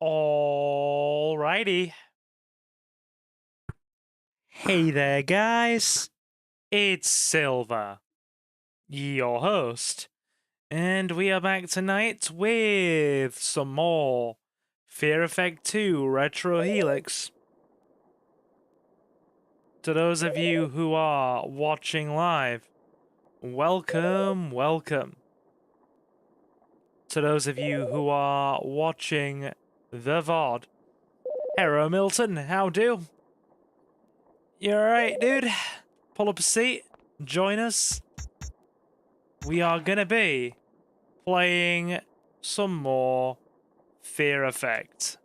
Alrighty. Hey there, guys. It's Silver, your host, and we are back tonight with some more Fear Effect 2 Retro Helix. To those of you who are watching live, welcome, welcome. To those of you who are watching the VOD, hello Milton, how do? You alright, dude? Pull up a seat, join us. We are gonna be playing some more Fear Effect.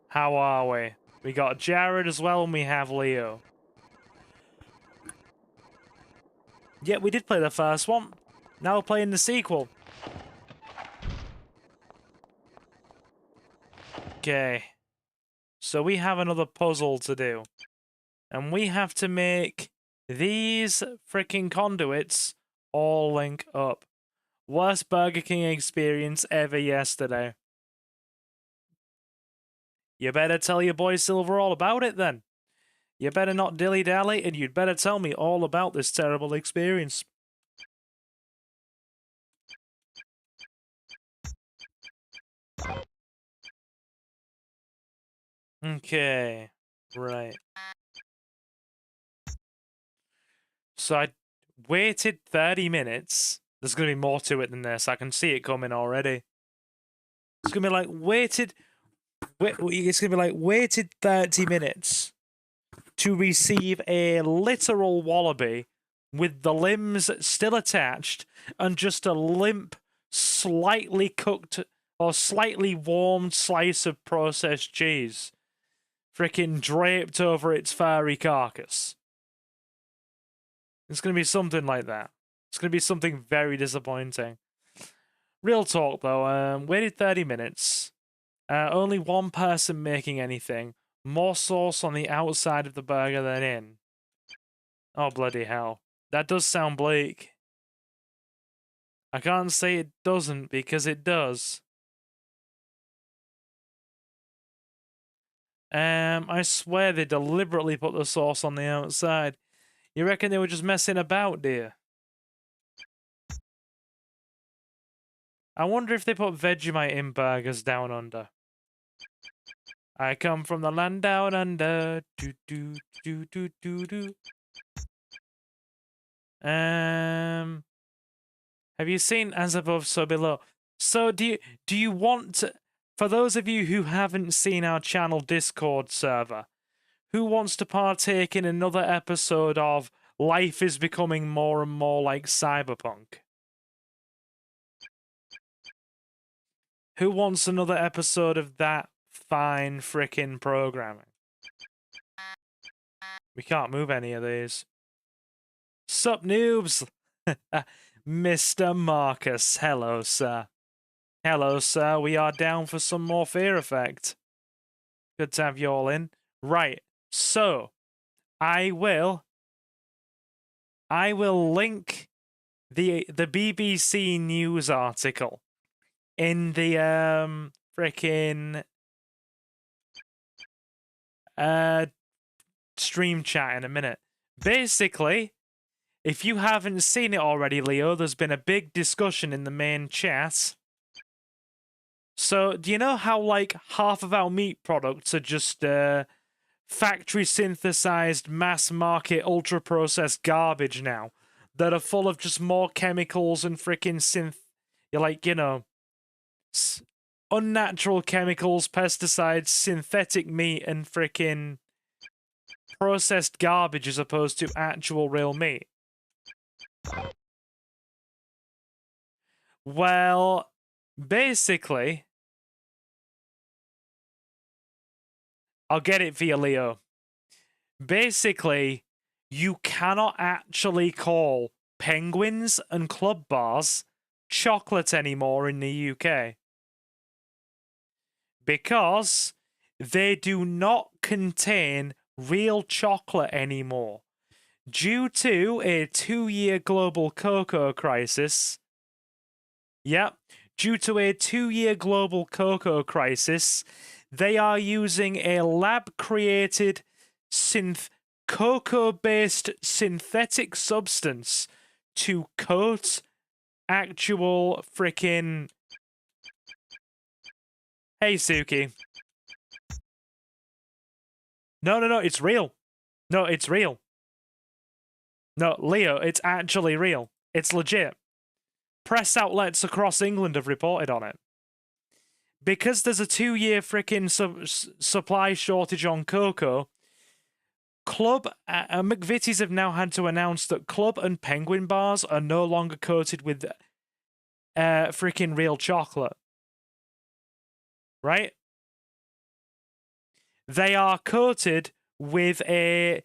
How are we? We got Jared as well, and we have Leo. Yeah, we did play the first one. Now we're playing the sequel. Okay. So we have another puzzle to do. And we have to make these freaking conduits all link up. Worst Burger King experience ever yesterday. You better tell your boy Silver all about it then. You better not dilly-dally, and you'd better tell me all about this terrible experience. Okay, right. So I waited 30 minutes. There's going to be more to it than this. I can see it coming already. It's going to be like, it's going to be like, waited 30 minutes to receive a literal wallaby with the limbs still attached and just a limp, slightly cooked or slightly warmed slice of processed cheese freaking draped over its furry carcass. It's going to be something like that. It's going to be something very disappointing. Real talk, though. Waited 30 minutes. Only one person making anything. More sauce on the outside of the burger than in. Oh, bloody hell. That does sound bleak. I can't say it doesn't, because it does. I swear they deliberately put the sauce on the outside. You reckon they were just messing about, dear? I wonder if they put Vegemite in burgers down under. I come from the land down under. Do do do do do do. Have you seen As Above, So Below? So do you want to, for those of you who haven't seen our channel Discord server, who wants to partake in another episode of Life is Becoming More and More Like Cyberpunk? Who wants another episode of that fine frickin' programming? We can't move any of these. Sup, noobs? Mr. Marcus, hello, sir. Hello, sir. We are down for some more Fear Effect. Good to have you all in. Right, so I will link the BBC News article in the frickin' stream chat in a minute. Basically, if you haven't seen it already, Leo, there's been a big discussion in the main chat. So, do you know how, like, half of our meat products are just factory-synthesized, mass-market, ultra-processed garbage now that are full of just more chemicals and frickin' unnatural chemicals, pesticides, synthetic meat, and frickin' processed garbage as opposed to actual real meat? Well, basically, I'll get it for you, Leo. Basically, you cannot actually call penguins and club bars chocolate anymore in the UK. Because they do not contain real chocolate anymore. Due to a 2-year global cocoa crisis. Yep. due to a 2-year global cocoa crisis, they are using a lab-created cocoa-based synthetic substance to coat actual freaking... Hey, Suki. No, it's real. No, it's real. No, Leo, it's actually real. It's legit. Press outlets across England have reported on it. Because there's a 2-year freaking supply shortage on cocoa, Club McVitie's have now had to announce that Club and Penguin bars are no longer coated with freaking real chocolate. Right? They are coated with a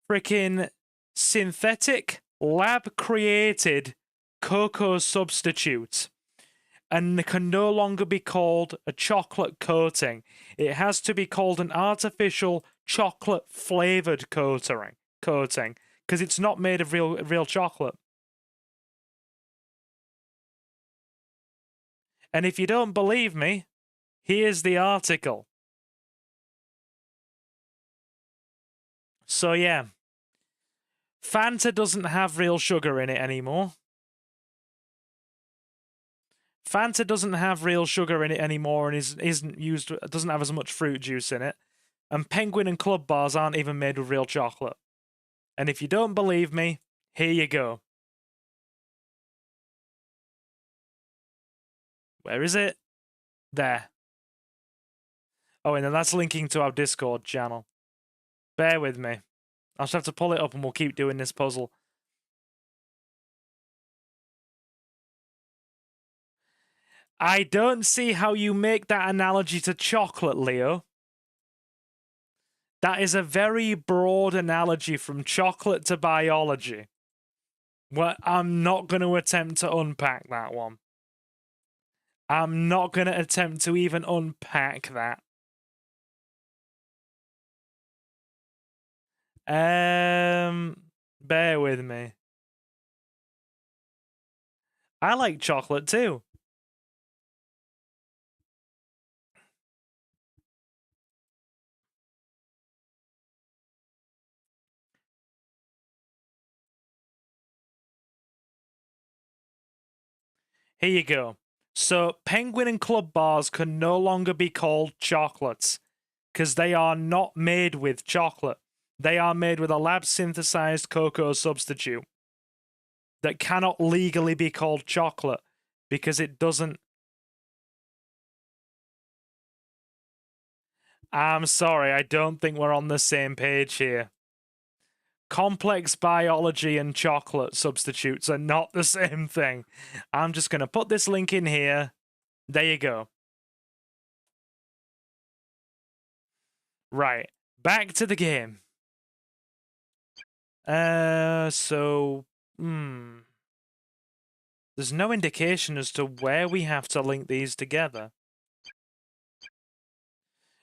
freaking synthetic, lab-created cocoa substitute, and they can no longer be called a chocolate coating. It has to be called an artificial chocolate-flavored coating, because it's not made of real chocolate. And if you don't believe me, here's the article. So yeah, Fanta doesn't have real sugar in it anymore. Fanta doesn't have real sugar in it anymore and doesn't have as much fruit juice in it. And Penguin and Club bars aren't even made with real chocolate. And if you don't believe me, here you go. Where is it? There. Oh, and then that's linking to our Discord channel. Bear with me. I'll just have to pull it up and we'll keep doing this puzzle. I don't see how you make that analogy to chocolate, Leo. That is a very broad analogy from chocolate to biology. Well, I'm not going to attempt to unpack that one. I'm not going to attempt to even unpack that. Bear with me. I like chocolate too. Here you go. So, Penguin and Club bars can no longer be called chocolates because they are not made with chocolate. They are made with a lab-synthesized cocoa substitute that cannot legally be called chocolate because it doesn't... I'm sorry, I don't think we're on the same page here. Complex biology and chocolate substitutes are not the same thing. I'm just going to put this link in here. There you go. Right. Back to the game. There's no indication as to where we have to link these together.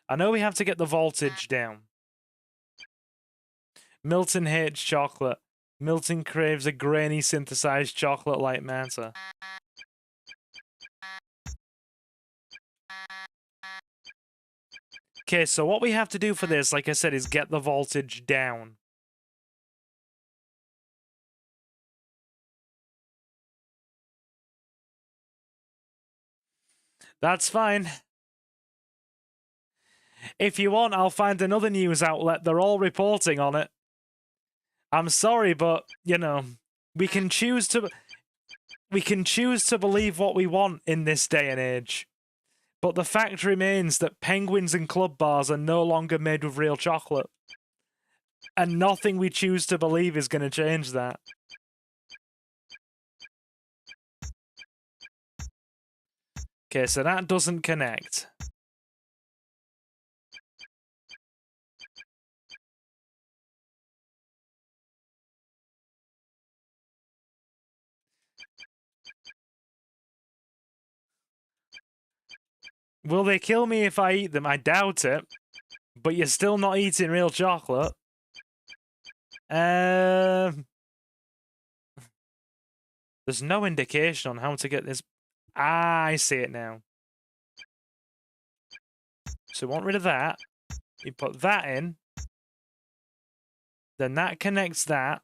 I know we have to get the voltage down. Milton hates chocolate. Milton craves a grainy synthesized chocolate like matter. Okay, so what we have to do for this, like I said, is get the voltage down. That's fine. If you want, I'll find another news outlet. They're all reporting on it. I'm sorry, but, you know, we can choose to believe what we want in this day and age. But the fact remains that penguins and club bars are no longer made with real chocolate. And nothing we choose to believe is going to change that. Okay, so that doesn't connect. Will they kill me if I eat them? I doubt it. But you're still not eating real chocolate. There's no indication on how to get this. I see it now. So we want rid of that. You put that in. Then that connects that.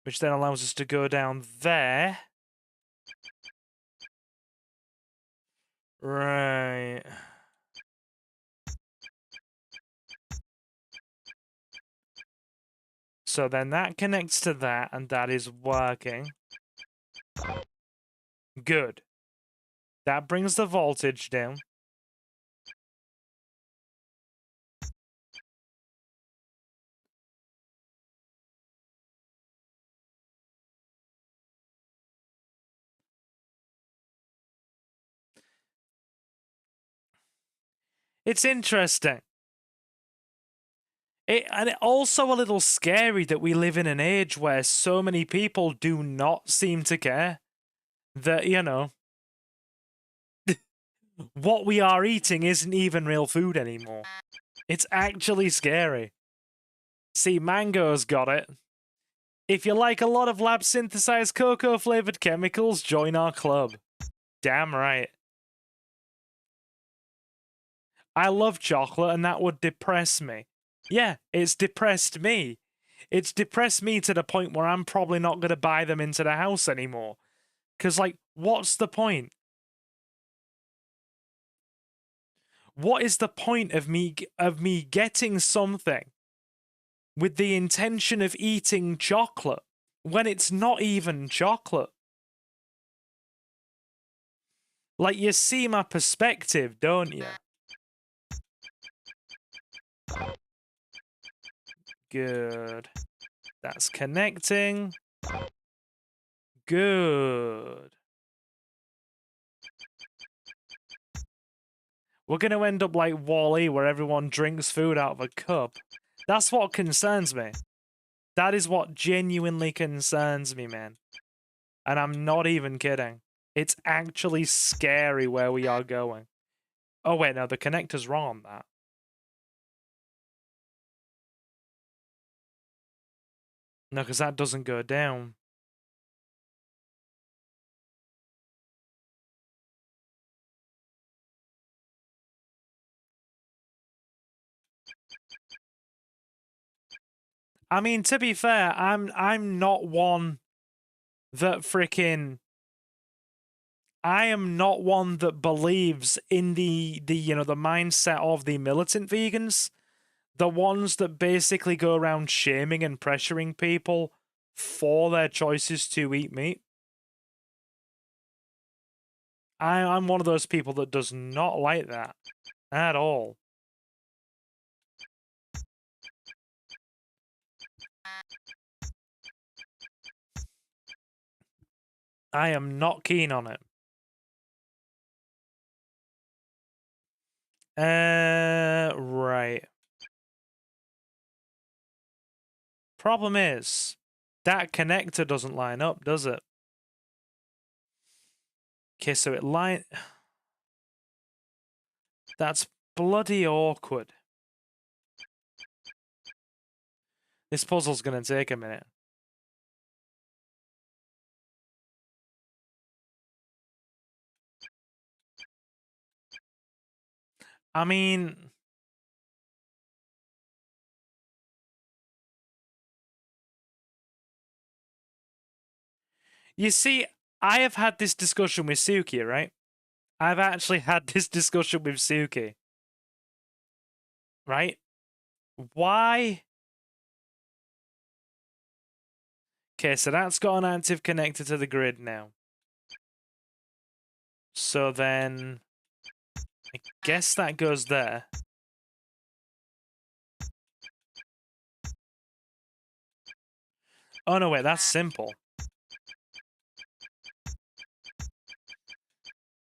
Which then allows us to go down there. Right. So then that connects to that, and that is working. Good. That brings the voltage down. It's interesting. And it's also a little scary that we live in an age where so many people do not seem to care that, you know, what we are eating isn't even real food anymore. It's actually scary. See, Mango's got it. If you like a lot of lab-synthesized cocoa-flavored chemicals, join our club. Damn right. I love chocolate, and that would depress me. Yeah, it's depressed me. It's depressed me to the point where I'm probably not going to buy them into the house anymore. Because, like, what's the point? What is the point of me getting something with the intention of eating chocolate when it's not even chocolate? Like, you see my perspective, don't you? Good. That's connecting. Good. We're going to end up like Wall-E, where everyone drinks food out of a cup. That's what concerns me. That is what genuinely concerns me, man. And I'm not even kidding. It's actually scary where we are going. Oh, wait, no, the connector's wrong on that. No, because that doesn't go down. I mean, to be fair, I'm not one that freaking... I am not one that believes in the you know, the mindset of the militant vegans. The ones that basically go around shaming and pressuring people for their choices to eat meat. I'm one of those people that does not like that at all. I am not keen on it. Right. Problem is, that connector doesn't line up, does it? Okay, so it line... That's bloody awkward. This puzzle's gonna take a minute. I mean... You see, I have had this discussion with Suki, right? I've actually had this discussion with Suki. Right? Why? Okay, so that's got an active connector to the grid now. So then... I guess that goes there. Oh no, wait, that's simple.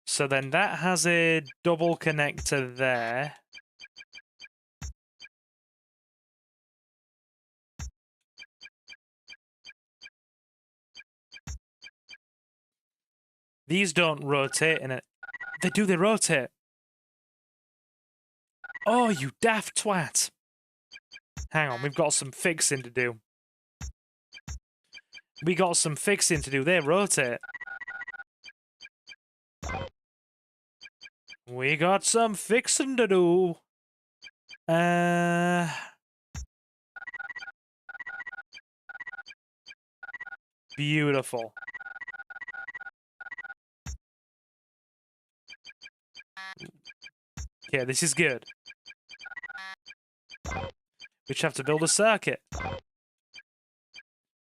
So then that has a double connector there. These don't rotate in it. They do, they rotate. Oh, you daft twat. Hang on, we've got some fixing to do. We got some fixing to do. They rotate. We got some fixing to do. Beautiful. Okay, this is good. We just have to build a circuit.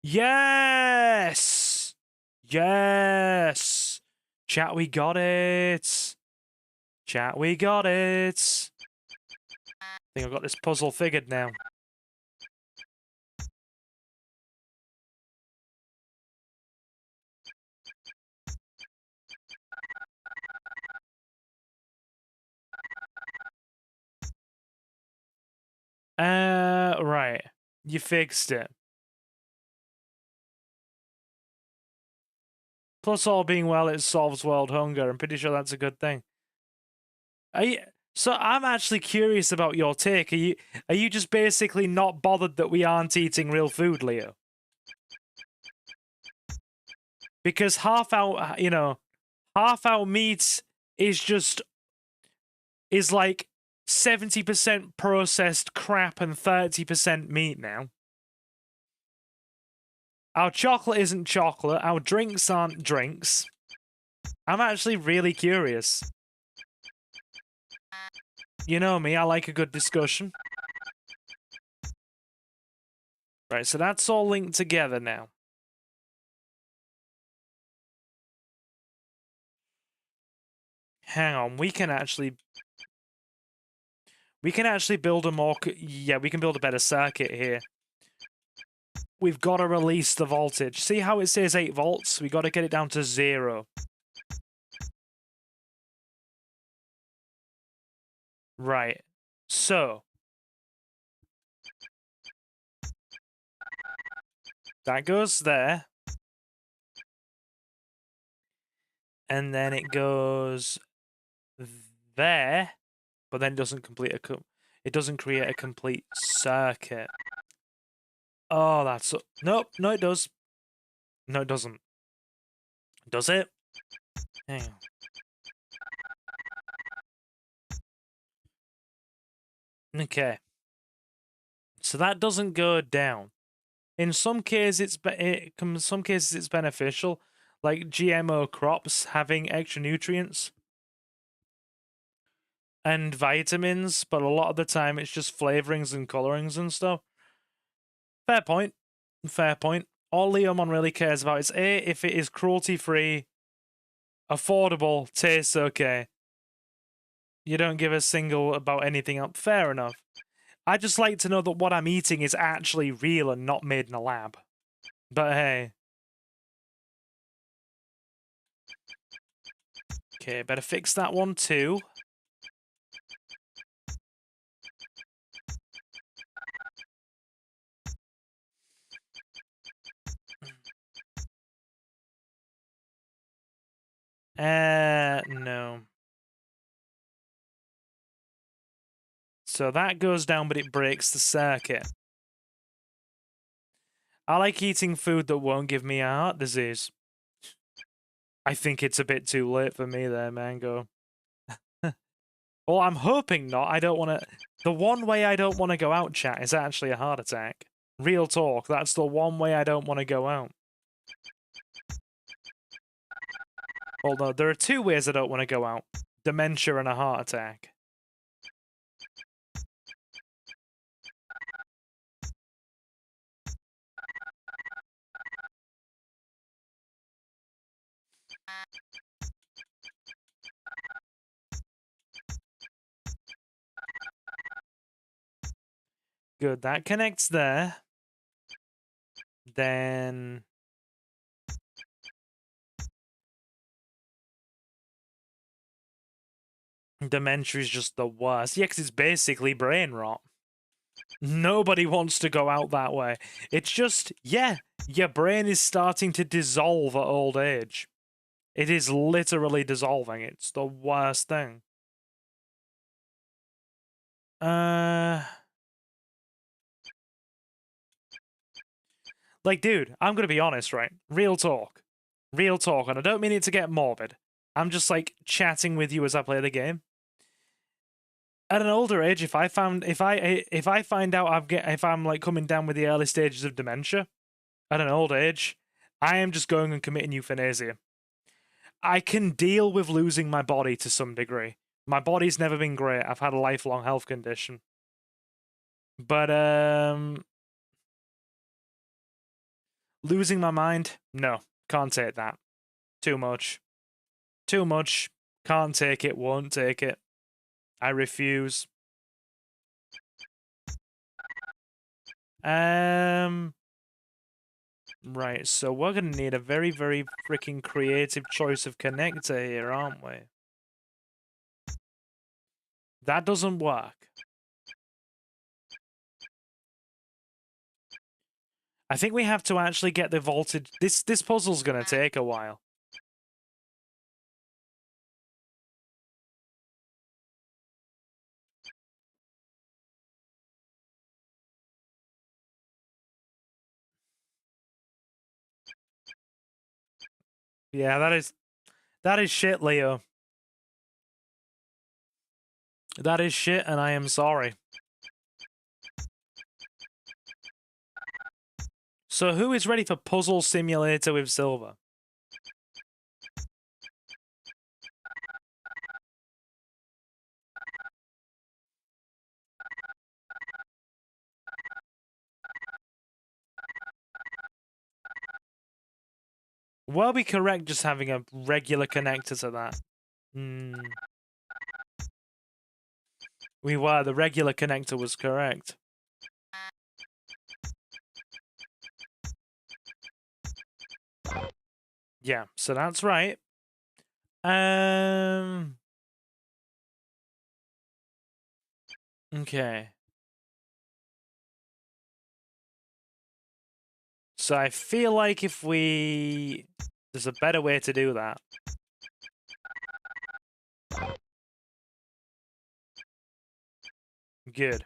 Yes! Yes! Chat, we got it! Chat, we got it! I think I've got this puzzle figured now. Right. You fixed it. Plus, all being well, it solves world hunger. I'm pretty sure that's a good thing. So I'm actually curious about your take. Are you just basically not bothered that we aren't eating real food, Leo? Because half our meat is like 70% processed crap and 30% meat now. Our chocolate isn't chocolate. Our drinks aren't drinks. I'm actually really curious. You know me, I like a good discussion. Right, so that's all linked together now. Hang on, we can actually build a more... Yeah, we can build a better circuit here. We've got to release the voltage. See how it says 8 volts? We got to get it down to 0. Right. So. That goes there. And then it goes there. But then it doesn't create a complete circuit. Oh, that's... Nope. No, it does. No, it doesn't. Does it? Hang on. Okay. So that doesn't go down. In some cases, it's beneficial, like GMO crops having extra nutrients and vitamins, but a lot of the time it's just flavorings and colorings and stuff. Fair point. Fair point. All Leomon really cares about is A, if it is cruelty-free, affordable, tastes okay. You don't give a single about anything else. Fair enough. I just like to know that what I'm eating is actually real and not made in a lab. But hey. Okay, better fix that one too. No. So that goes down, but it breaks the circuit. I like eating food that won't give me a heart disease. I think it's a bit too late for me there, Mango. Well, I'm hoping not. I don't want to... The one way I don't want to go out, chat, is actually a heart attack. Real talk. That's the one way I don't want to go out. Although, there are 2 ways I don't want to go out. Dementia and a heart attack. Good, that connects there. Then... Dementia is just the worst. Yeah, because it's basically brain rot. Nobody wants to go out that way. It's just, yeah, your brain is starting to dissolve at old age. It is literally dissolving. It's the worst thing. Like, dude, I'm gonna be honest, right? Real talk. Real talk, and I don't mean it to get morbid. I'm just, like, chatting with you as I play the game. At an older age, if I find out if I'm like coming down with the early stages of dementia, at an old age, I am just going and committing euthanasia. I can deal with losing my body to some degree. My body's never been great. I've had a lifelong health condition. But losing my mind? No, can't take that. Too much. Too much. Can't take it, won't take it. I refuse. Right, so we're gonna need a very, very freaking creative choice of connector here, aren't we? That doesn't work. I think we have to actually get the voltage. This puzzle's gonna take a while. Yeah, that is shit, Leo. That is shit, and I am sorry. So who is ready for Puzzle Simulator with Silver? Were we correct just having a regular connector to that? We were. The regular connector was correct. Yeah, so that's right. Okay. So I feel like if we... There's a better way to do that. Good.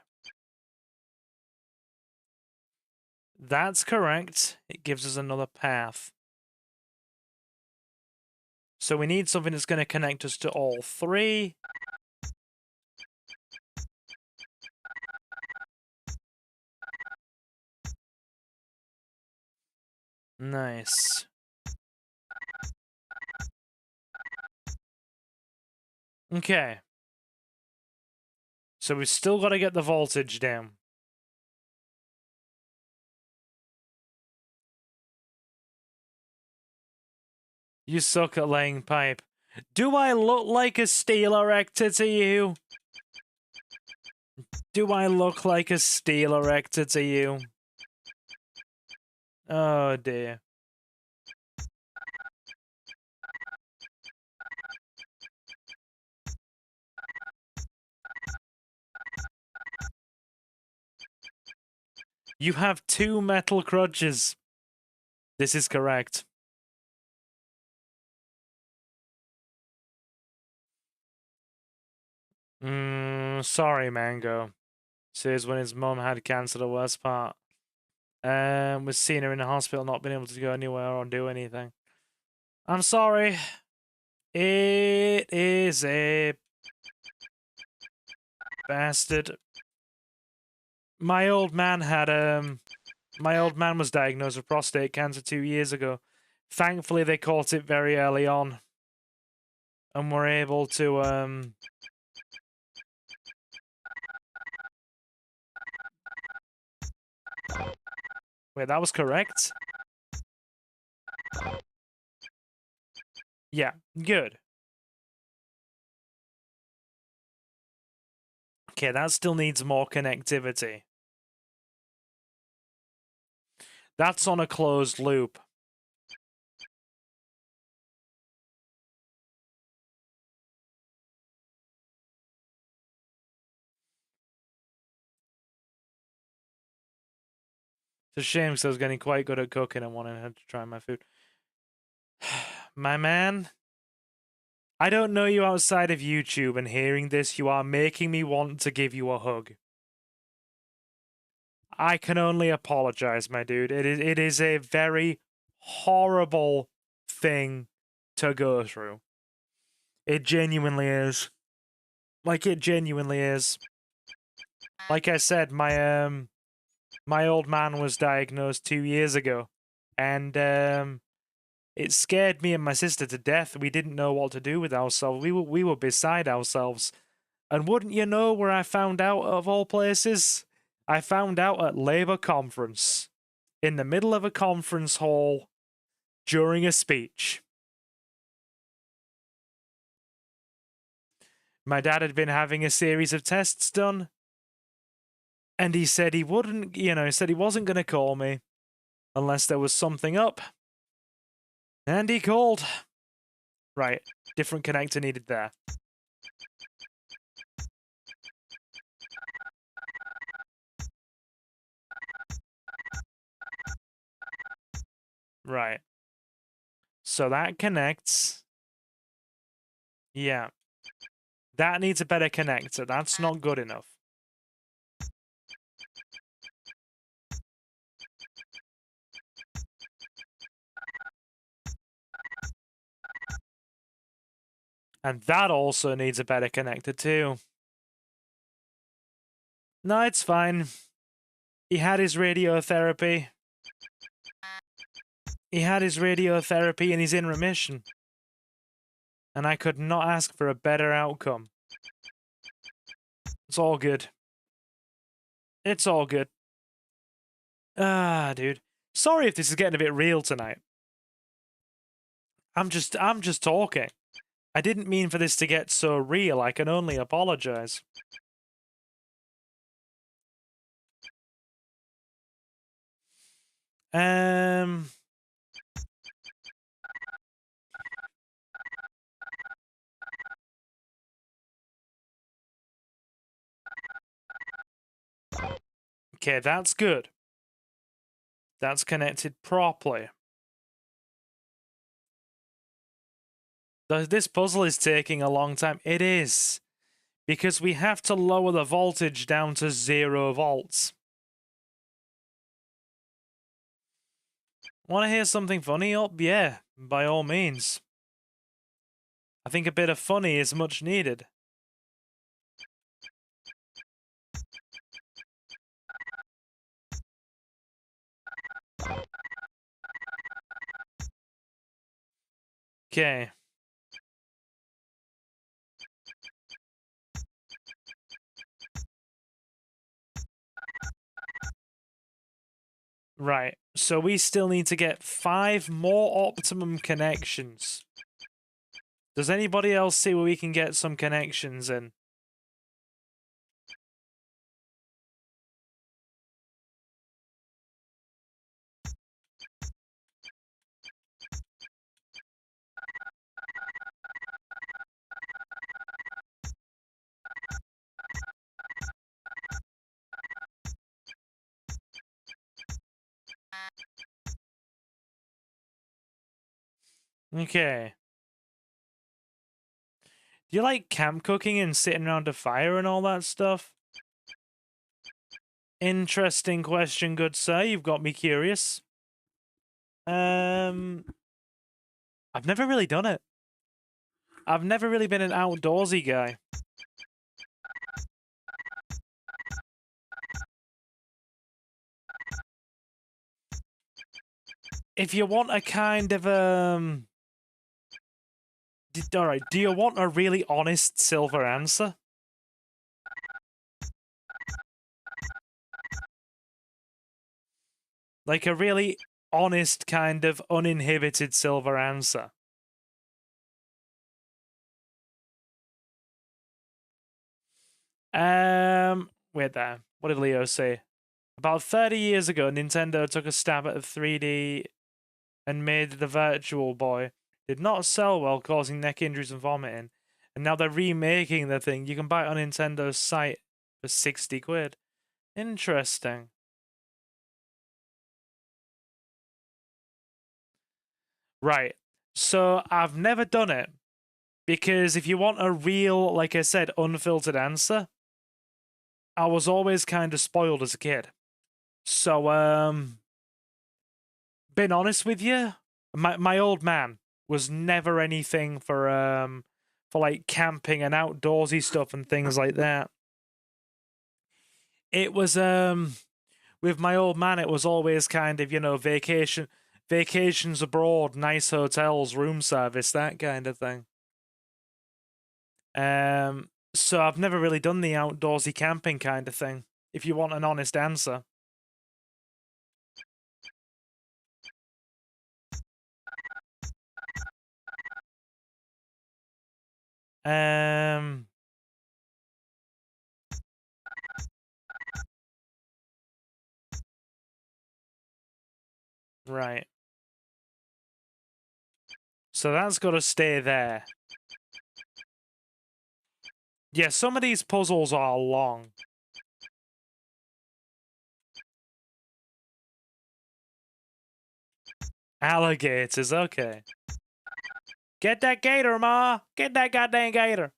That's correct. It gives us another path. So we need something that's going to connect us to all three. Nice. Okay. So we've still got to get the voltage down. You suck at laying pipe. Do I look like a steel erector to you? Do I look like a steel erector to you? Oh dear. You have 2 metal crutches. This is correct. Sorry, Mango. Says when his mum had cancer, the worst part. Was seeing her in the hospital, not being able to go anywhere or do anything. I'm sorry. It is a bastard. My old man was diagnosed with prostate cancer 2 years ago. Thankfully, they caught it very early on. And were able to, Wait, that was correct? Yeah, good. Okay, that still needs more connectivity. That's on a closed loop. It's a shame because I was getting quite good at cooking and wanted to try my food. My man, I don't know you outside of YouTube, and hearing this, you are making me want to give you a hug. I can only apologize, my dude. It is a very horrible thing to go through. It genuinely is. Like, it genuinely is. Like I said, my old man was diagnosed 2 years ago, and it scared me and my sister to death. We didn't know what to do with ourselves. We were beside ourselves. And wouldn't you know where I found out, of all places? I found out at Labour conference, in the middle of a conference hall, during a speech. My dad had been having a series of tests done, and he said he wouldn't, he said he wasn't going to call me unless there was something up. And he called. Right, different connector needed there. Right. So that connects. Yeah. That needs a better connector. That's not good enough. And that also needs a better connector too. No, it's fine. He had his radiotherapy. And he's in remission. And I could not ask for a better outcome. It's all good. It's all good. Dude. Sorry if this is getting a bit real tonight. I'm just talking. I didn't mean for this to get so real. I can only apologize. Okay, that's good. That's connected properly. This puzzle is taking a long time. It is. Because we have to lower the voltage down to 0 volts. Want to hear something funny up? Yeah, by all means. I think a bit of funny is much needed. Okay. Right, so we still need to get 5 more optimum connections. Does anybody else see where we can get some connections in? Okay. Do you like camp cooking and sitting around a fire and all that stuff? Interesting question, good sir. You've got me curious. I've never really done it. I've never really been an outdoorsy guy. If you want a kind of alright, do you want a really honest silver answer? Like a really honest kind of uninhibited silver answer. Wait there. What did Leo say? About 30 years ago, Nintendo took a stab at 3D and made the Virtual Boy. Did not sell well, causing neck injuries and vomiting. And now they're remaking the thing. You can buy it on Nintendo's site for 60 quid. Interesting. Right. So I've never done it. Because if you want a real, like I said, unfiltered answer, I was always kind of spoiled as a kid. So, being honest with you, my old man was never anything for for like camping and outdoorsy stuff and things like that. It was with my old man, it was always kind of, you know, vacations abroad, nice hotels, room service, that kind of thing. So I've never really done the outdoorsy camping kind of thing, if you want an honest answer. Right. So that's got to stay there. Yeah, some of these puzzles are long. Alligators, okay. Get that gator, Ma! Get that goddamn gator!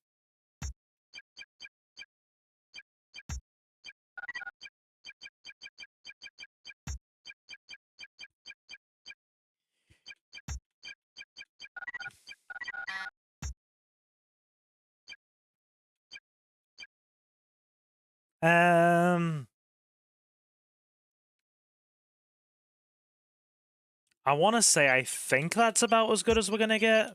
I want to say I think that's about as good as we're gonna get.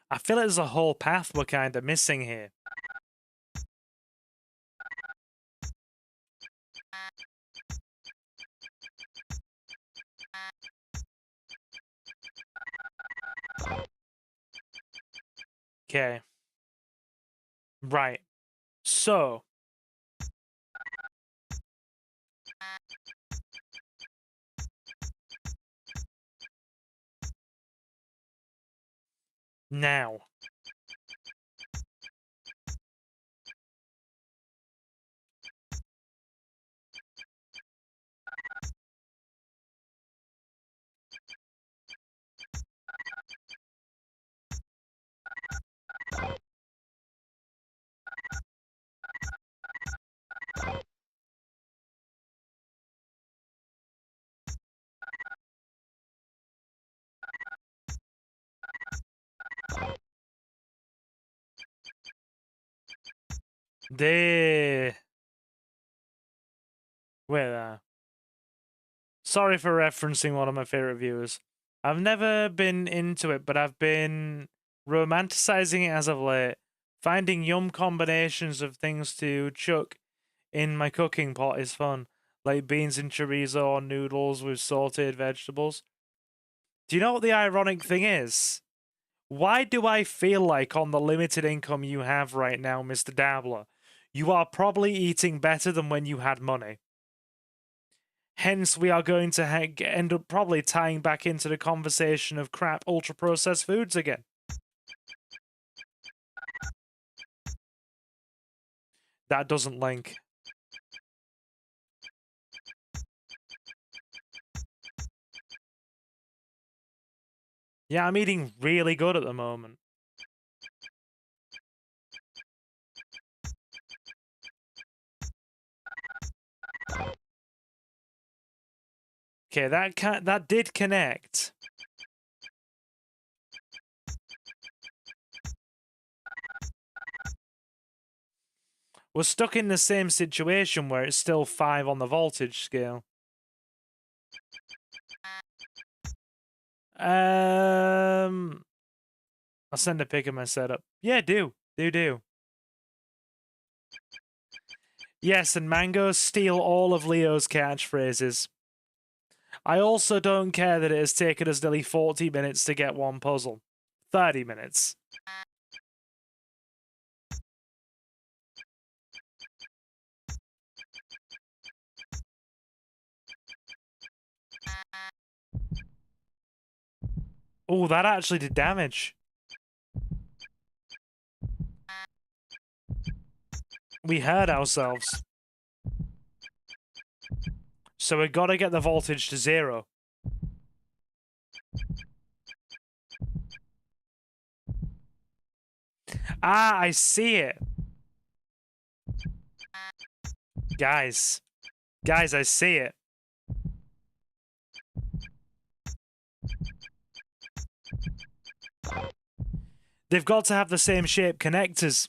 I feel like there's a whole path we're kind of missing here. Okay. Right. So. Now. Wait, sorry for referencing one of my favorite viewers. I've never been into it, but I've been romanticizing it as of late. Finding yum combinations of things to chuck in my cooking pot is fun. Like beans and chorizo or noodles with sauteed vegetables. Do you know what the ironic thing is? Why do I feel like on the limited income you have right now, Mr. Dabbler, you are probably eating better than when you had money? Hence, we are going to end up probably tying back into the conversation of crap ultra-processed foods again. That doesn't link. Yeah, I'm eating really good at the moment. Okay, that did connect. We're stuck in the same situation where it's still 5 on the voltage scale. I'll send a pic of my setup. Yeah, do. Yes, and mangoes steal all of Leo's catchphrases. I also don't care that it has taken us nearly 40 minutes to get one puzzle. 30 minutes. Oh, that actually did damage. We hurt ourselves. So we gotta get the voltage to 0. Ah, I see it. Guys, I see it. They've got to have the same shape connectors.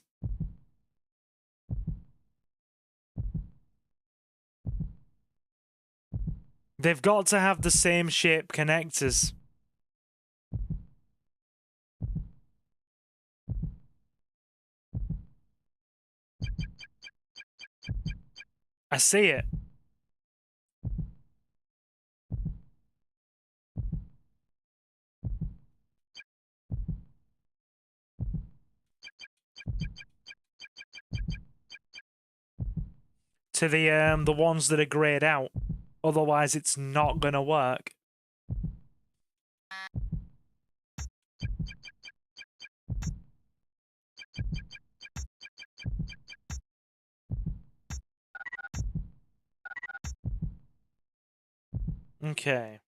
They've got to have the same shape connectors. I see it. To the ones that are grayed out. Otherwise, it's not gonna work. Okay.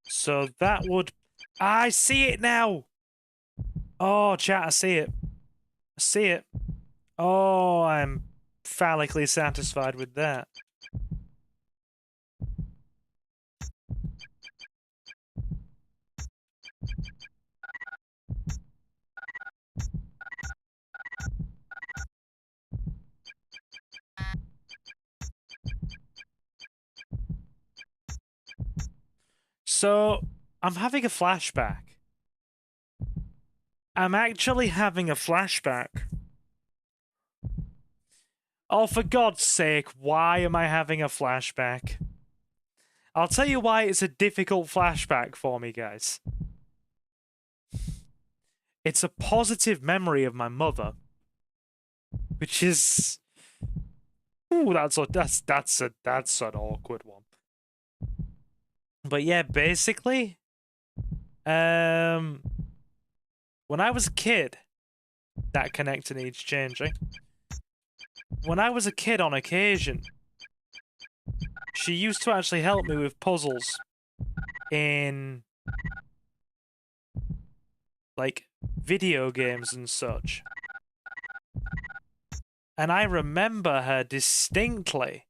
So that would... I see it now! Oh, chat, I see it. I see it. Oh, I'm phallically satisfied with that. So, I'm having a flashback. I'm actually having a flashback. Oh, for God's sake, why am I having a flashback? I'll tell you why it's a difficult flashback for me, guys. It's a positive memory of my mother, which is... Ooh, that's an awkward one. But yeah, basically, when I was a kid, that connector needs changing. When I was a kid, on occasion, she used to actually help me with puzzles in, like, video games and such. And I remember her distinctly.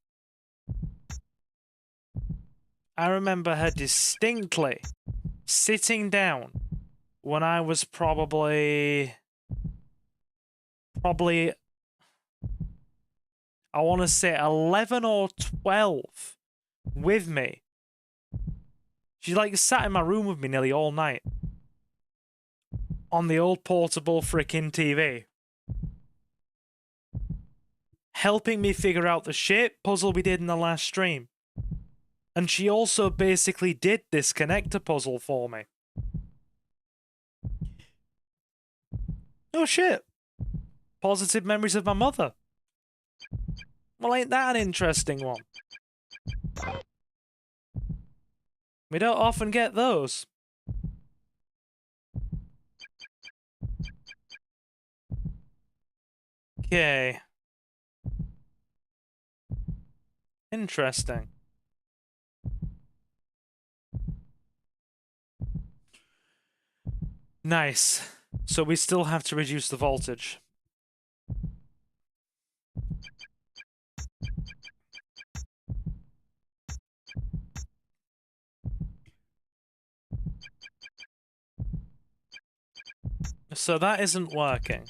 I remember her distinctly sitting down when I was probably, I want to say 11 or 12 with me. She like sat in my room with me nearly all night on the old portable frickin' TV, helping me figure out the shape puzzle we did in the last stream. And she also basically did this connector puzzle for me. Oh shit. Positive memories of my mother. Well, ain't that an interesting one? We don't often get those. Okay. Interesting. Nice. So we still have to reduce the voltage. So that isn't working.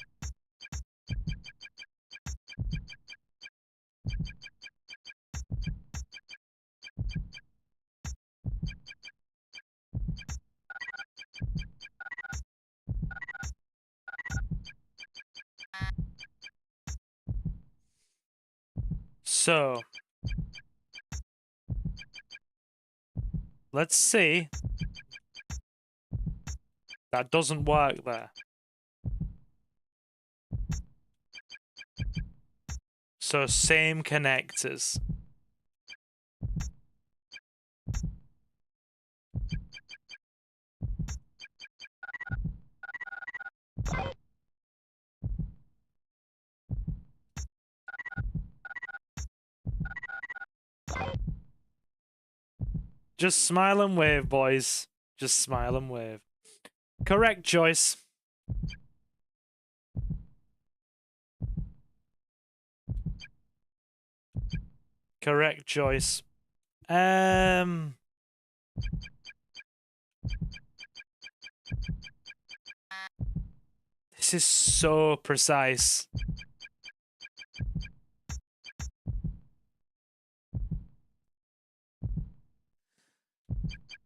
So let's see. That doesn't work there. So same connectors. Just smile and wave, boys. Just smile and wave. Correct choice. Correct choice. This is so precise.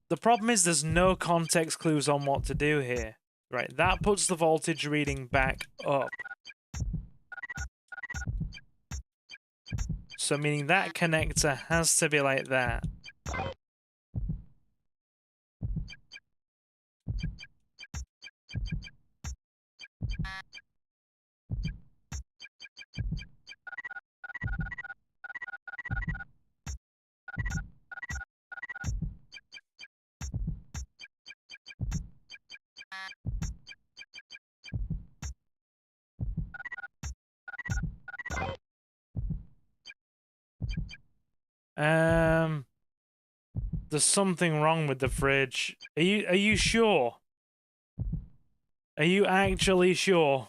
The problem is there's no context clues on what to do here. Right, that puts the voltage reading back up. So meaning that connector has to be like that. There's something wrong with the fridge. Are you sure? Are you actually sure?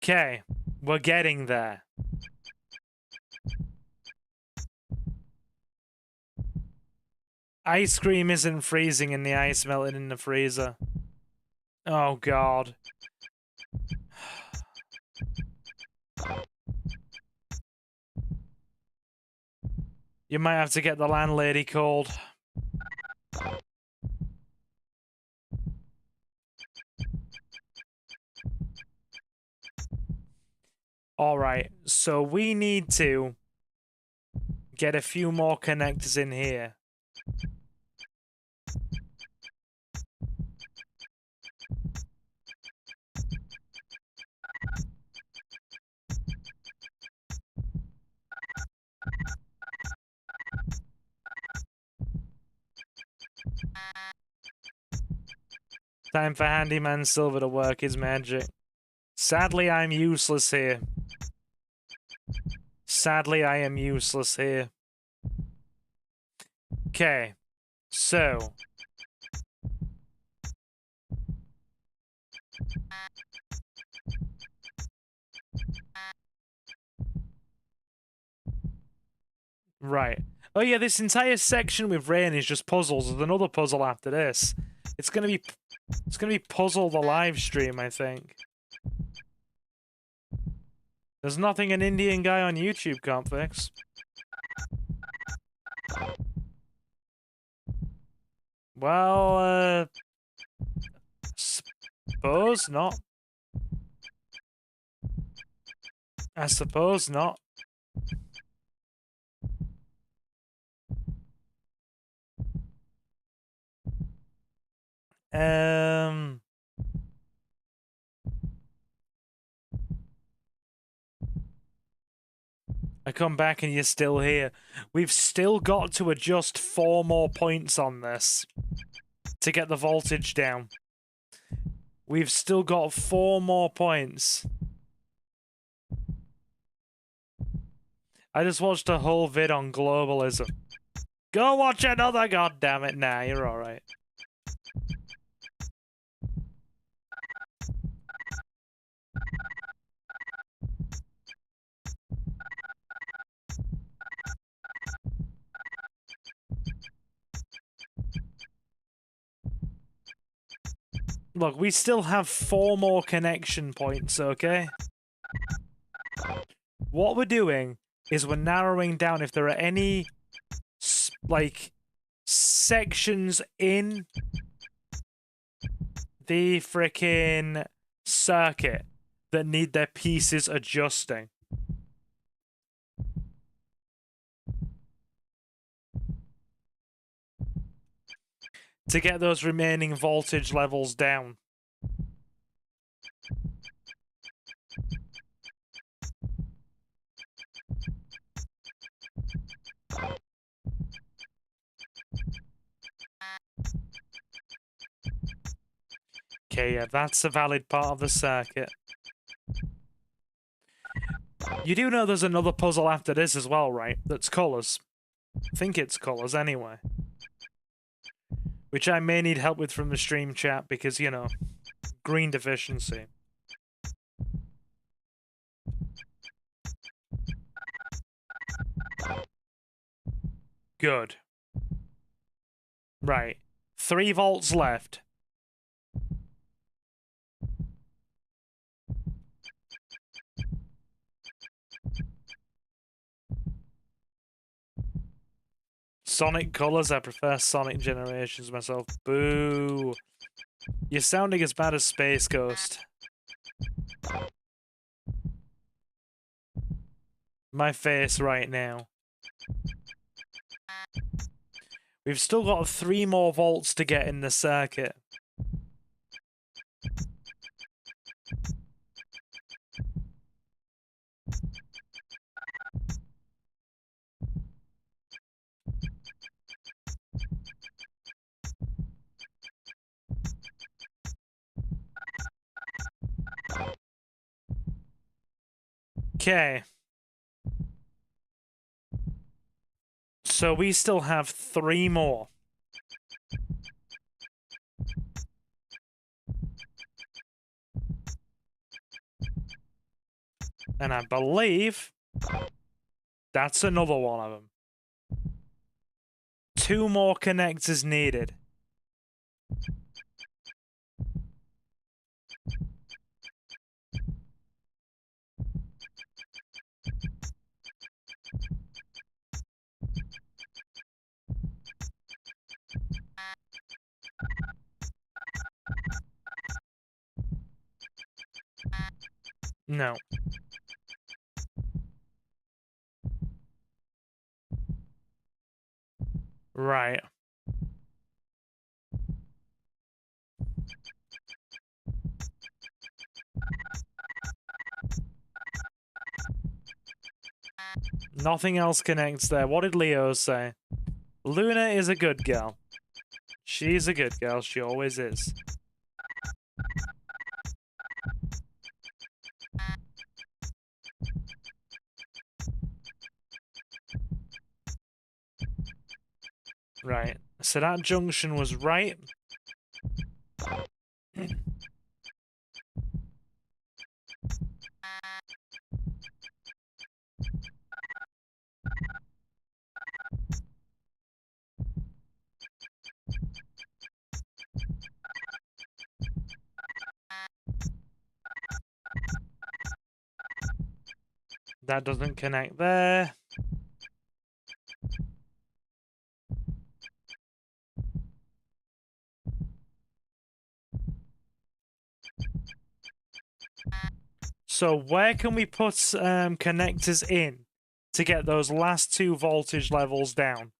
Okay, we're getting there. Ice cream isn't freezing in the ice melting in the freezer. Oh god. You might have to get the landlady called. Alright, so we need to get a few more connectors in here. Time for Handyman Silver to work his magic. Sadly, I'm useless here. Sadly, I am useless here. Okay, so... Right. Oh yeah, this entire section with Rain is just puzzles. There's another puzzle after this. It's gonna be Puzzle the live stream, I think. There's nothing an Indian guy on YouTube can't fix. Well, suppose not. I suppose not. I come back and you're still here. We've still got to adjust 4 more points on this to get the voltage down. We've still got 4 more points. I just watched a whole vid on globalism. Go watch another, goddammit. Nah, you're alright. Look, we still have 4 more connection points, okay? What we're doing is we're narrowing down if there are any, like, sections in the frickin' circuit that need their pieces adjusting. To get those remaining voltage levels down. Okay, yeah, that's a valid part of the circuit. You do know there's another puzzle after this as well, right? That's colours. I think it's colours anyway. Which I may need help with from the stream chat because, you know, green deficiency. Good. Right. 3 volts left. Sonic colours, I prefer Sonic Generations myself. Boo. You're sounding as bad as Space Ghost. My face right now. We've still got 3 more volts to get in the circuit. Okay. So we still have 3 more. And I believe that's another one of them. 2 more connectors needed. No. Right. Nothing else connects there. What did Leo say? Luna is a good girl. She's a good girl. She always is. Right. So that junction was right. That doesn't connect there. So where can we put connectors in to get those last 2 voltage levels down?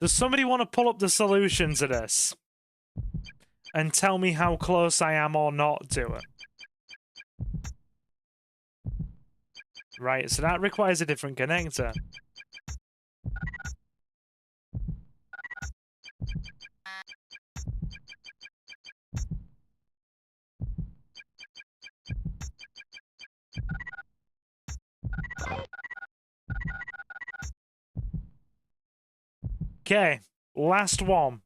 Does somebody want to pull up the solution to this? And tell me how close I am or not to it? Right, so that requires a different connector. Okay, last one.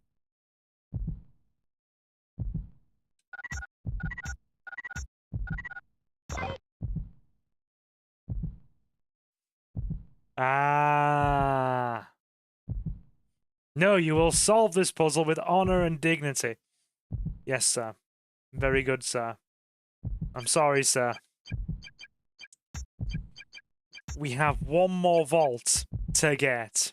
Ah. No, you will solve this puzzle with honor and dignity. Yes, sir. Very good, sir. I'm sorry, sir. We have 1 more vault to get.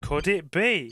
could it be?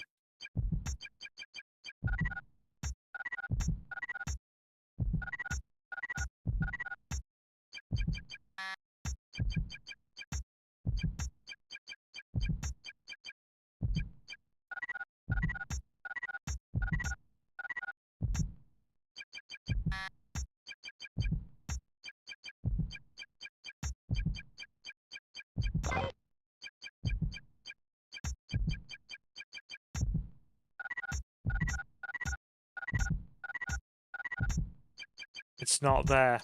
It's not there.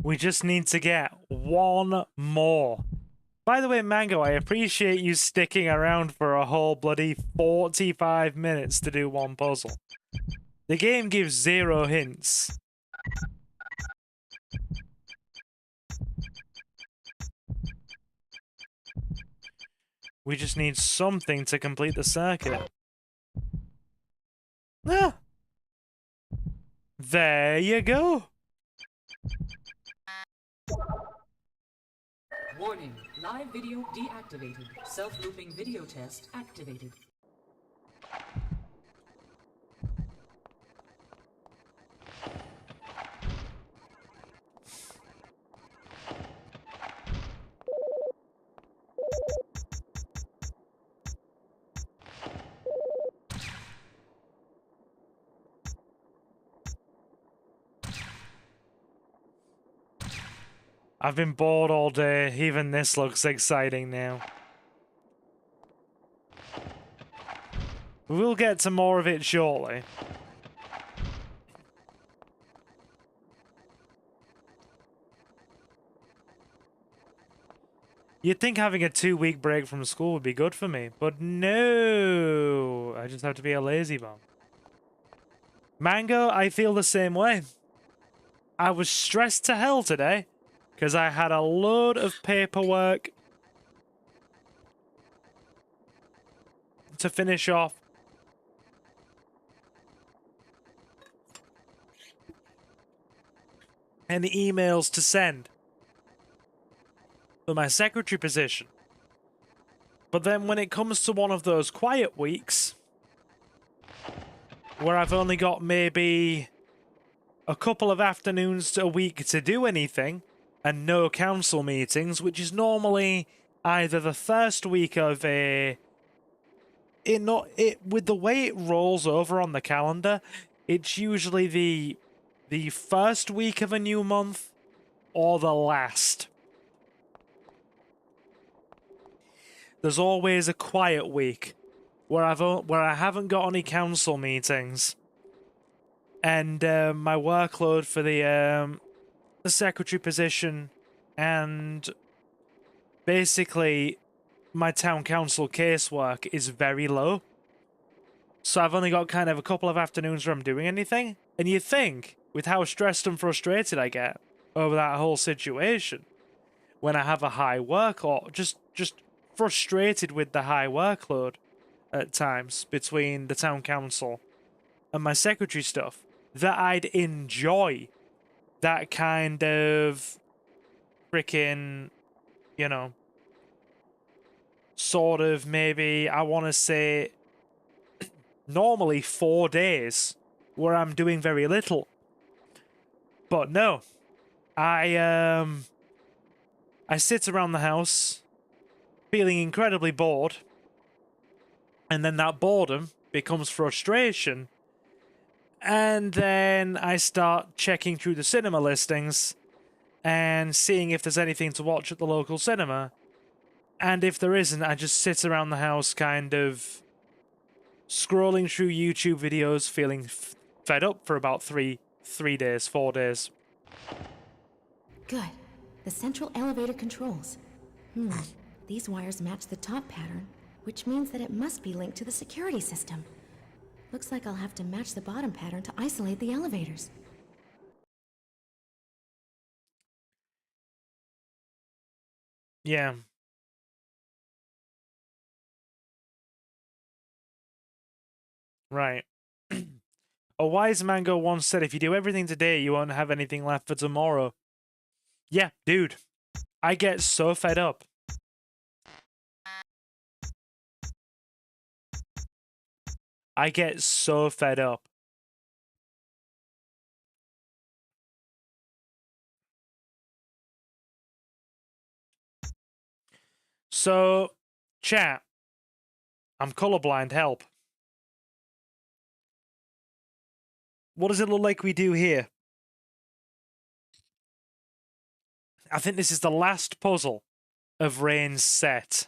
We just need to get one more. By the way, Mango, I appreciate you sticking around for a whole bloody 45 minutes to do one puzzle. The game gives 0 hints. We just need something to complete the circuit. Ah! There you go! Warning, live video deactivated. Self-looping video test activated. I've been bored all day. Even this looks exciting now. We will get to more of it shortly. You'd think having a 2-week break from school would be good for me, but no! I just have to be a lazy bum. Mango, I feel the same way. I was stressed to hell today, because I had a load of paperwork to finish off. And emails to send for my secretary position. But then when it comes to one of those quiet weeks, where I've only got maybe a couple of afternoons a week to do anything, and no council meetings, which is normally either the first week of with the way it rolls over on the calendar, it's usually the first week of a new month or the last. There's always a quiet week where I haven't got any council meetings, and my workload for the secretary position and basically my town council casework is very low. So I've only got kind of a couple of afternoons where I'm doing anything. And you think, with how stressed and frustrated I get over that whole situation, when I have a high workload, just frustrated with the high workload at times between the town council and my secretary stuff, that I'd enjoy that kind of freaking, you know, sort of maybe, I want to say, normally 4 days where I'm doing very little. But no, I sit around the house feeling incredibly bored, and then that boredom becomes frustration. And then I start checking through the cinema listings and seeing if there's anything to watch at the local cinema. And if there isn't, I just sit around the house kind of scrolling through YouTube videos, feeling fed up for about 4 days. Good. The central elevator controls. These wires match the top pattern, which means that it must be linked to the security system. Looks like I'll have to match the bottom pattern to isolate the elevators. Yeah. Right. A wise man once said, if you do everything today, you won't have anything left for tomorrow. Yeah, dude. I get so fed up. I get so fed up. So, chat. I'm colorblind, help. What does it look like we do here? I think this is the last puzzle of Rain's set.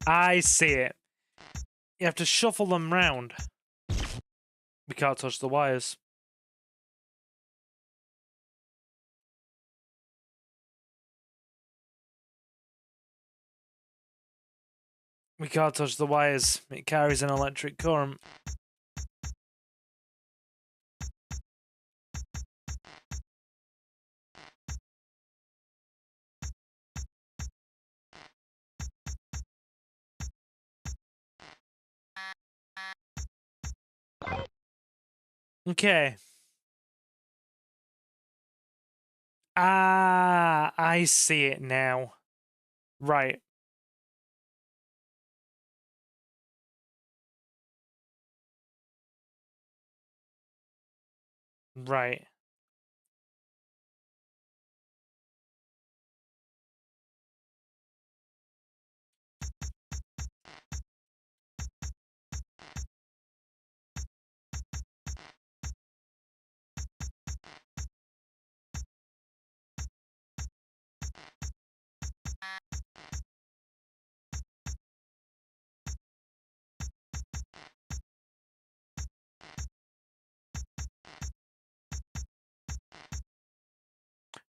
I see it. You have to shuffle them round. We can't touch the wires. We can't touch the wires. It carries an electric current. Okay. Ah, I see it now. Right. Right.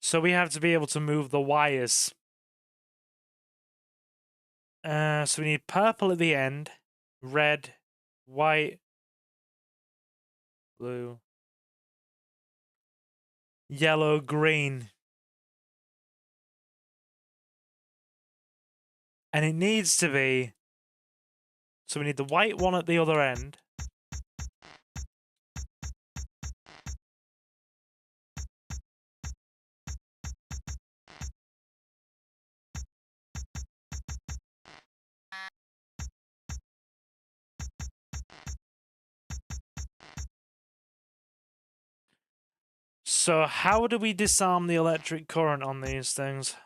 So we have to be able to move the wires. So we need purple at the end, red, white, blue, yellow, green. And it needs to be... So we need the white one at the other end. So how do we disarm the electric current on these things?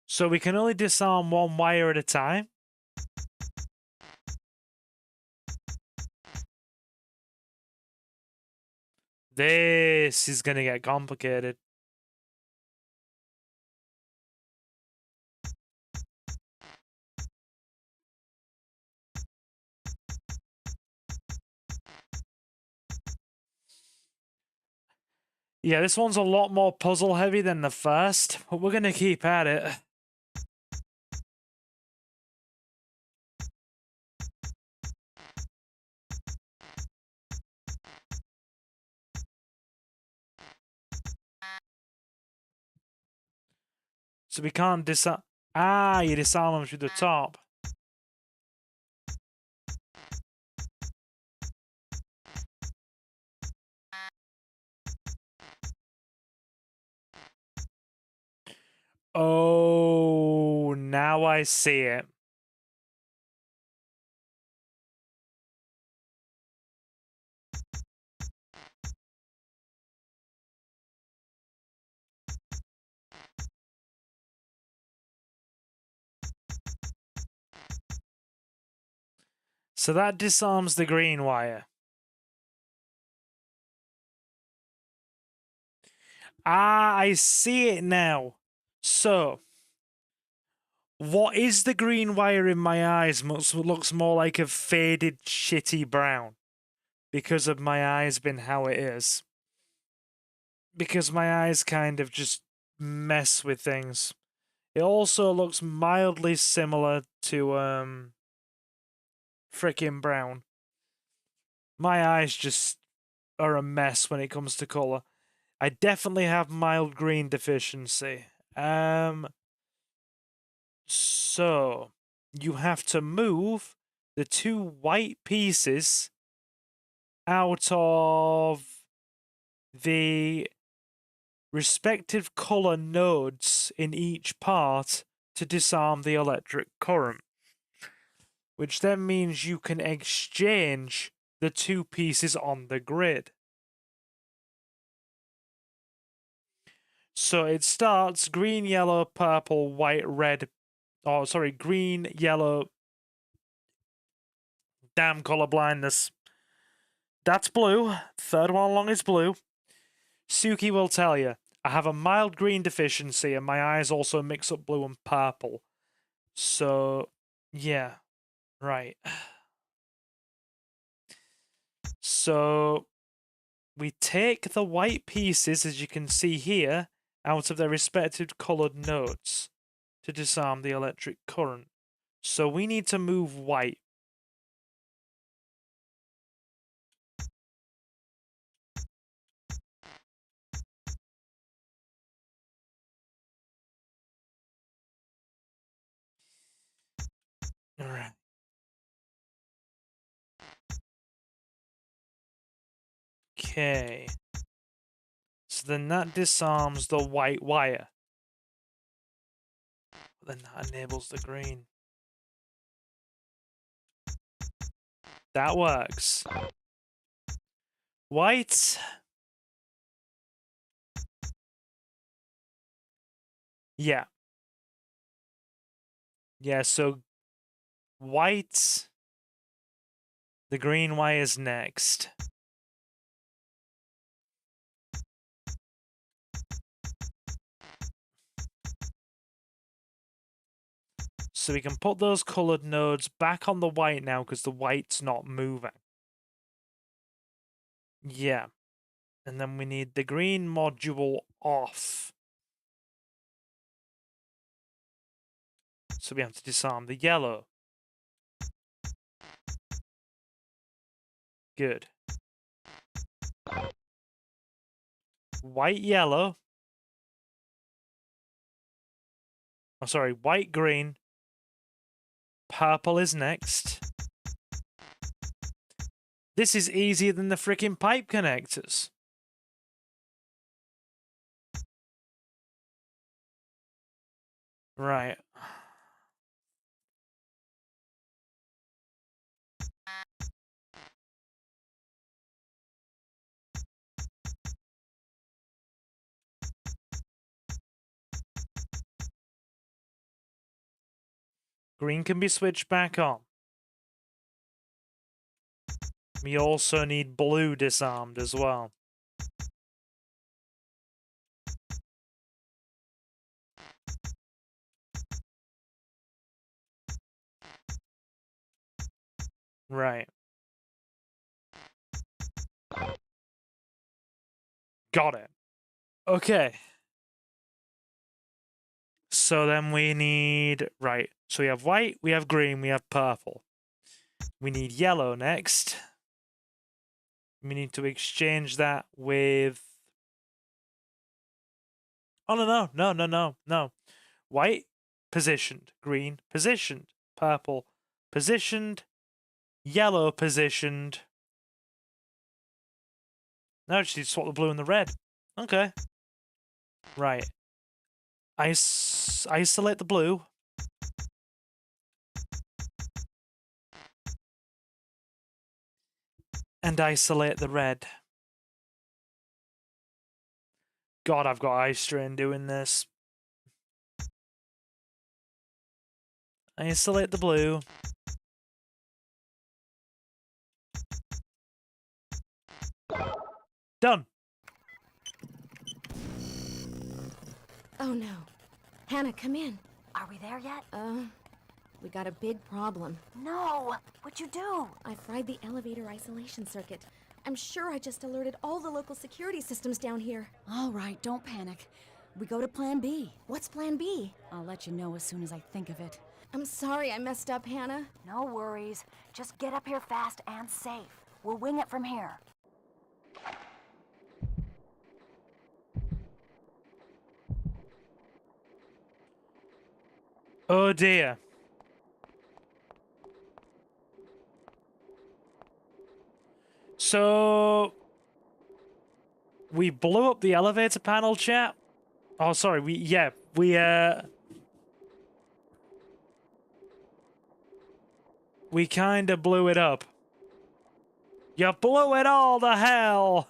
So we can only disarm one wire at a time? This is going to get complicated. Yeah, this one's a lot more puzzle heavy than the first, but we're going to keep at it. So we can't disarm... Ah, you disarm them through the top. Oh, now I see it. So that disarms the green wire. Ah, I see it now. So, what is the green wire in my eyes looks more like a faded, shitty brown. Because of my eyes being how it is. Because my eyes kind of just mess with things. It also looks mildly similar to, frickin' brown. My eyes just are a mess when it comes to colour. I definitely have mild green deficiency. So you have to move the 2 white pieces out of the respective colour nodes in each part to disarm the electric current. Which then means you can exchange the 2 pieces on the grid. So it starts green, yellow, purple, white, red. Oh, sorry, green, yellow. Damn color blindness. That's blue. Third one along is blue. Suki will tell you, I have a mild green deficiency and my eyes also mix up blue and purple. So, yeah. Right. So, we take the white pieces, as you can see here, out of their respective colored nodes to disarm the electric current. So we need to move white. All right. Okay. So then that disarms the white wire. Then that enables the green. That works. White. Yeah. Yeah, so white. The green wire's next. So we can put those colored nodes back on the white now because the white's not moving. Yeah. And then we need the green module off. So we have to disarm the yellow. Good. White, yellow. Oh, sorry, white, green. Purple is next. This is easier than the freaking pipe connectors. Right. Green can be switched back on. We also need blue disarmed as well. Right. Got it. Okay. So then we need... Right. So we have white, we have green, we have purple. We need yellow next. We need to exchange that with... Oh, no. White, positioned. Green, positioned. Purple, positioned. Yellow, positioned. Now I just need to swap the blue and the red. Okay. Right. Isolate the blue. And isolate the red. God, I've got eye strain doing this. Isolate the blue. Done. Oh no. Hana, come in. Are we there yet? We got a big problem. No! What'd you do? I fried the elevator isolation circuit. I'm sure I just alerted all the local security systems down here. All right, don't panic. We go to Plan B. What's Plan B? I'll let you know as soon as I think of it. I'm sorry I messed up, Hana. No worries. Just get up here fast and safe. We'll wing it from here. Oh dear. So we blew up the elevator panel, chat. Oh, sorry. We kind of blew it up. You blew it all to hell.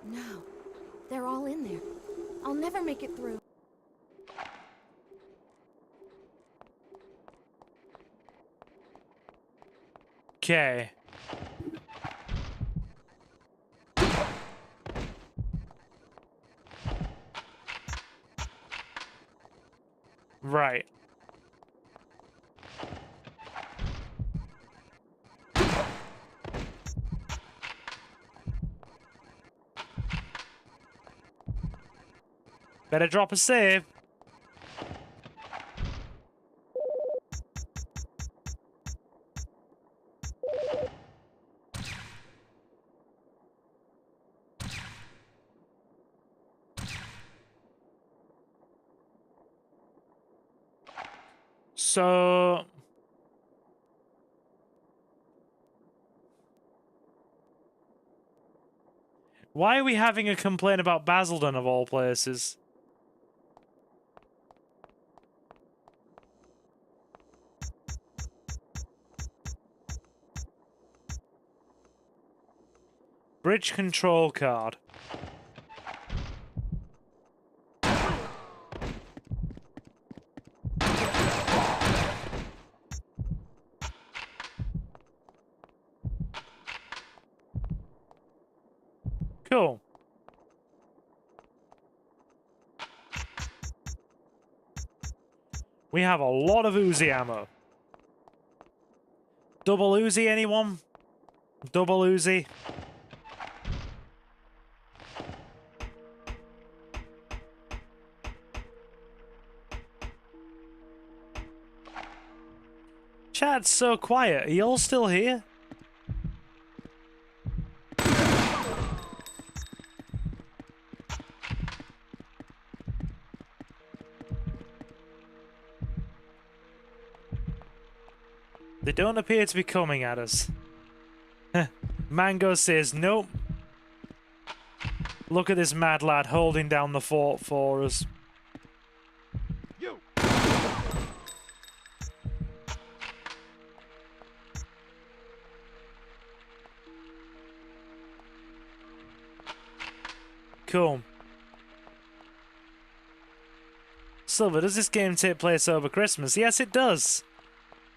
No. They're all in there. I'll never make it through. Okay. Right. Better drop a save. So why are we having a complaint about Basildon of all places? Bridge control card. Cool. We have a lot of Uzi ammo. Double Uzi, anyone? Double Uzi. Chat's so quiet. Are you all still here? They don't appear to be coming at us. Mango says, nope. Look at this mad lad holding down the fort for us. You. Cool. Silver, does this game take place over Christmas? Yes, it does.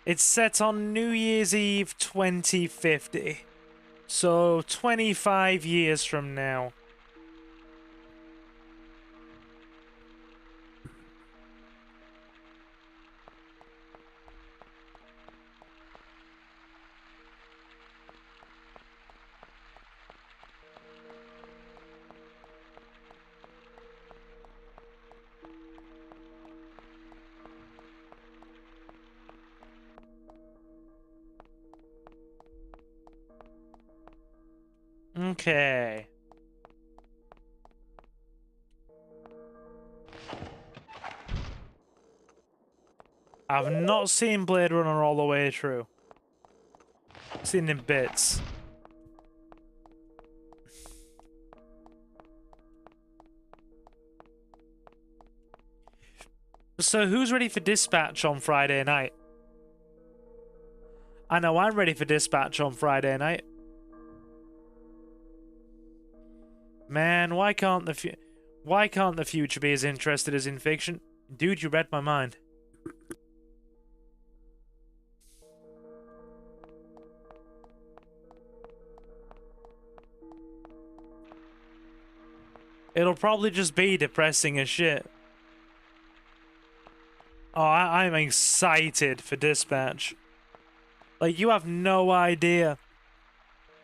It's set on New Year's Eve 2050. So 25 years from now. Okay. I've not seen Blade Runner all the way through. I've seen in bits. So who's ready for dispatch on Friday night? I know I'm ready for dispatch on Friday night. Man, why can't the future be as interested as in fiction? Dude, you read my mind. It'll probably just be depressing as shit. Oh, I'm excited for Dispatch. Like, you have no idea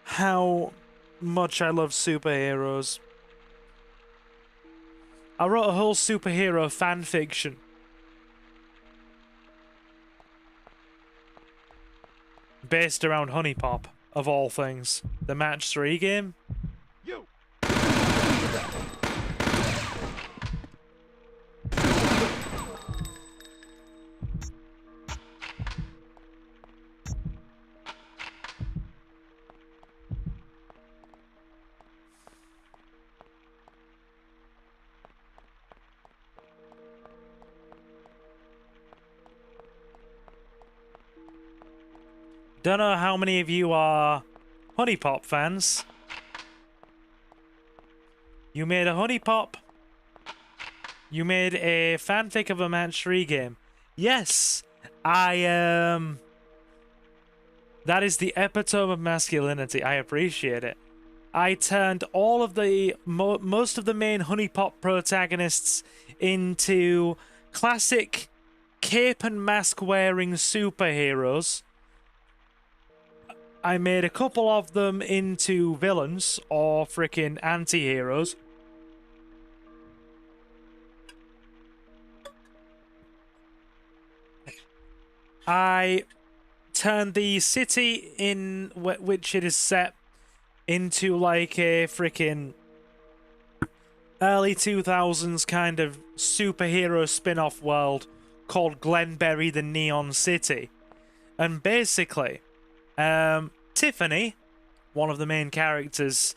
how much I love superheroes. I wrote a whole superhero fan fiction. Based around Honey Pop, of all things. The Match 3 game. You. Don't know how many of you are Honey Pop fans. You made a Honey Pop. You made a fanfic of a Match 3 game. Yes, that is the epitome of masculinity. I appreciate it. I turned all of the most of the main Honey Pop protagonists into classic cape and mask wearing superheroes. I made a couple of them into villains or freaking anti-heroes. I turned the city in which it is set into like a freaking early 2000s kind of superhero spin-off world called Glenberry the Neon City. And basically, Tiffany, one of the main characters,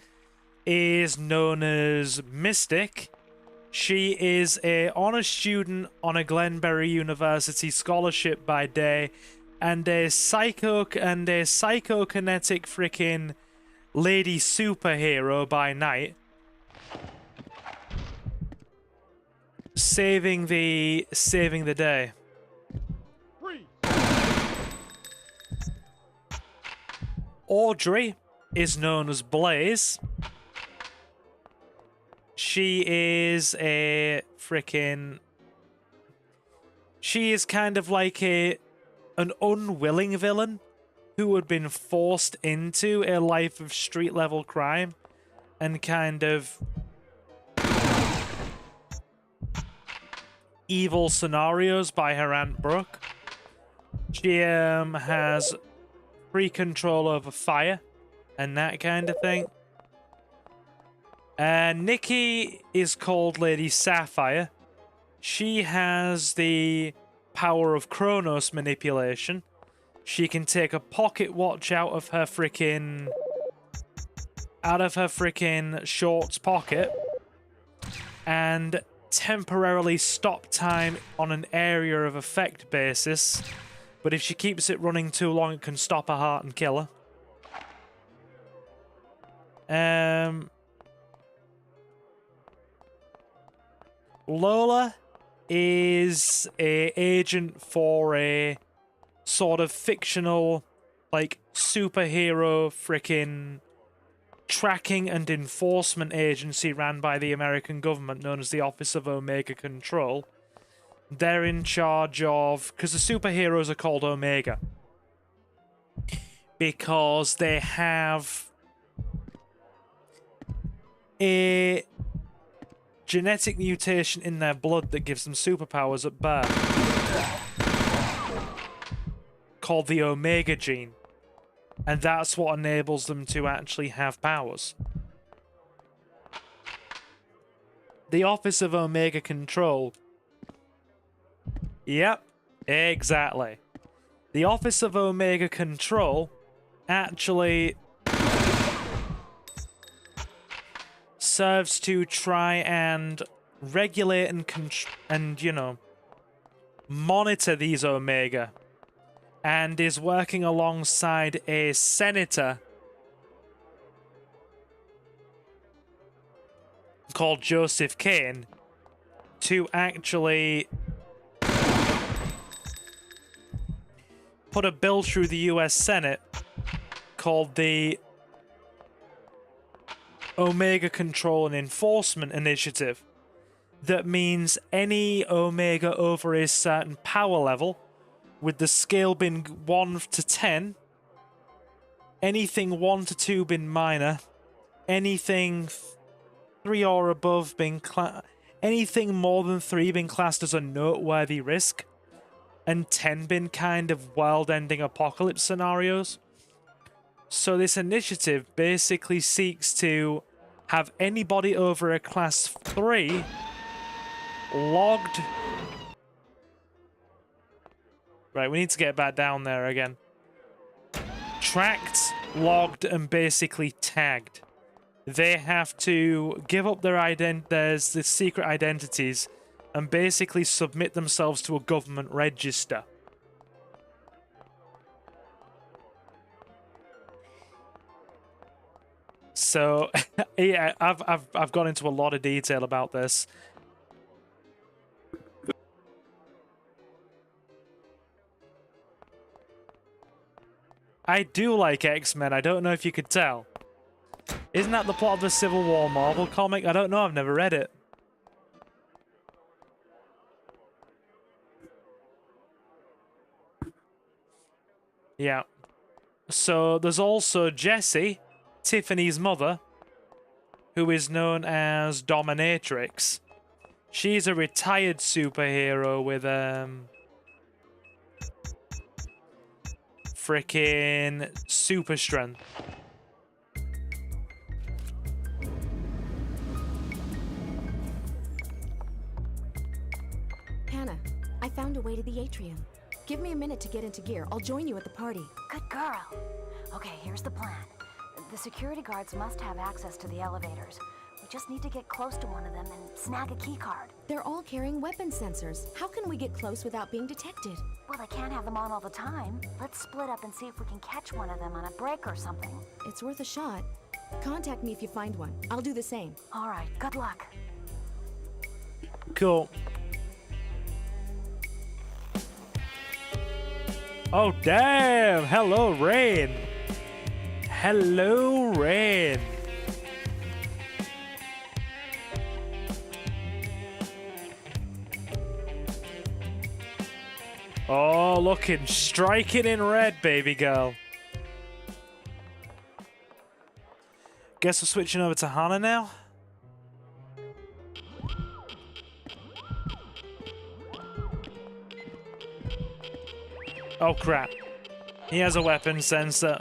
is known as Mystic. She is a honor student on a Glenberry University scholarship by day, and a psychokinetic freaking lady superhero by night, saving the day. Freeze. Audrey is known as Blaze. She is a freaking... She is kind of like an unwilling villain who had been forced into a life of street-level crime and kind of evil scenarios by her Aunt Brooke. She has free control over fire and that kind of thing. Nikki is called Lady Sapphire. She has the power of Chronos manipulation. She can take a pocket watch out of her freaking shorts pocket and temporarily stop time on an area of effect basis. But if she keeps it running too long, it can stop her heart and kill her. Lola is an agent for a sort of fictional, like, superhero frickin' tracking and enforcement agency ran by the American government known as the Office of Omega Control. They're in charge of... because the superheroes are called Omega. Because they have a genetic mutation in their blood that gives them superpowers at birth, called the Omega gene, and that's what enables them to actually have powers. The Office of Omega Control. Yep, exactly. The Office of Omega Control actually serves to try and regulate and you know, monitor these Omega, and is working alongside a senator called Joseph Kane to actually put a bill through the US Senate called the Omega Control and Enforcement Initiative. That means any Omega over a certain power level, with the scale being 1 to 10, anything 1 to 2 being minor, anything 3 or above being anything more than 3 being classed as a noteworthy risk, and 10 being kind of world-ending apocalypse scenarios. So this initiative basically seeks to have anybody over a class 3 logged. Right, we need to get back down there again. Tracked, logged, and basically tagged. They have to give up their secret identities and basically submit themselves to a government register. So, yeah, I've gone into a lot of detail about this. I do like X-Men, I don't know if you could tell. Isn't that the plot of the Civil War Marvel comic? I don't know, I've never read it. Yeah. So there's also Jessie, Tiffany's mother, who is known as Dominatrix. She's a retired superhero with frickin' super strength. Hana, I found a way to the atrium. Give me a minute to get into gear. I'll join you at the party. Good girl. Okay, here's the plan. The security guards must have access to the elevators. We just need to get close to one of them and snag a key card. They're all carrying weapon sensors. How can we get close without being detected? Well, they can't have them on all the time. Let's split up and see if we can catch one of them on a break or something. It's worth a shot. Contact me if you find one. I'll do the same. All right, good luck. Cool. Oh, damn! Hello, Rain! Hello, Rain! Oh, looking striking in red, baby girl. Guess we're switching over to Hana now. Oh crap. He has a weapon sensor.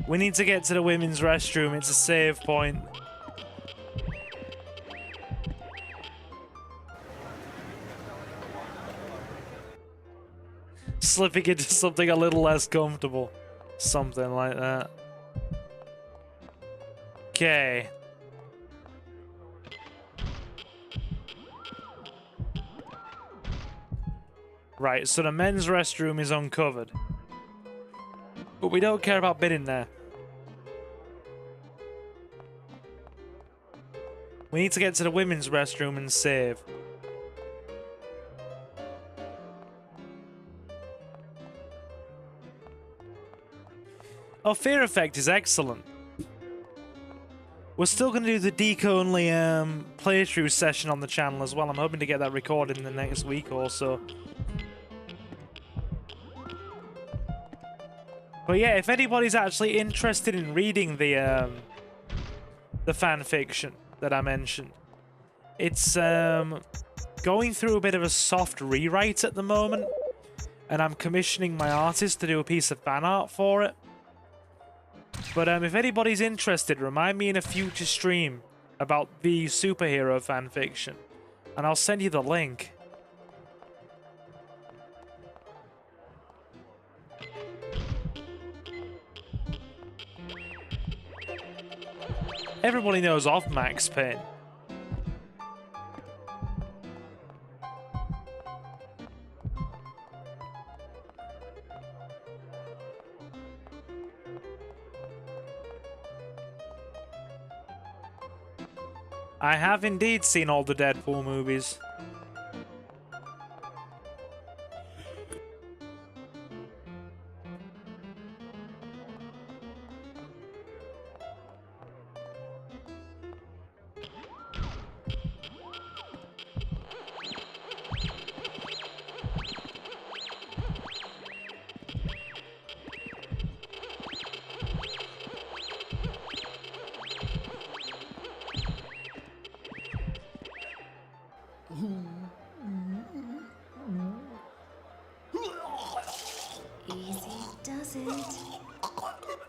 We need to get to the women's restroom. It's a save point. Slipping into something a little less comfortable. Something like that. Okay. Right, so the men's restroom is uncovered. But we don't care about being in there. We need to get to the women's restroom and save. Oh, Fear Effect is excellent. We're still going to do the Deke only playthrough session on the channel as well. I'm hoping to get that recorded in the next week or so. But yeah, if anybody's actually interested in reading the fan fiction that I mentioned, it's going through a bit of a soft rewrite at the moment, and I'm commissioning my artist to do a piece of fan art for it. But if anybody's interested, remind me in a future stream about the superhero fan fiction, and I'll send you the link. Everybody knows of Max Payne. I have indeed seen all the Deadpool movies.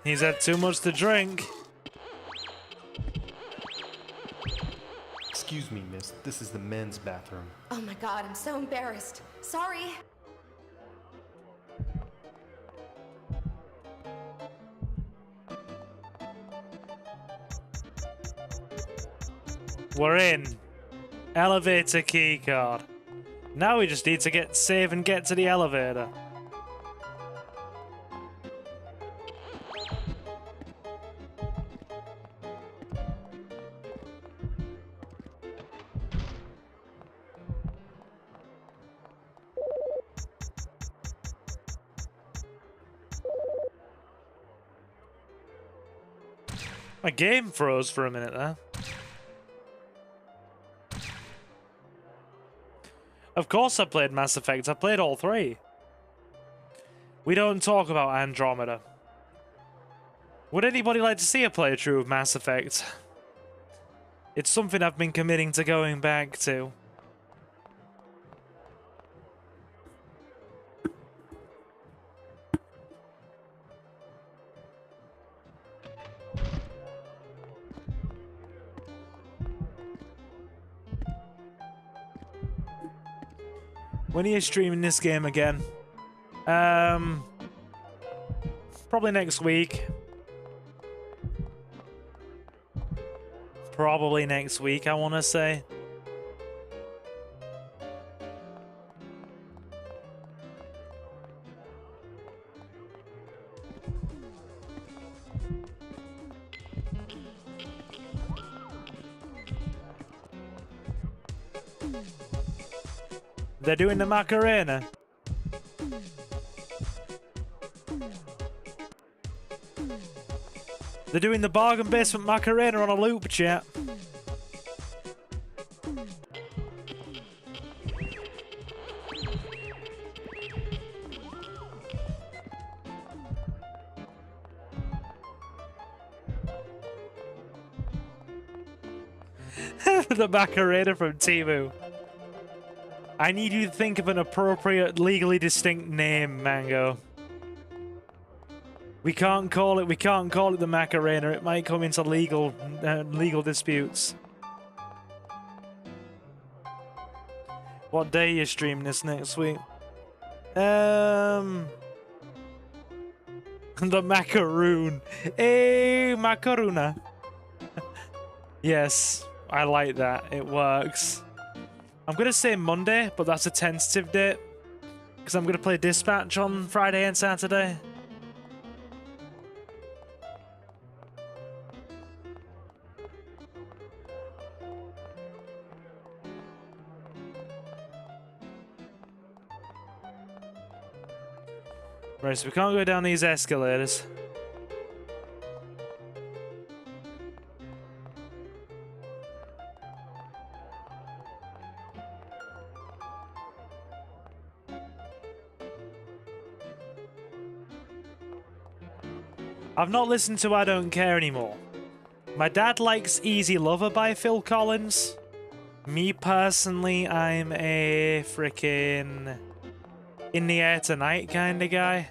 He's had too much to drink. Excuse me, miss. This is the men's bathroom. Oh my god, I'm so embarrassed. Sorry. We're in. Elevator key card. Now we just need to save and get to the elevator. My game froze for a minute there. Of course I played Mass Effect. I played all three. We don't talk about Andromeda. Would anybody like to see a playthrough of Mass Effect? It's something I've been committing to going back to. When are you streaming this game again? Probably next week. Probably next week, I want to say. They're doing the Macarena. They're doing the bargain basement Macarena on a loop, chat. The Macarena from Temu. I need you to think of an appropriate, legally distinct name, Mango. We can't call it the Macarena. It might come into legal disputes. What day are you streaming this next week? The macaroon. Hey, macaruna. Yes, I like that. It works. I'm gonna say Monday, but that's a tentative date because I'm gonna play Dispatch on Friday and Saturday. Right, so we can't go down these escalators. I've not listened to I Don't Care anymore. My dad likes Easy Lover by Phil Collins. Me personally, I'm a freaking In the Air Tonight kind of guy.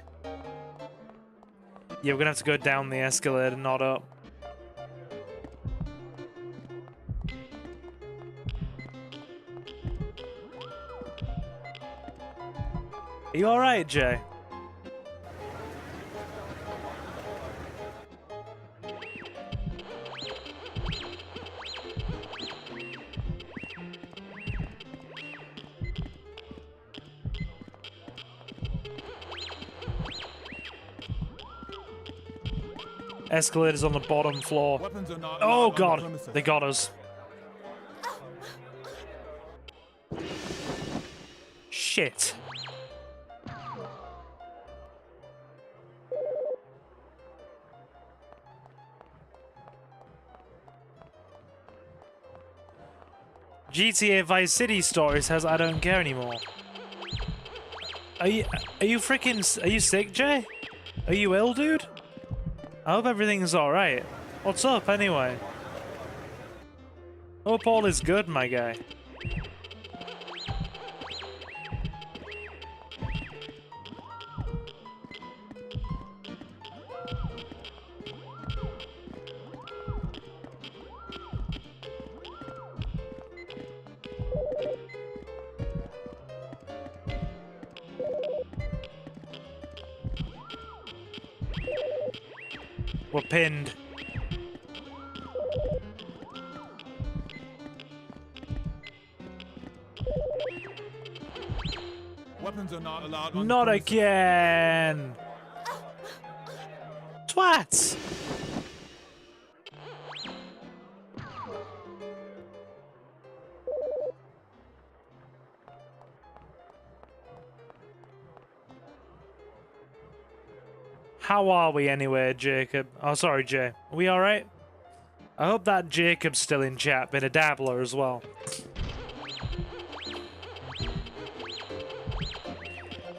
Yeah, we're gonna have to go down the escalator, not up. Are you alright, Jay? Escalators on the bottom floor. Oh god, they got us. Shit. GTA Vice City Stories has I Don't Care anymore. Are you sick, Jay? Are you ill, dude? I hope everything's alright. What's up, anyway? Hope all is good, my guy. We're pinned. Weapons are not allowed on Not the premises. again! Twats! How are we anyway, Jacob? Oh, sorry, Jay. Are we alright? I hope that Jacob's still in chat, been a dabbler as well.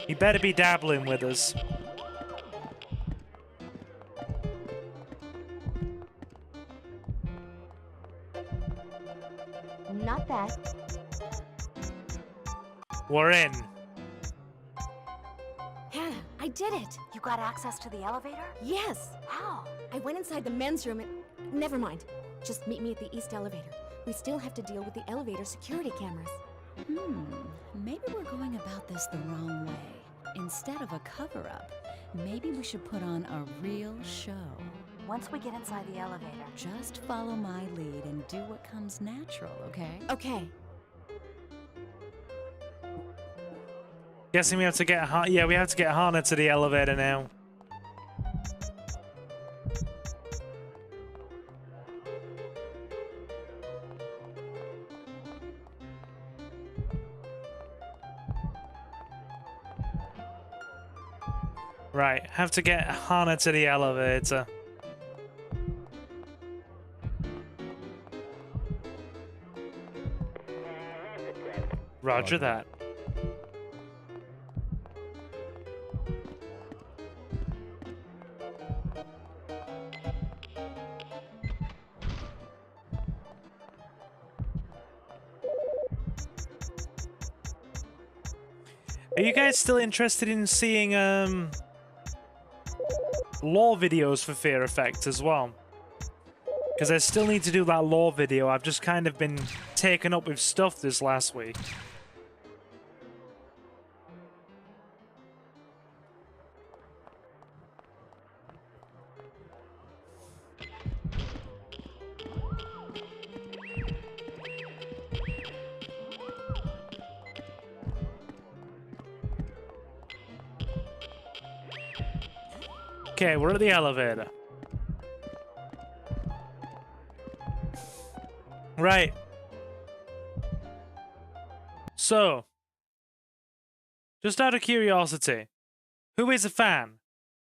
He better be dabbling with us. Not bad. We're in. Hannah, I did it! You got access to the elevator? Yes! How? I went inside the men's room and... Never mind. Just meet me at the east elevator. We still have to deal with the elevator security cameras. Maybe we're going about this the wrong way. Instead of a cover-up, maybe we should put on a real show. Once we get inside the elevator. Just follow my lead and do what comes natural, okay? Okay. Guessing we have to get yeah, we have to get Hana to the elevator now. Right, have to get Hana to the elevator. Roger that. Are you guys still interested in seeing lore videos for Fear Effect as well? Because I still need to do that lore video. I've just kind of been taken up with stuff this last week. Okay, we're at the elevator. Right. So, just out of curiosity, who is a fan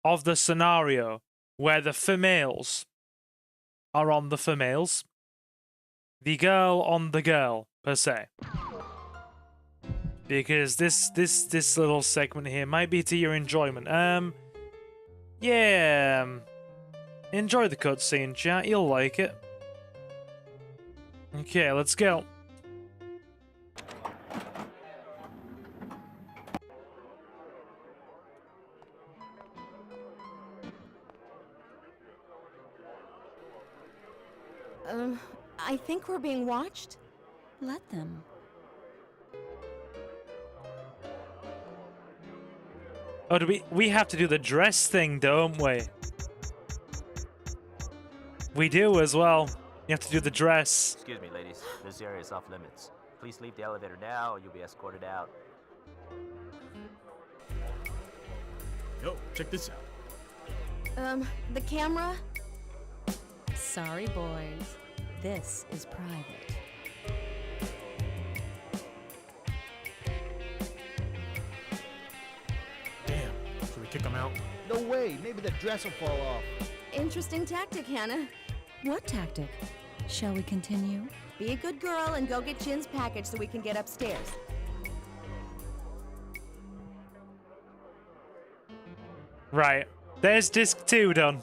of the scenario where the females are on the females? The girl on the girl, per se. Because this little segment here might be to your enjoyment. Yeah. Enjoy the cutscene, chat. You'll like it. Okay, let's go. I think we're being watched. Let them. Oh, do we have to do the dress thing, don't we? We do as well. You have to do the dress. Excuse me, ladies. This area is off limits. Please leave the elevator now or you'll be escorted out. Yo, check this out. The camera? Sorry, boys. This is private. Damn. Should we kick him out? No way. Maybe the dress will fall off. Interesting tactic, Hannah. What tactic? Shall we continue? Be a good girl and go get Jin's package so we can get upstairs. Right. There's disc 2 done.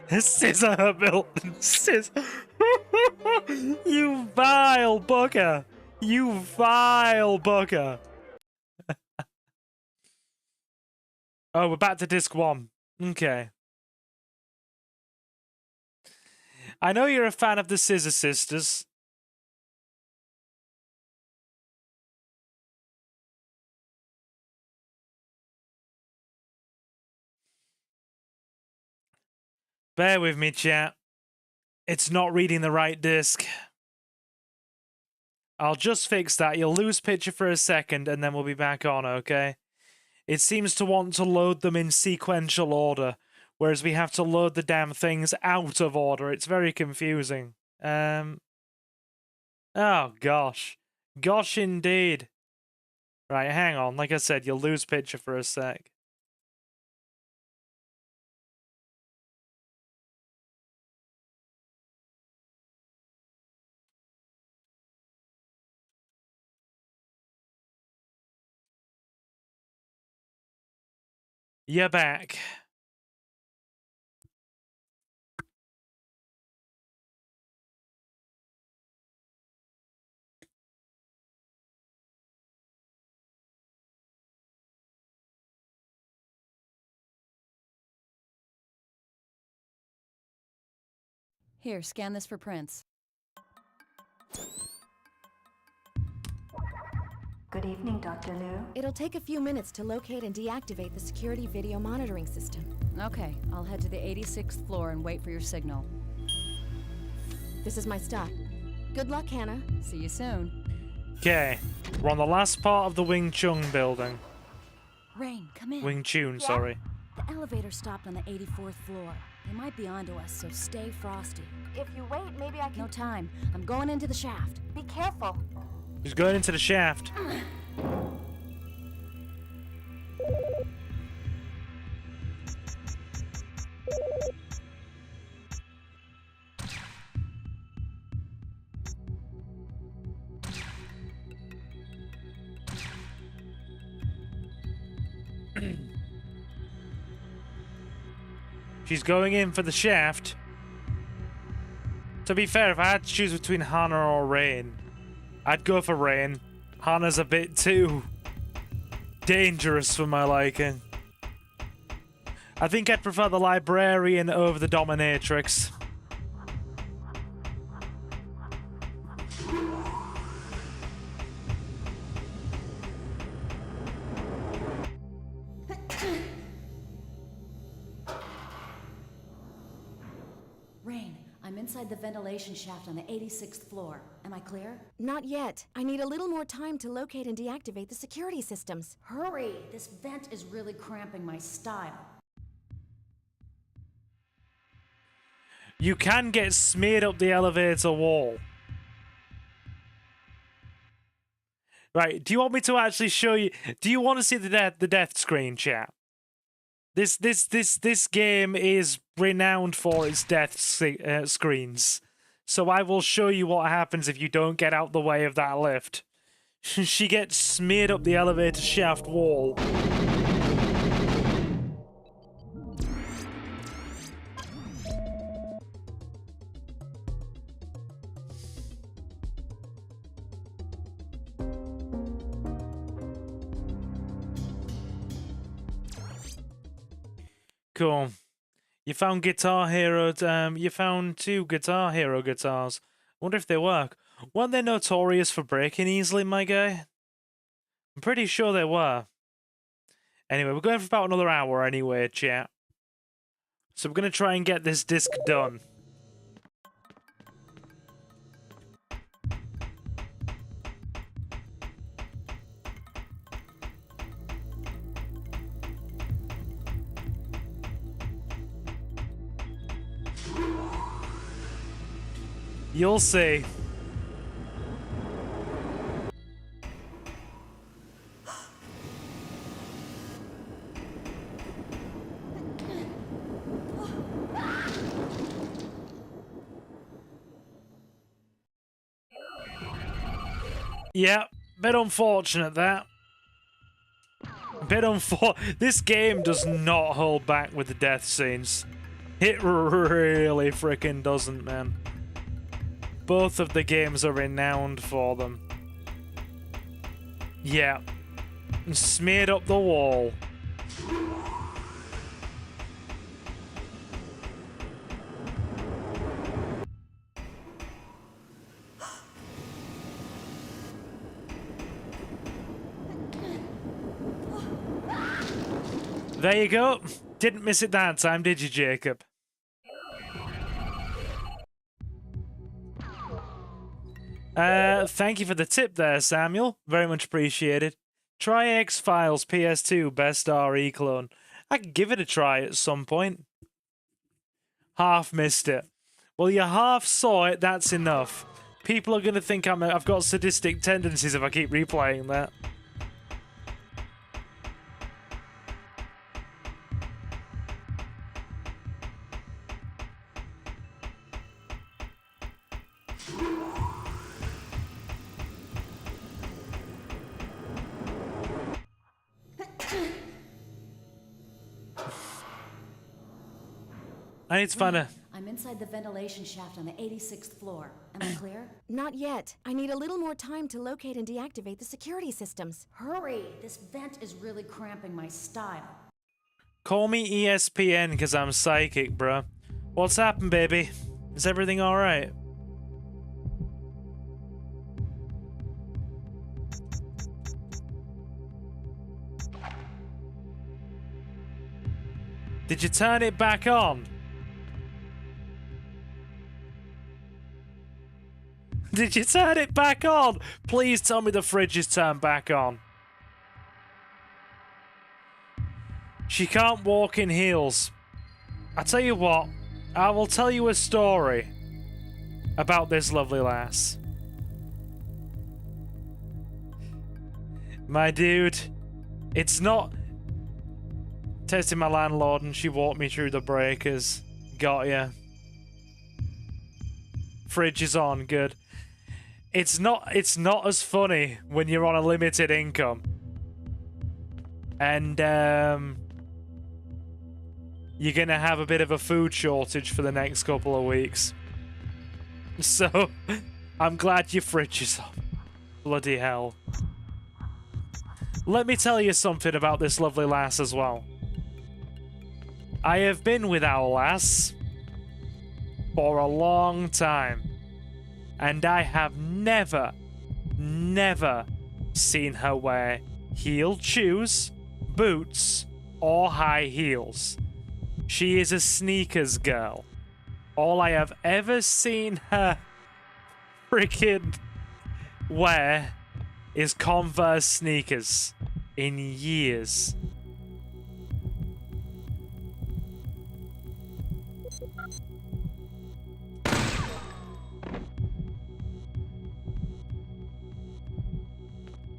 Scissor her Milton. Scissor. You vile bugger. You vile bugger. Oh, we're back to disc 1. Okay. I know you're a fan of the Scissor Sisters. Bear with me, chat. It's not reading the right disk. I'll just fix that. You'll lose picture for a second and then we'll be back on, okay? It seems to want to load them in sequential order, whereas we have to load the damn things out of order. It's very confusing. Oh, gosh. Gosh, indeed. Right, hang on. Like I said, you'll lose picture for a sec. You're back. Here, scan this for prints. Good evening, Dr. Liu. It'll take a few minutes to locate and deactivate the security video monitoring system. Okay, I'll head to the 86th floor and wait for your signal. This is my stop. Good luck, Hana. See you soon. Okay, we're on the last part of the Wing Chun building. Rain, come in. Wing Chun, sorry. The elevator stopped on the 84th floor. They might be onto us, so stay frosty. If you wait, maybe I can... No time. I'm going into the shaft. Be careful. He's going into the shaft. She's going in for the shaft. To be fair, if I had to choose between Hana or Rain, I'd go for Rain. Hana's a bit too dangerous for my liking. I think I'd prefer the librarian over the dominatrix. Rain, I'm inside the ventilation shaft on the 86th floor. Am I clear? Not yet. I need a little more time to locate and deactivate the security systems. Hurry! This vent is really cramping my style. You can get smeared up the elevator wall. Right, do you want me to actually show you? Do you want to see the death screen, chat? This game is renowned for its death screens. So I will show you what happens if you don't get out the way of that lift. She gets smeared up the elevator shaft wall. Cool. You found Guitar Hero. You found 2 Guitar Hero guitars. I wonder if they work. Weren't they notorious for breaking easily, my guy? I'm pretty sure they were. Anyway, we're going for about another hour anyway, chat. So we're going to try and get this disc done. You'll see. Yeah, bit unfortunate that. This game does not hold back with the death scenes. It really freaking doesn't, man. Both of the games are renowned for them. Yeah. And smeared up the wall. There you go. Didn't miss it that time, did you, Jacob? Thank you for the tip there, Samuel. Very much appreciated. Try X-Files PS2 Best RE clone. I could give it a try at some point. Half missed it. Well, you half saw it, that's enough. People are going to think I've got sadistic tendencies if I keep replaying that. I need to find a... I'm inside the ventilation shaft on the 86th floor. Am I clear? Not yet. I need a little more time to locate and deactivate the security systems. Hurry! This vent is really cramping my style. Call me ESPN because I'm psychic, bruh. What's happened, baby? Is everything alright? Did you turn it back on? Did you turn it back on? Please tell me the fridge is turned back on. She can't walk in heels. I tell you what, I will tell you a story about this lovely lass. My dude, it's not... Testing my landlord and she walked me through the breakers. Got ya. Fridge is on, good. It's not as funny when you're on a limited income. And you're gonna have a bit of a food shortage for the next couple of weeks. So I'm glad your fridge is on. Bloody hell. Let me tell you something about this lovely lass as well. I have been with our lass for a long time. And I have never seen her wear heeled shoes, boots, or high heels. She is a sneakers girl. All I have ever seen her freaking wear is Converse sneakers in years.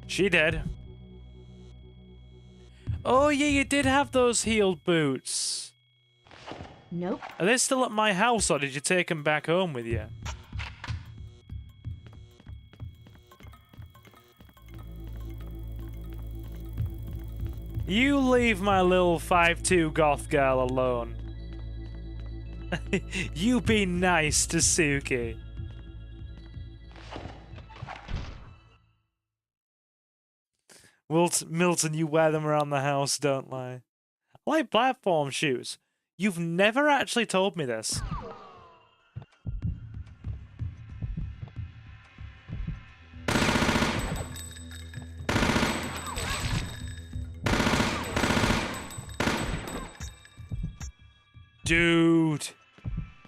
She did. Oh yeah, you did have those heeled boots. Nope. Are they still at my house or did you take them back home with you? You leave my little 5'2" goth girl alone. You be nice to Suki. Milton, you wear them around the house, don't lie. I like platform shoes. You've never actually told me this. Dude,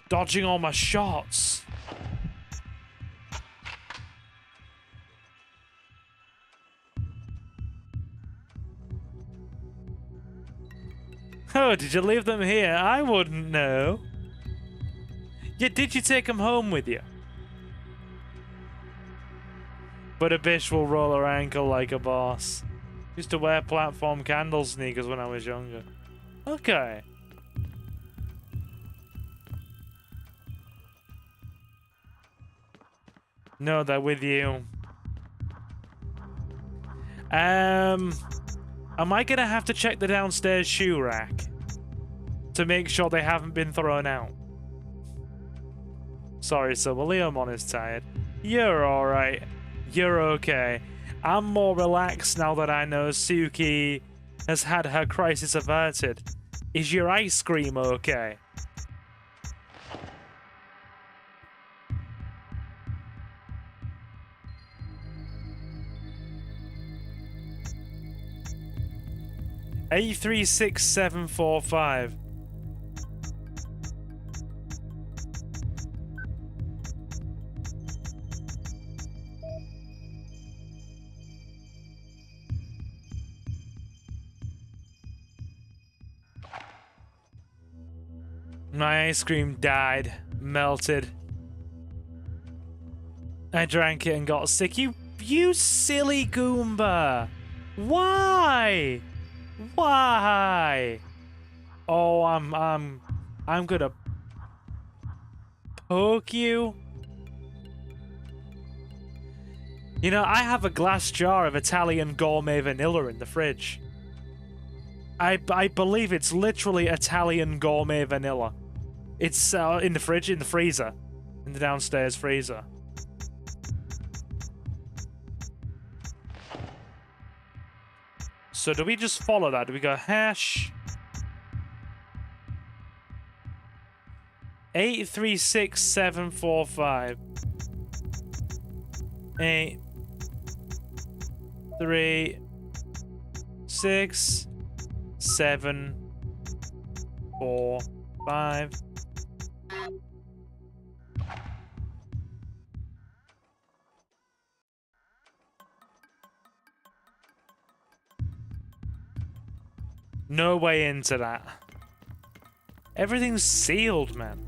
dodging all my shots. Oh, did you leave them here? I wouldn't know. Yeah, did you take them home with you? But a bitch will roll her ankle like a boss. Used to wear platform candle sneakers when I was younger. Okay. No, they're with you. Am I gonna have to check the downstairs shoe rack to make sure they haven't been thrown out? Sorry, sir, Leomon is tired. You're alright. You're okay. I'm more relaxed now that I know Suki has had her crisis averted. Is your ice cream okay? A36745. My ice cream died. Melted. I drank it and got sick. You silly Goomba! Why? Why? Oh, I'm gonna poke you. You know, I have a glass jar of Italian gourmet vanilla in the fridge. I believe it's literally Italian gourmet vanilla. It's in the fridge, in the freezer, in the downstairs freezer. So do we just follow that? Do we go hash 836745 8 3 6 7 4 5 No way into that. Everything's sealed, man.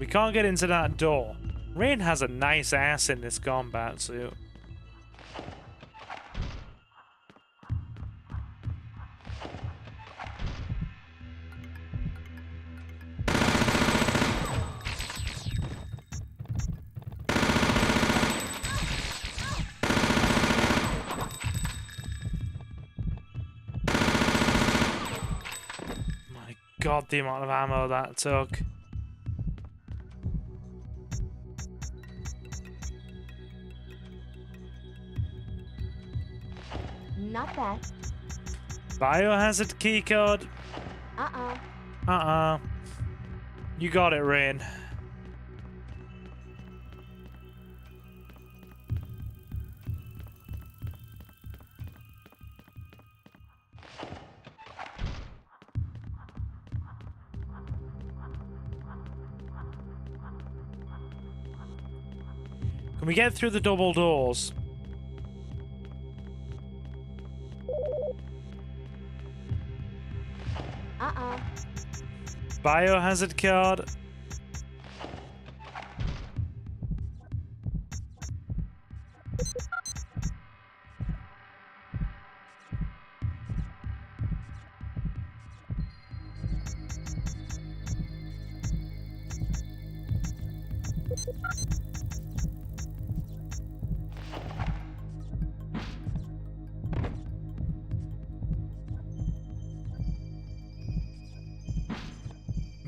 We can't get into that door. Rain has a nice ass in this combat suit. My God, the amount of ammo that took. Not bad. Biohazard keycode. You got it, Rain. Can we get through the double doors? Biohazard card.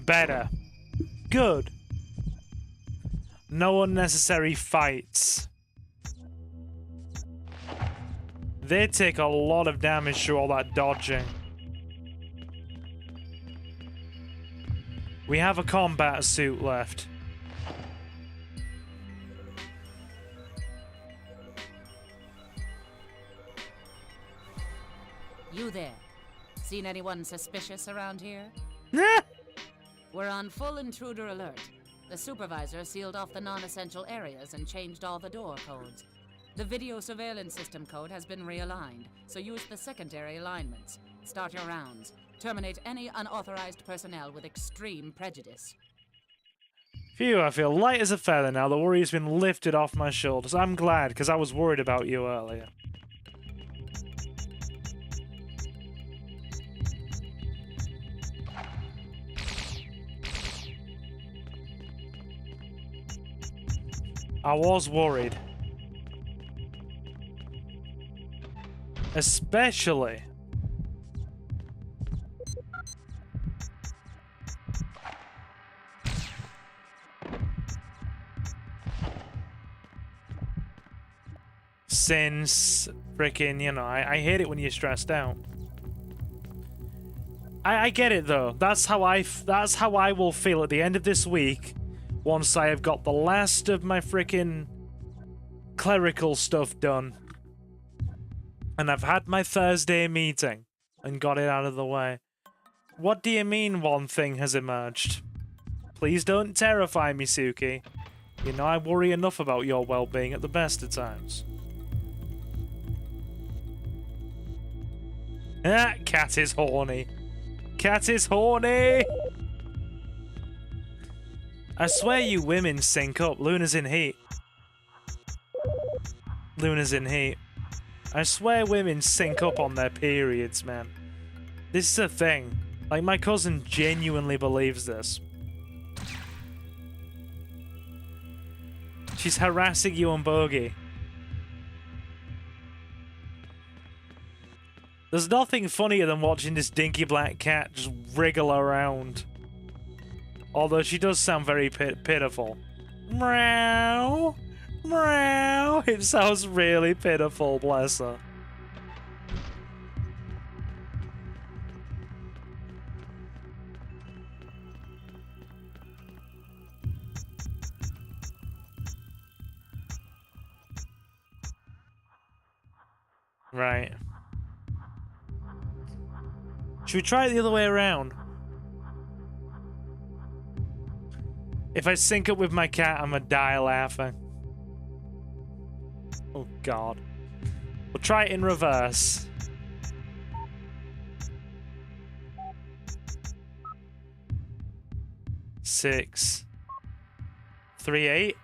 Better. Good. No unnecessary fights. They take a lot of damage through all that dodging. We have a combat suit left. You there. Seen anyone suspicious around here? Nah. We're on full intruder alert. The supervisor sealed off the non-essential areas and changed all the door codes. The video surveillance system code has been realigned, so use the secondary alignments. Start your rounds. Terminate any unauthorized personnel with extreme prejudice. Phew, I feel light as a feather now. The worry's been lifted off my shoulders. I'm glad, because I was worried about you earlier. I was worried. Especially since freaking, you know, I hate it when you're stressed out. I get it though. That's how I will feel at the end of this week. Once I have got the last of my frickin' clerical stuff done. And I've had my Thursday meeting and got it out of the way. What do you mean one thing has emerged? Please don't terrify me, Suki. You know I worry enough about your well-being at the best of times. Ah, cat is horny. Cat is horny! I swear you women sync up. Luna's in heat. Luna's in heat. I swear women sync up on their periods, man. This is a thing. Like, my cousin genuinely believes this. She's harassing you on Bogey. There's nothing funnier than watching this dinky black cat just wriggle around. Although she does sound very pitiful. Meow. Meow. It sounds really pitiful, bless her. Right. Should we try it the other way around? If I sync up with my cat, I'm gonna die laughing. Oh god. We'll try it in reverse. Six. 3, 8.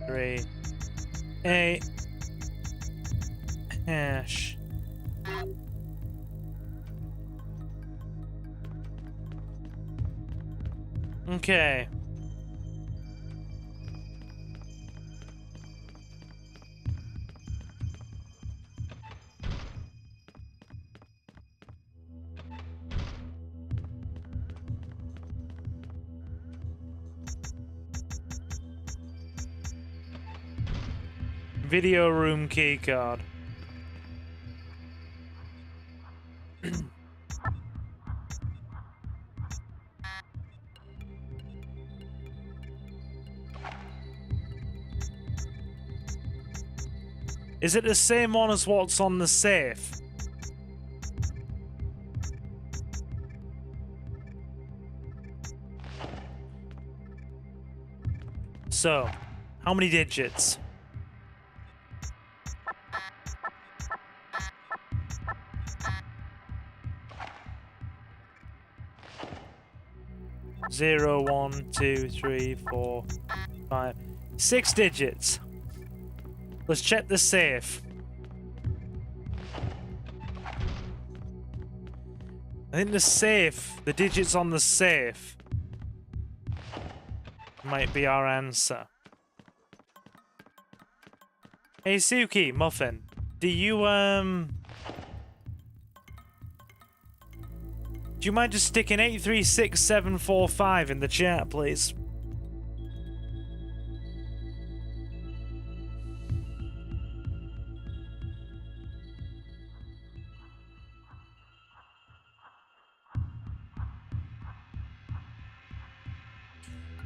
Three. 8. Hash. Okay. Video room keycard. Is it the same one as what's on the safe? So, how many digits? Zero, 1, 2, 3, 4, 5, 6 digits. Let's check the safe. I think the safe, the digits on the safe, might be our answer. Hey Suki, Muffin, do you mind just sticking 836745 in the chat, please?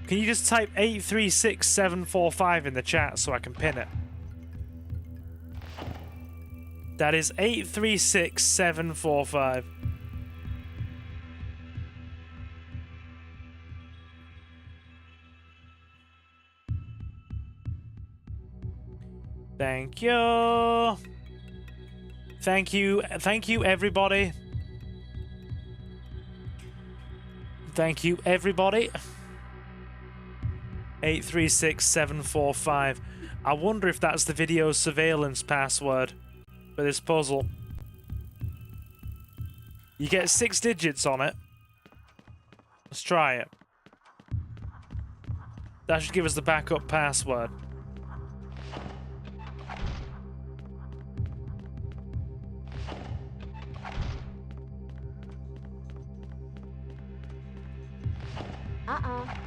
Can you just type 836745 in the chat so I can pin it? That is 836745. Thank you. Thank you everybody. Thank you everybody. 836745. I wonder if that's the video surveillance password for this puzzle. You get 6 digits on it. Let's try it. That should give us the backup password.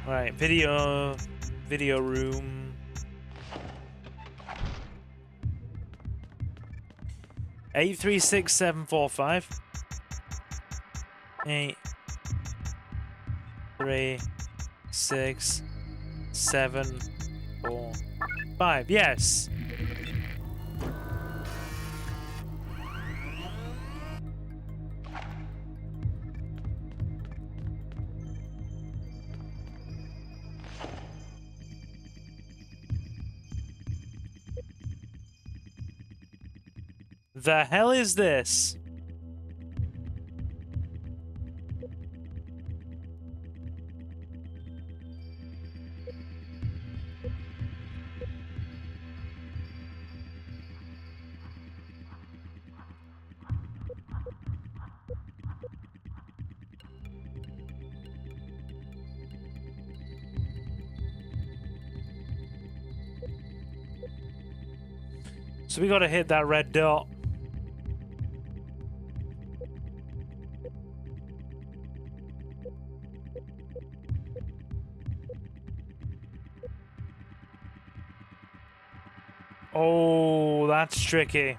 Alright, video room. 836745. 8 3 6 7 4 5. Yes. The hell is this? So we gotta hit that red dot. Oh, that's tricky.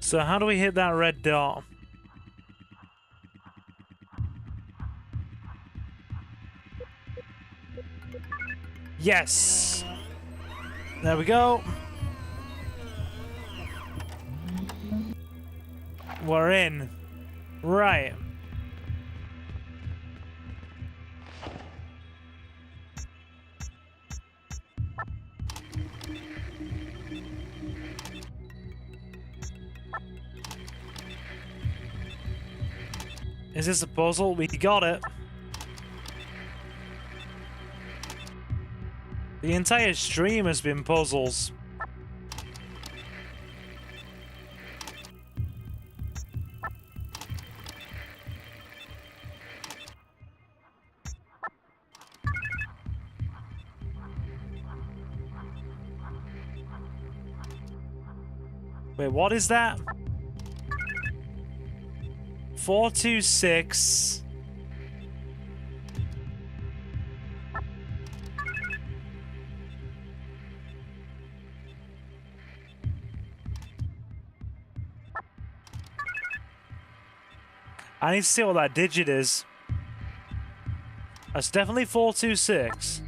So how do we hit that red dot? Yes! There we go. We're in. Right. Is this a puzzle? We got it. The entire stream has been puzzles. Wait, what is that? 426. I need to see what that digit is. That's definitely 426.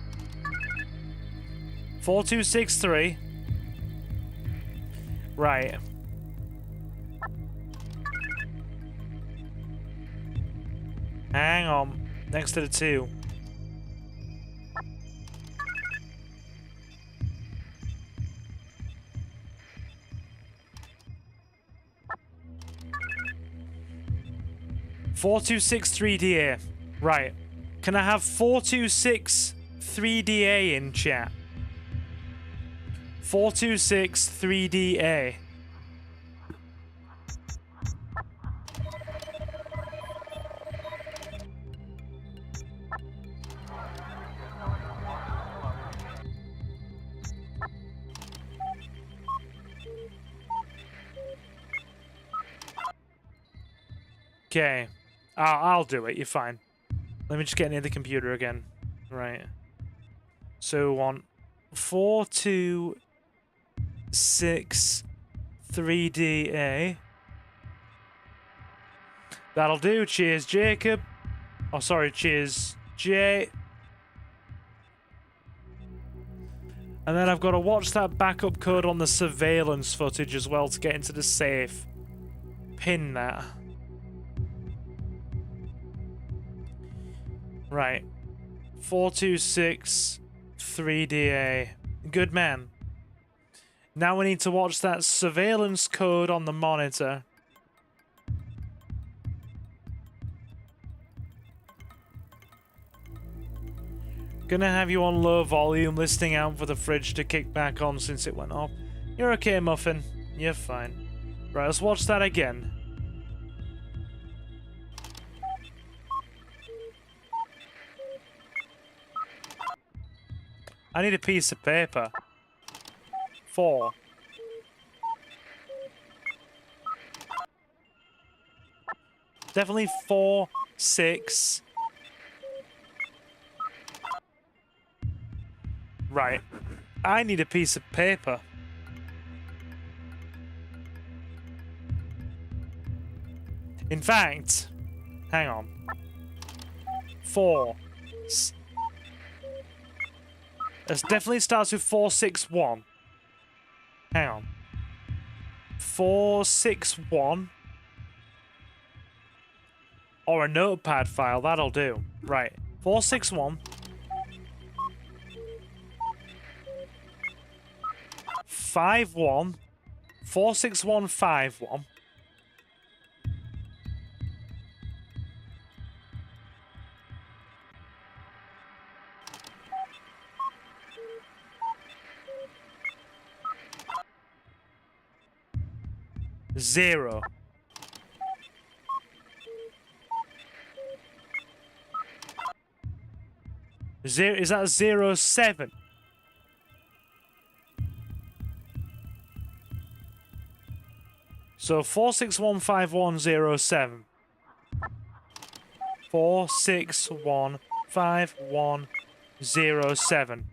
4263. Right. Hang on. Next to the 2. $426-3DA. Right. Can I have 426-3DA in chat? 426-3DA. Okay. I'll do it. You're fine. Let me just get near the computer again. Right. So on 426-3DA. That'll do. Cheers, Jacob. Oh, sorry. Cheers, Jay. And then I've got to watch that backup code on the surveillance footage as well to get into the safe. Pin that. Right. 426-3DA. Good man. Now we need to watch that surveillance code on the monitor. Gonna have you on low volume, listening out for the fridge to kick back on since it went off. You're okay, Muffin. You're fine. Right, let's watch that again. I need a piece of paper. 4. Definitely 4, 6. Right. I need a piece of paper. In fact, hang on. 4. It definitely starts with 4, 6, 1. Hang on. 4, 6, 1. Or a notepad file, that'll do. Right. 4, 6, 1. 5, 1. 4, 6, 1, 5, 1. Zero. Zero, is that 0, 7? So 4, 6, 1, 5, 1, 0, 7. 4, 6, 1, 5, 1, 0, 7.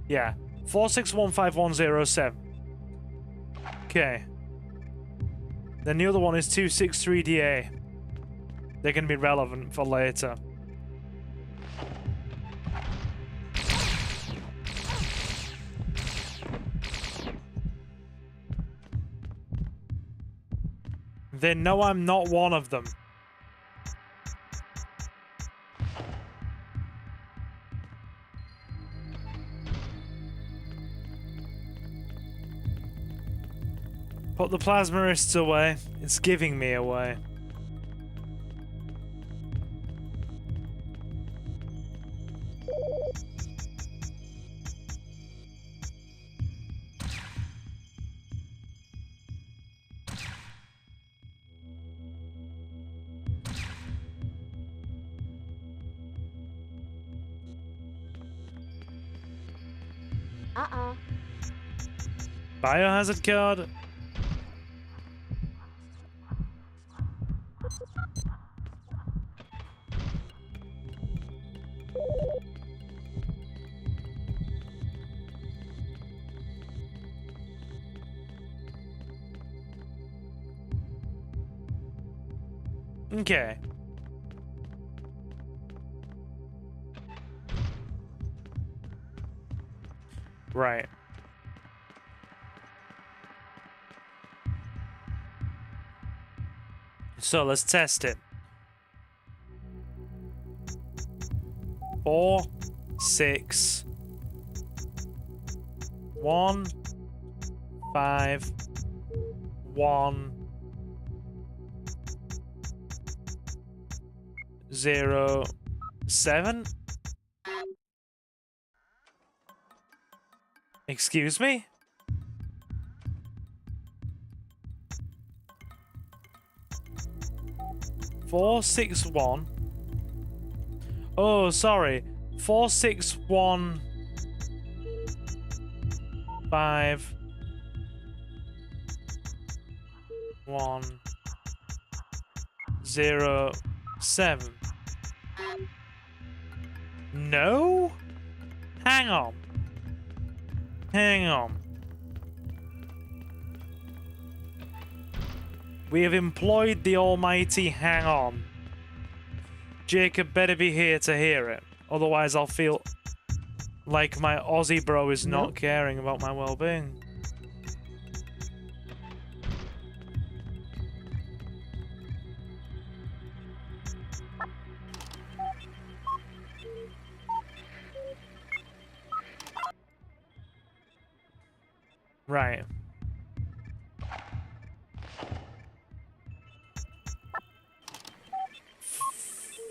Yeah. 4, 6, 1, 5, 1, 0, 7. Okay. Then the other one is 2, 6, 3, DA. They're going to be relevant for later. They know I'm not one of them. Put the plasmarists away. It's giving me away. Biohazard card. Okay. Right. So let's test it. 4, 6, 1, 5, 1, 0, 7. Excuse me? Four, 6, 1. Oh, sorry. 4, 6, 1, 5, 1, 0, 7. No? Hang on. Hang on. We have employed the almighty hang on. Jacob better be here to hear it. Otherwise I'll feel like my Aussie bro is not caring about my well-being. Right.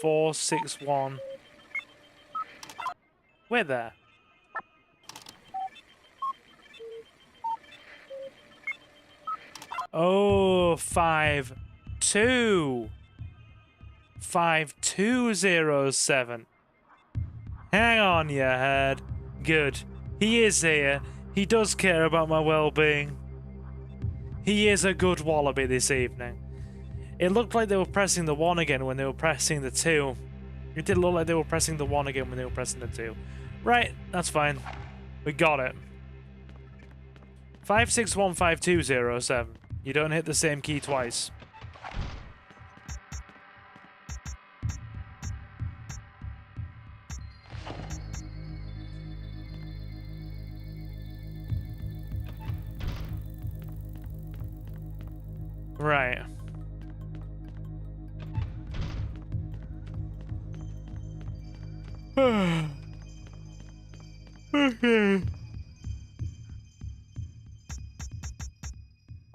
Four, 6, 1. We're there. Oh, 5, 2. 5, 2, 0, 7. Hang on, you head. Good. He is here. He does care about my well-being. He is a good wallaby this evening. It looked like they were pressing the 1 again when they were pressing the 2. It did look like they were pressing the 1 again when they were pressing the 2. Right, that's fine. We got it. 56152007. You don't hit the same key twice. Right. Okay.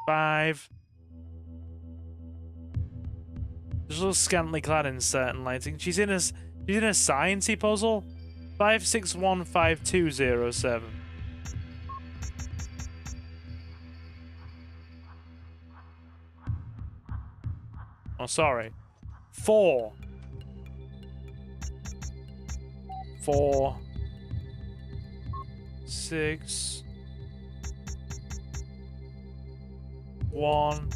5. She's a little scantily clad in certain lighting. She's in a sciencey puzzle. 56152007. Oh, sorry. 4. 4. 6. 1.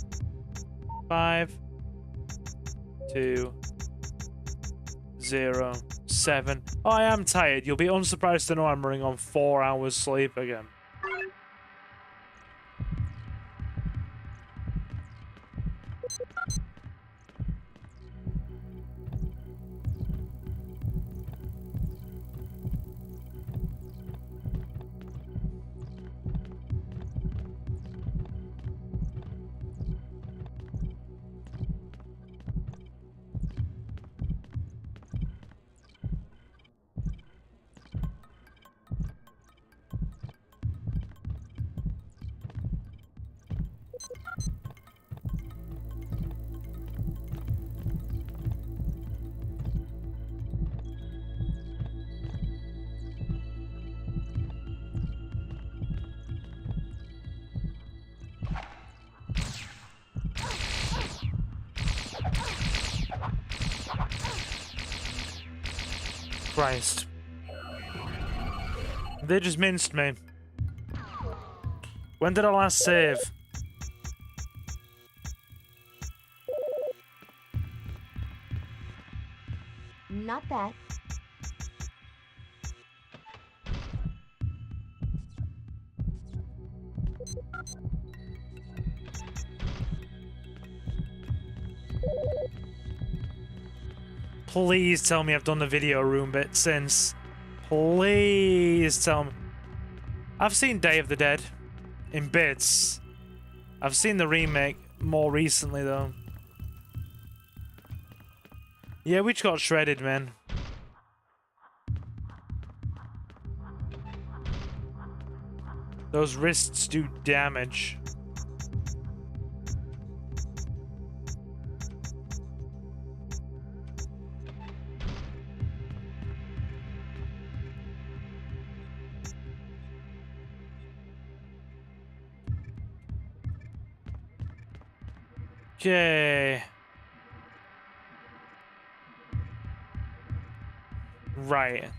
5. 2. 0. 7. Oh, I am tired. You'll be unsurprised to know I'm running on 4 hours sleep again. Christ. They just minced me. When did I last save? Not that. Please tell me I've done the video room bit since. Please tell me. I've seen Day of the Dead in bits. I've seen the remake more recently though. Yeah, we just got shredded, man. Those wrists do damage. Okay. Right.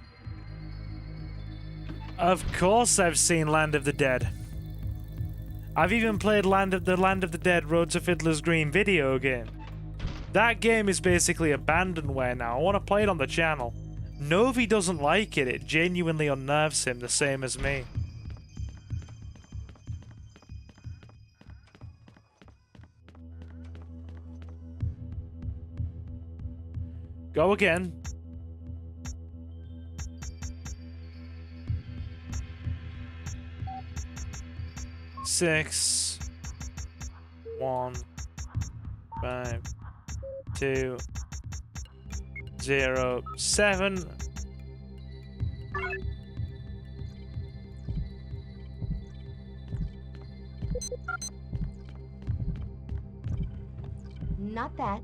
Of course I've seen Land of the Dead. I've even played Land of the Dead Road to Fiddler's Green video game. That game is basically abandonware now. I want to play it on the channel. Novi doesn't like it. It genuinely unnerves him the same as me. Go again. Six. 1. 5. 2. 0. 7. Not that.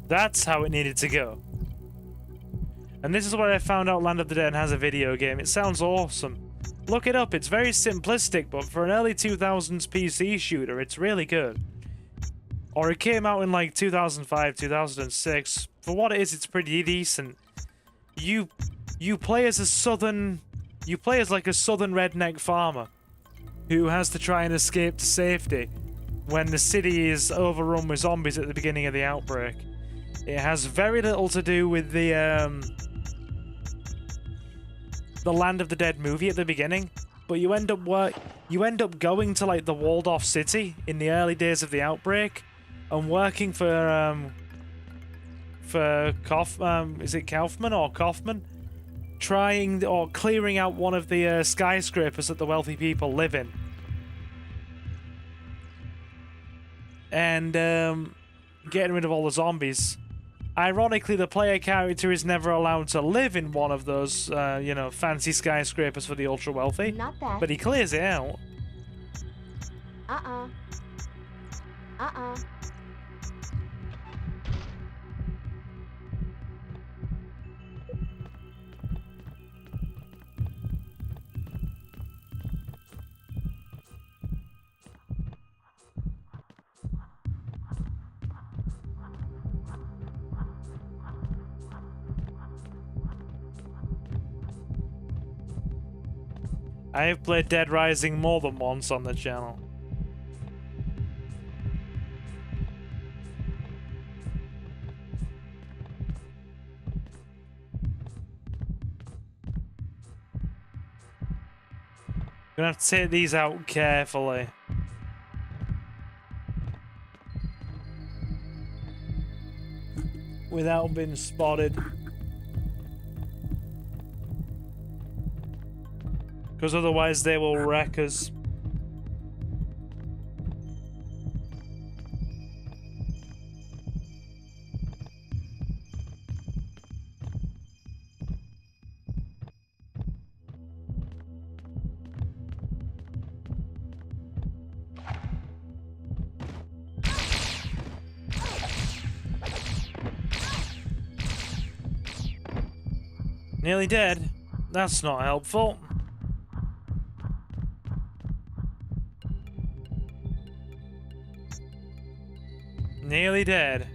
That's how it needed to go. And this is where I found out Land of the Dead has a video game. It sounds awesome. Look it up. It's very simplistic, but for an early 2000s PC shooter, it's really good. Or it came out in like 2005, 2006. For what it is, it's pretty decent. You play as a southern... You play as like a southern redneck farmer who has to try and escape to safety when the city is overrun with zombies at the beginning of the outbreak. It has very little to do with the Land of the Dead movie at the beginning, but you end up going to like the walled off city in the early days of the outbreak and working for is it Kaufman or Kaufman? Clearing out one of the skyscrapers that the wealthy people live in. And getting rid of all the zombies. Ironically, the player character is never allowed to live in one of those, you know, fancy skyscrapers for the ultra-wealthy. Not that. But he clears it out. I have played Dead Rising more than once on the channel. Gonna have to take these out carefully. Without being spotted. Because otherwise they will wreck us. Nearly dead. That's not helpful. Nearly dead.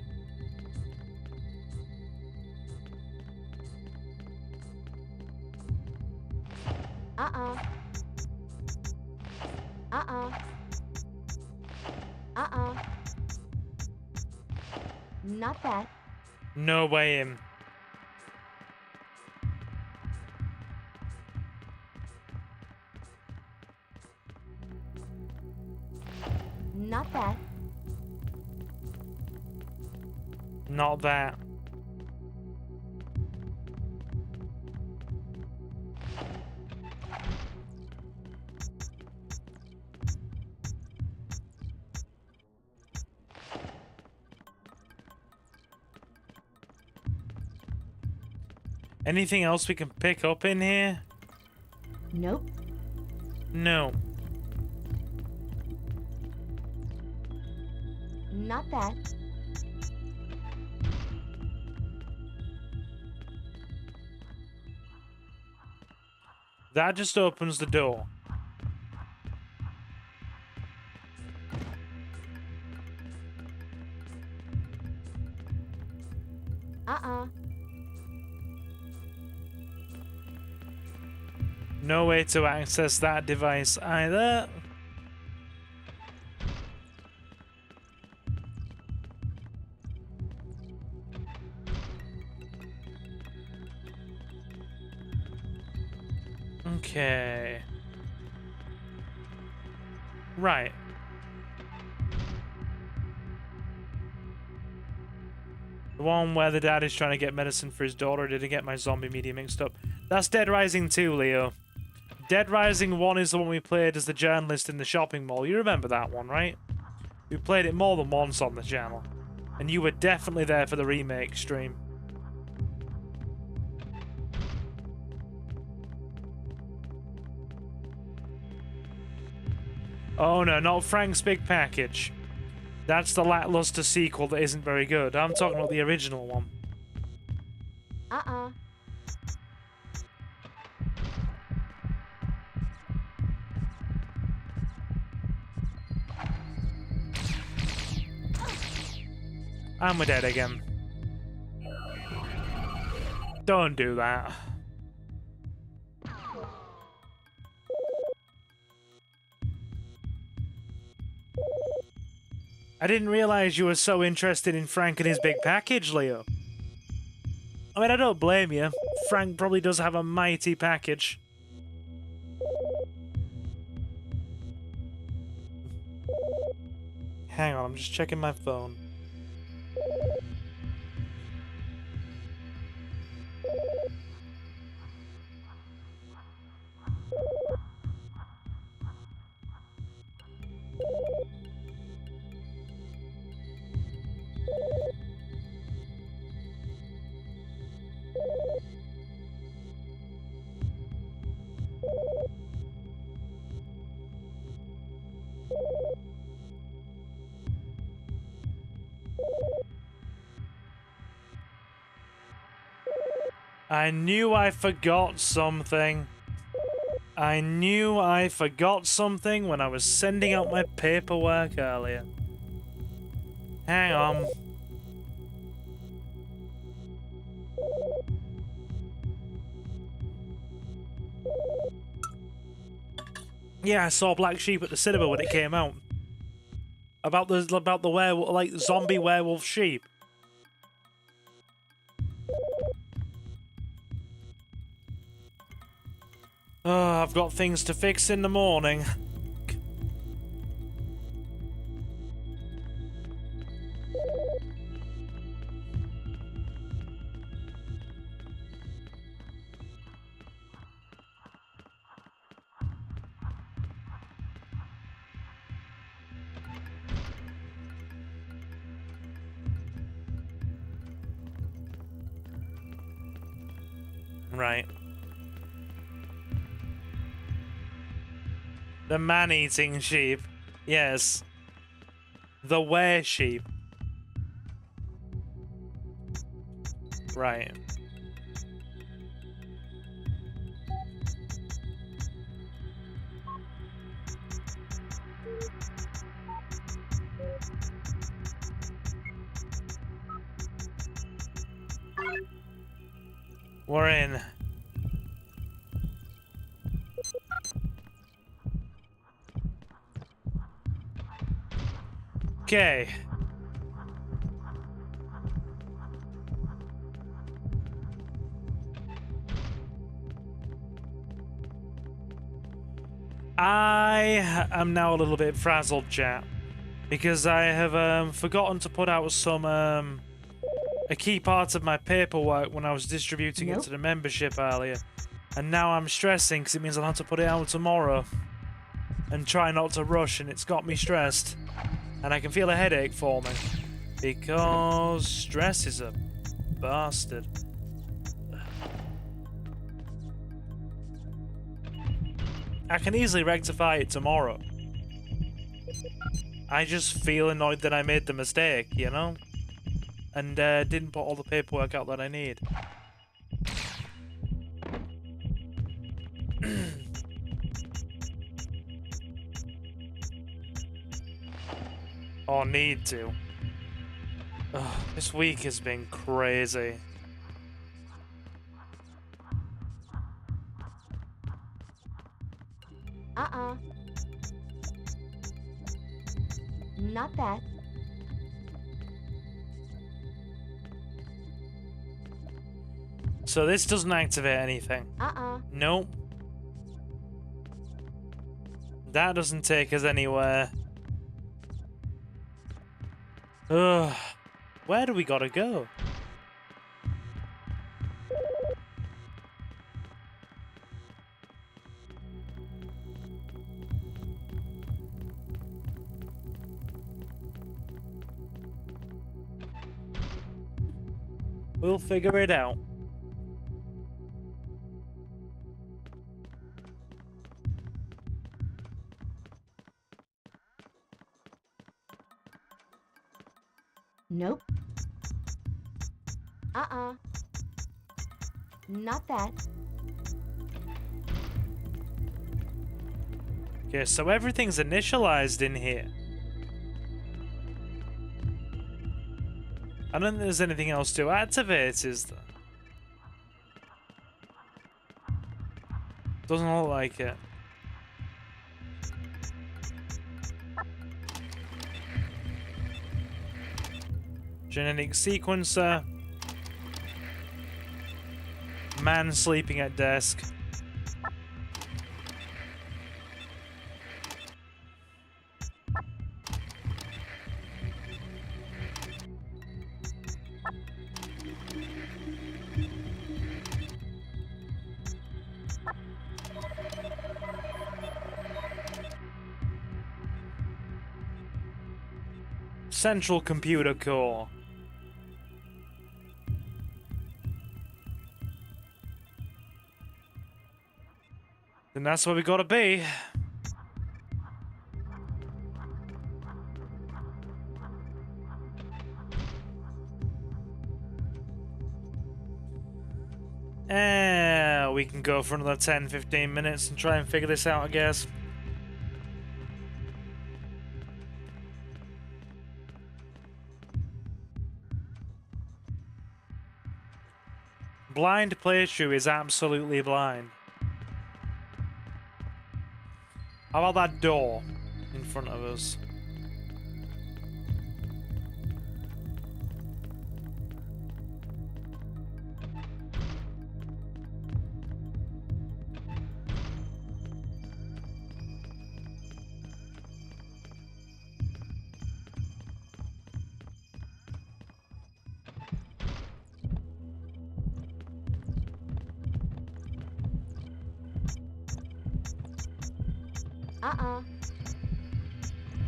Not that. No way in. Not that. Not that. Anything else we can pick up in here? Nope. No. Not that. That just opens the door. No way to access that device either. Okay. Right. The one where the dad is trying to get medicine for his daughter. Did I get my zombie media mixed up? That's Dead Rising 2, Leo. Dead Rising 1 is the one we played as the journalist in the shopping mall. You remember that one, right? We played it more than once on the channel. And you were definitely there for the remake stream. Oh no, not Frank's Big Package. That's the lackluster sequel that isn't very good. I'm talking about the original one. And we're dead again. Don't do that. I didn't realize you were so interested in Frank and his big package, Leo. I mean, I don't blame you. Frank probably does have a mighty package. Hang on, I'm just checking my phone. I knew I forgot something. I knew I forgot something when I was sending out my paperwork earlier. Hang on. Yeah, I saw Black Sheep at the cinema when it came out. About the werewolf, like zombie werewolf sheep. Oh, I've got things to fix in the morning. Right. The man-eating sheep. Yes. The were-sheep. Right. We're in. Okay. I am now a little bit frazzled, chat, because I have forgotten to put out some a key part of my paperwork when I was distributing it to the membership earlier, and now I'm stressing because it means I'll have to put it out tomorrow and try not to rush, and it's got me stressed. And I can feel a headache forming because stress is a bastard. I can easily rectify it tomorrow. I just feel annoyed that I made the mistake, you know? And didn't put all the paperwork out that I need. Or need to. Ugh, this week has been crazy. Not that. So this doesn't activate anything. Nope. That doesn't take us anywhere. Ugh. Where do we gotta go? We'll figure it out. Nope. Not that. Okay, so everything's initialized in here. I don't think there's anything else to activate, is there? Doesn't look like it. Genetic sequencer. Man sleeping at desk. Central computer core. Then that's where we gotta be. We can go for another 10-15 minutes and try and figure this out, I guess. Blind playthrough is absolutely blind. How about that door in front of us?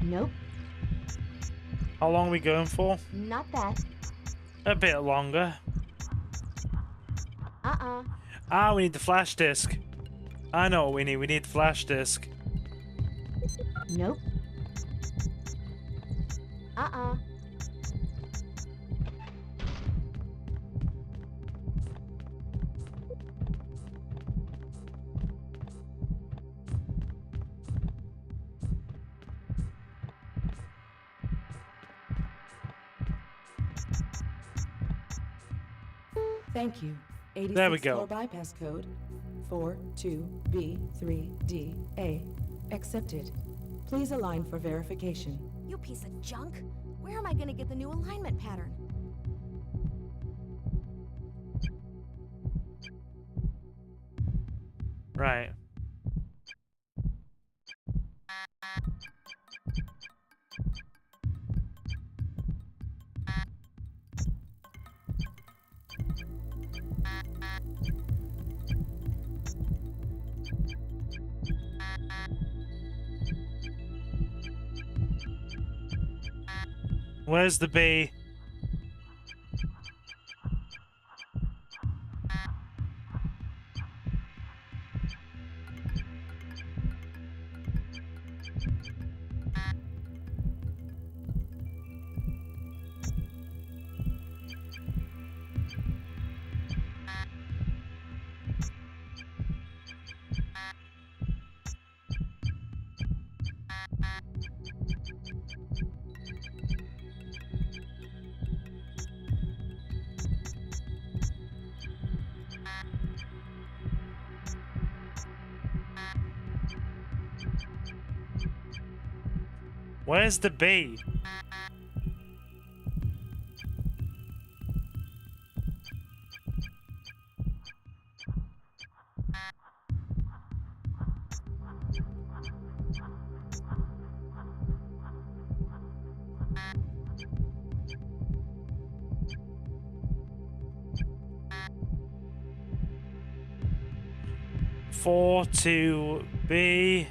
Nope, How long are we going for? not that. A bit longer. Ah, we need the flash disk. I know what we need. We need the flash disk. Nope. Thank you. 86 There we go. floor bypass code 42B3DA accepted. Please align for verification. You piece of junk. Where am I gonna get the new alignment pattern? Right. Where's the bee? Where's the bee? Four to B.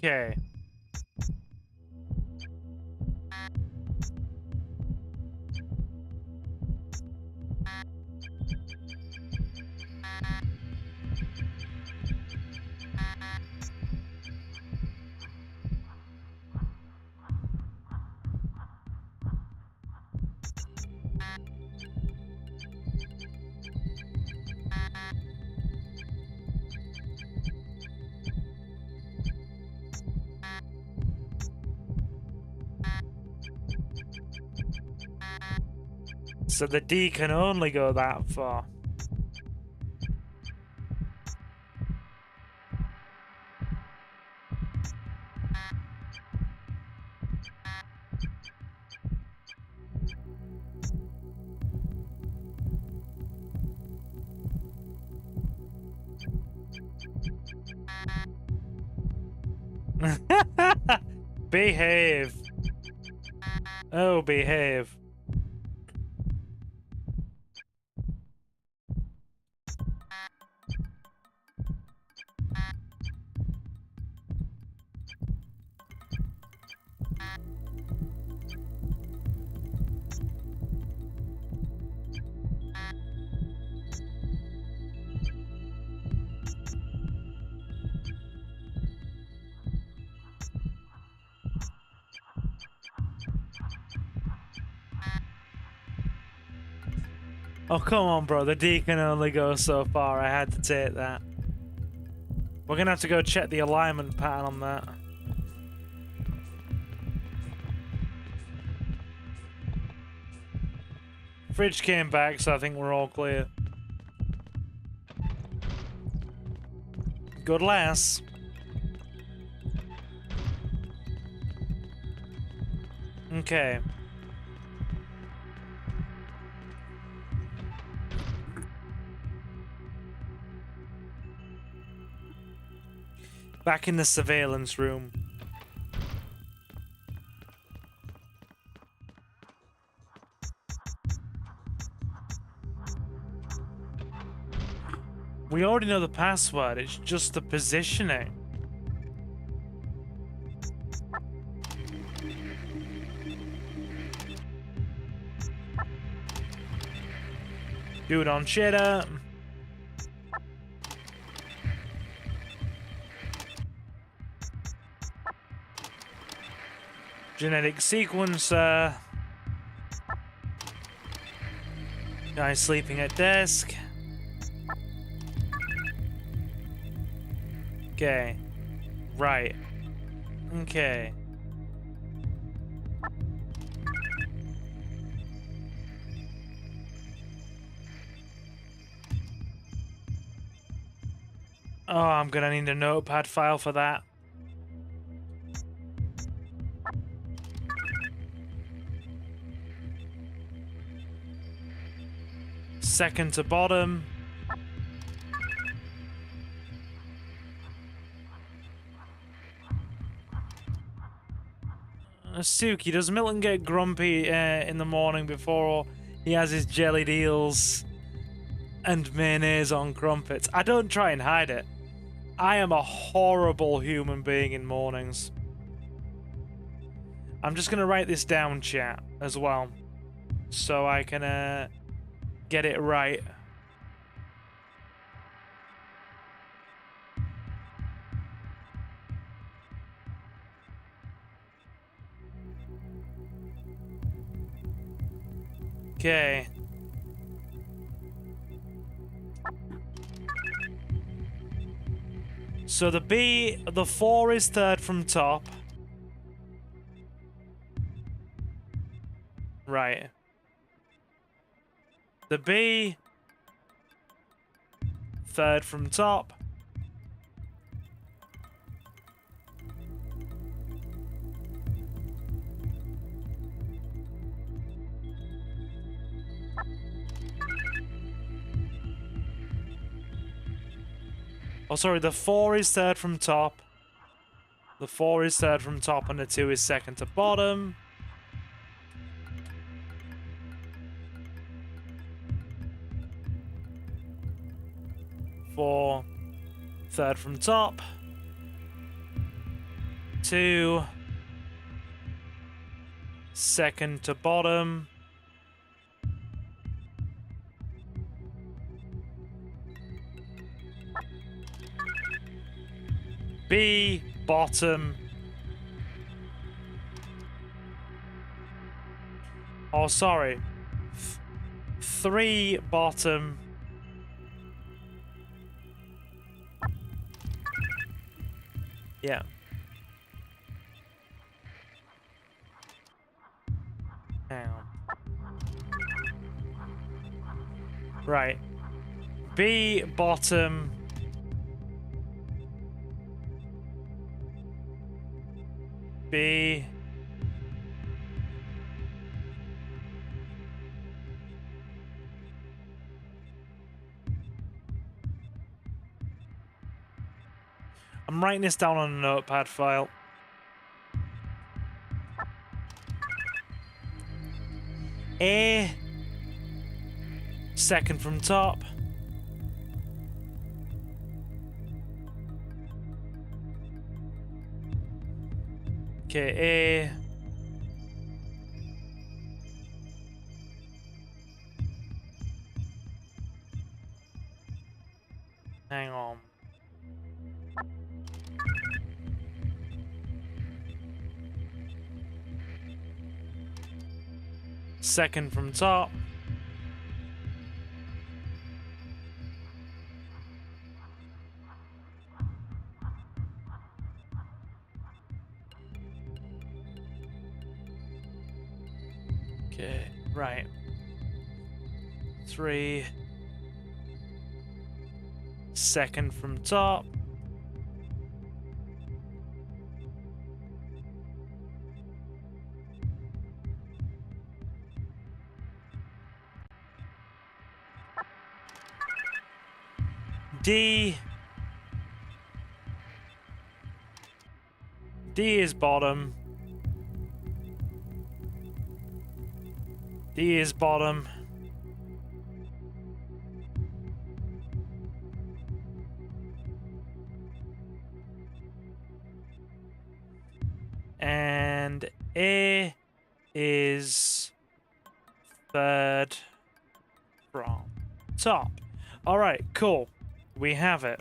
Okay. So the D can only go that far. Behave. Oh, behave. Oh, come on, bro. The D can only go so far. I had to take that. We're gonna have to go check the alignment pattern on that. Fridge came back, so I think we're all clear. Good lass. Okay. Back in the surveillance room. We already know the password, it's just the positioning. Dude on shitter. Genetic sequencer. Guy sleeping at desk. Okay. Right. Okay. Oh, I'm gonna need a notepad file for that. Second to bottom. Suki, does Milton get grumpy in the morning before he has his jellied eels and mayonnaise on crumpets? I don't try and hide it. I am a horrible human being in mornings. I'm just gonna write this down, chat, as well, so I can get it right. Okay. So the 4 is third from top. Right. The B, third from top. Oh, sorry, the 4 is third from top. The 4 is third from top, and the 2 is second to bottom. Four, third from top. 2, second to bottom. B, bottom. Oh, sorry. 3, bottom. Yeah. Hang on. Right. B, bottom. B. I'm writing this down on a notepad file. A. Second from top. Okay, A. Hang on. Second from top. Okay, right. 3. Second from top. D. D is bottom. D is bottom. And A is third from top. Alright, cool. We have it.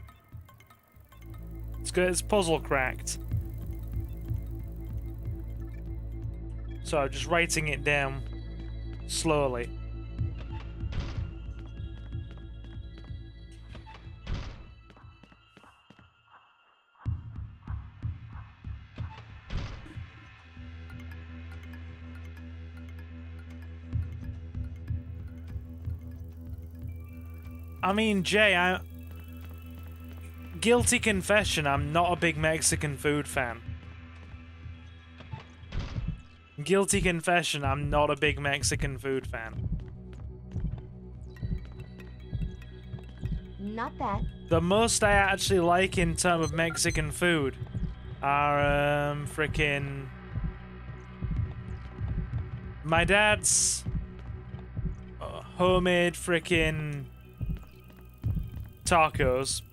Let's get this puzzle cracked. So, just writing it down slowly. I mean, Jay, guilty confession, I'm not a big Mexican food fan. Guilty confession, I'm not a big Mexican food fan. Not that. The most I actually like in terms of Mexican food are freaking my dad's homemade freaking tacos.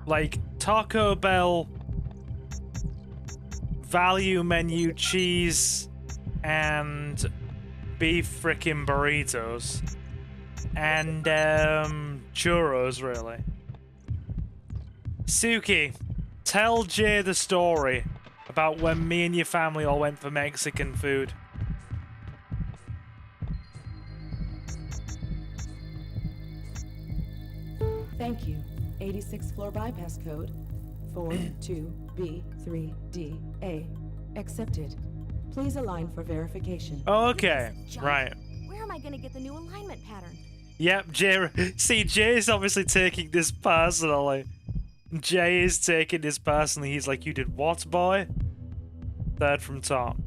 Like Taco Bell value menu cheese and beef frickin' burritos and churros, really. Suki, tell Jay the story about when me and your family all went for Mexican food. Thank you. 86 floor bypass code 42B3DA. Accepted. Please align for verification. Okay, right. Where am I gonna get the new alignment pattern? Yep, Jay. See, Jay's obviously taking this personally. Jay is taking this personally. He's like, you did what, boy? Third from top.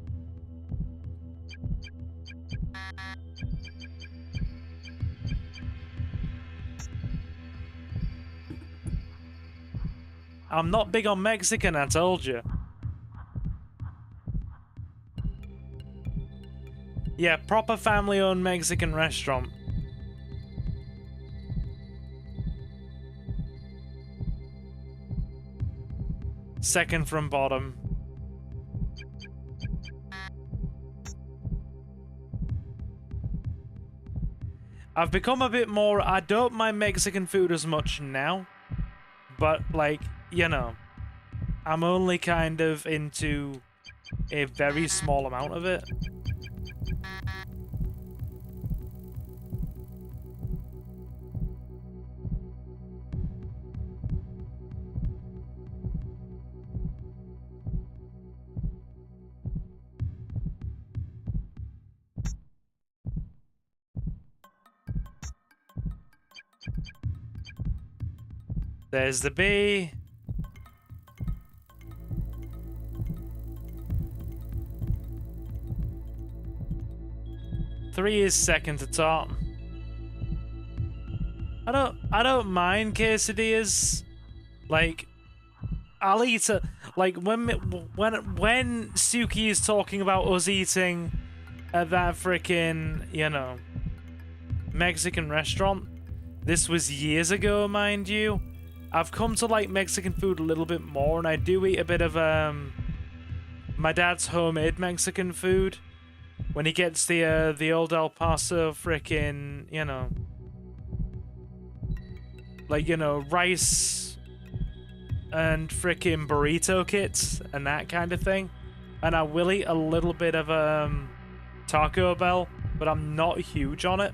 I'm not big on Mexican, I told you. Yeah, proper family-owned Mexican restaurant. Second from bottom. I've become a bit more... I don't mind Mexican food as much now. But, like, you know, I'm only kind of into a very small amount of it. There's the B. Three is second to top. I don't mind quesadillas. Like, I'll eat it. Like when Suki is talking about us eating at that freaking, you know, Mexican restaurant. This was years ago, mind you. I've come to like Mexican food a little bit more, and I do eat a bit of my dad's homemade Mexican food. When he gets the old El Paso frickin', you know, like, you know, rice and frickin' burrito kits and that kind of thing. And I will eat a little bit of Taco Bell, but I'm not huge on it.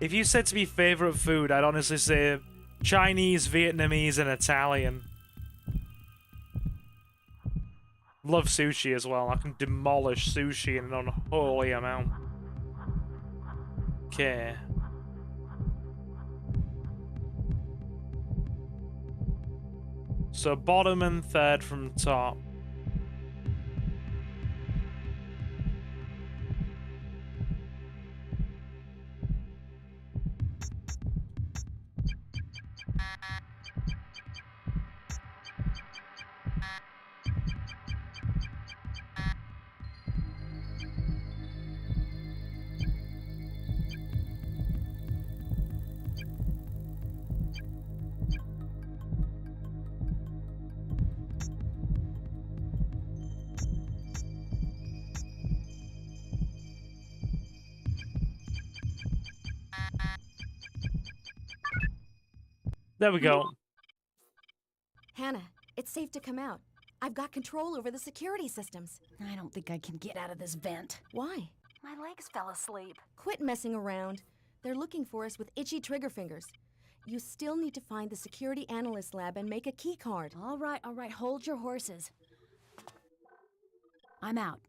If you said to me favorite food, I'd honestly say Chinese, Vietnamese, and Italian. Love sushi as well. I can demolish sushi in an unholy amount. Okay. So bottom and third from top. There we go. Hana, it's safe to come out. I've got control over the security systems. I don't think I can get out of this vent. Why? My legs fell asleep. Quit messing around. They're looking for us with itchy trigger fingers. You still need to find the security analyst lab and make a key card. All right, hold your horses. I'm out.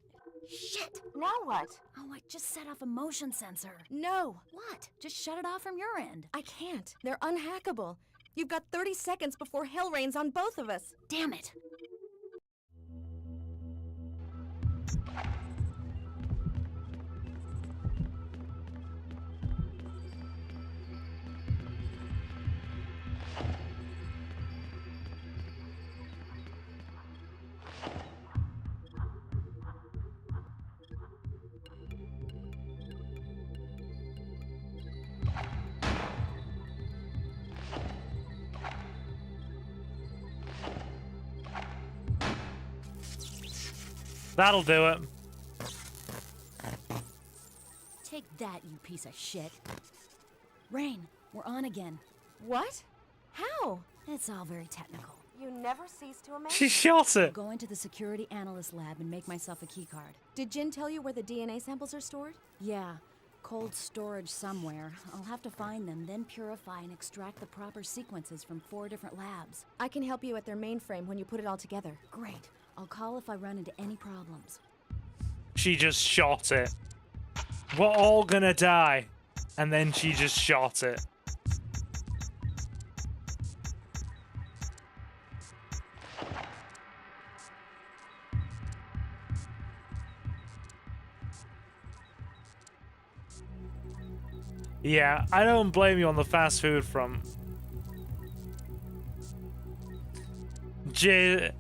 Shit! Now what? Oh, I just set off a motion sensor. No! What? Just shut it off from your end. I can't. They're unhackable. You've got 30 seconds before hell rains on both of us. Damn it. That'll do it. Take that, you piece of shit. Rain, we're on again. What? How? It's all very technical. You never cease to amaze. She shot it. I'll go into the security analyst lab and make myself a keycard. Did Jin tell you where the DNA samples are stored? Yeah, cold storage somewhere. I'll have to find them, then purify and extract the proper sequences from 4 different labs. I can help you at their mainframe when you put it all together. Great. I'll call if I run into any problems. She just shot it. We're all gonna die. And then she just shot it. Yeah, I don't blame you on the fast food front. Jay,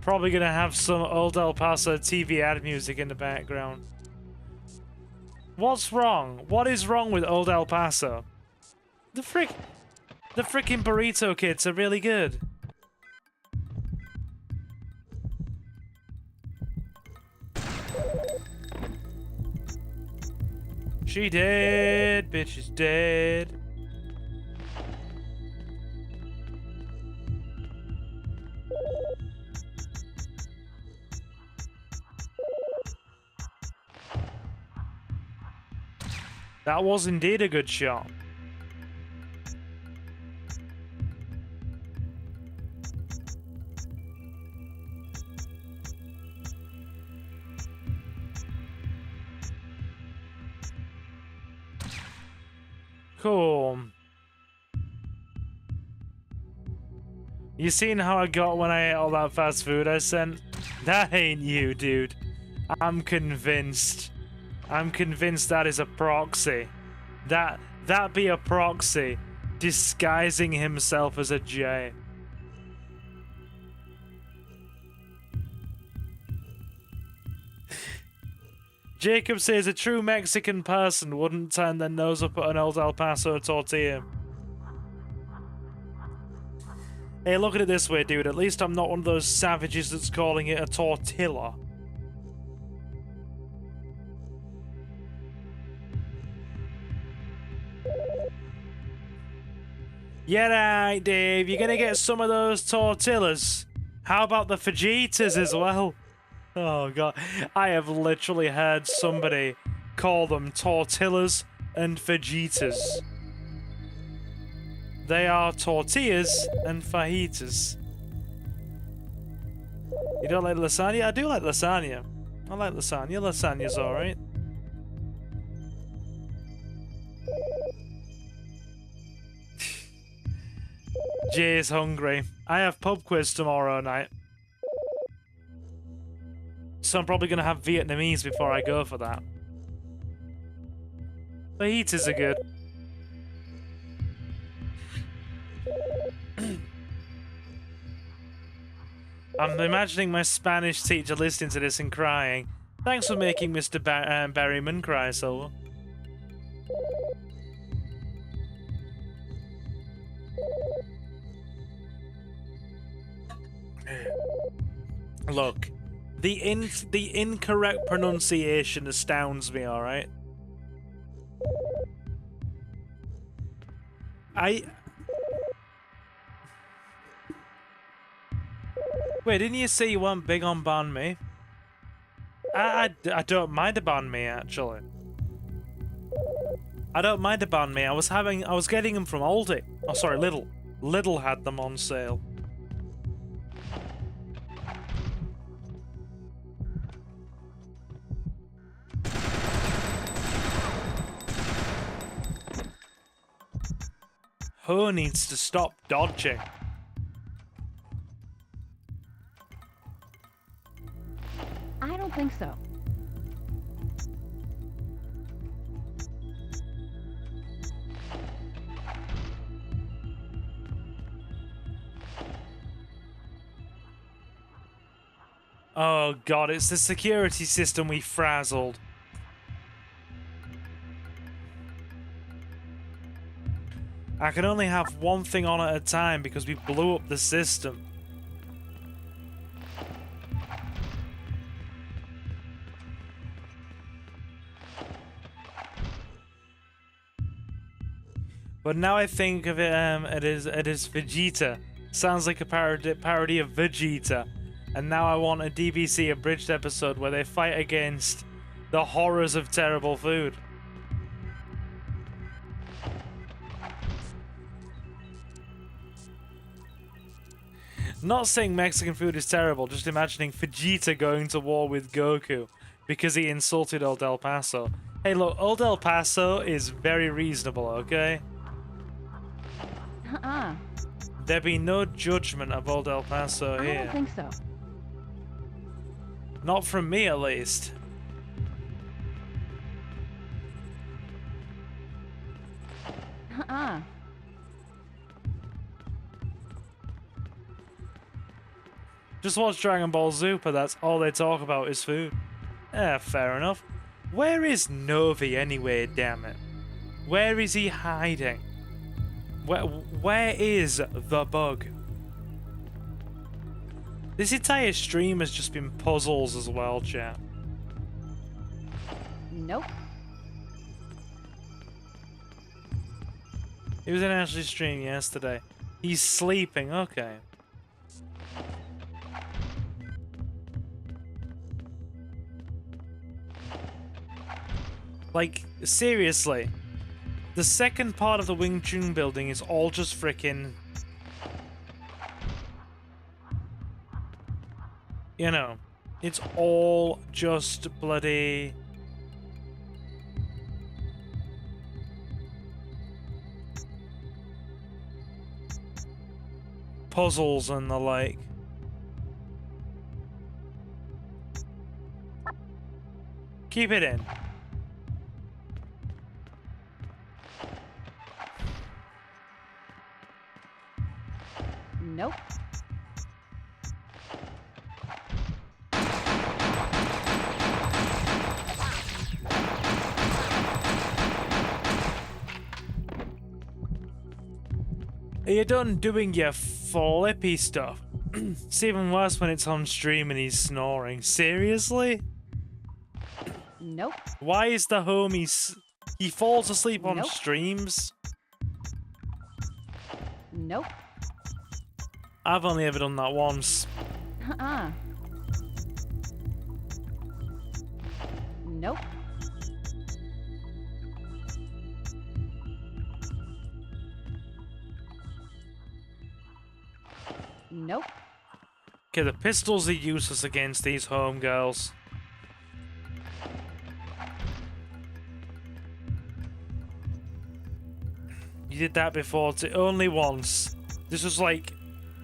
probably gonna have some old El Paso TV ad music in the background. What's wrong? What is wrong with old El Paso? The freaking burrito kits are really good. She dead, bitch is dead. That was indeed a good shot. Cool. You seen how I got when I ate all that fast food I sent? That ain't you, dude. I'm convinced. I'm convinced that is a proxy. That be a proxy disguising himself as a J. Jacob says a true Mexican person wouldn't turn their nose up at an old El Paso tortilla. Hey, look at it this way, dude. At least I'm not one of those savages that's calling it a tortilla. Yeah, right, Dave. You're gonna get some of those tortillas. How about the fajitas as well? Oh, God. I have literally heard somebody call them tortillas and fajitas. They are tortillas and fajitas. You don't like lasagna? I do like lasagna. I like lasagna. Lasagna's alright. Jay's hungry. I have pub quiz tomorrow night. So I'm probably going to have Vietnamese before I go for that. Fajitas are good. I'm imagining my Spanish teacher listening to this and crying. Thanks for making Mr. Berryman cry so. Look, the incorrect pronunciation astounds me, alright? Wait, didn't you say you weren't big on banh mi? I don't mind a banh mi, actually. I don't mind a banh mi. I was getting them from Aldi. Oh, sorry, Lidl. Lidl had them on sale. Who needs to stop dodging? I don't think so. Oh God, it's the security system we frazzled. I can only have one thing on at a time because we blew up the system. But now I think of it, it is Vegeta. Sounds like a parody of Vegeta. And now I want a DBC abridged episode where they fight against the horrors of terrible food. Not saying Mexican food is terrible, just imagining Vegeta going to war with Goku because he insulted Old El Paso. Hey look, Old El Paso is very reasonable, okay? There be no judgment of Old El Paso here. I don't think so. Not from me, at least. Just watch Dragon Ball Super, that's all they talk about is food. Fair enough. Where is Novi anyway, damn it? Where is he hiding? Where is the bug? This entire stream has just been puzzles as well, chat. Nope. He was in Ashley's stream yesterday. He's sleeping, okay. Like, seriously. The second part of the Wing Chun building is all just frickin'... You know, it's all just bloody... puzzles and the like. Keep it in. Nope. Are you done doing your flippy stuff? It's even worse when it's on stream and he's snoring. Seriously? Nope. Why is the homie... He falls asleep on Nope. streams? Nope. I've only ever done that once. Nope. Nope. Okay, the pistols are useless against these homegirls. You did that before, only once. This was like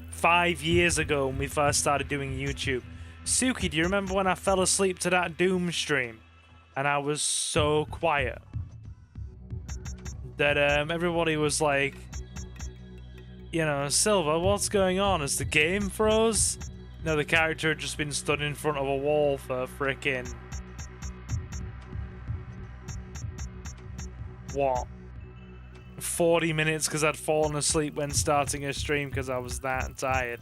5 years ago when we first started doing YouTube. Suki, do you remember when I fell asleep to that Doom stream? And I was so quiet that everybody was like, you know, Silver, what's going on? Is the game froze? No, the character had just been stood in front of a wall for frickin' what? 40 minutes because I'd fallen asleep when starting a stream because I was that tired.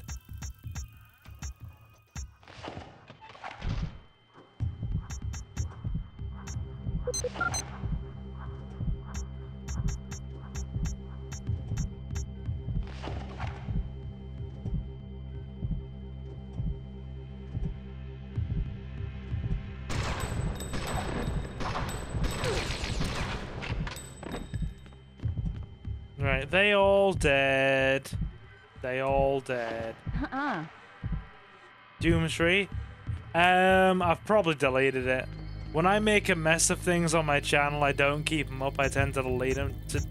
Right, they all dead. They all dead. Doomsday. I've probably deleted it. When I make a mess of things on my channel, I don't keep them up. I tend to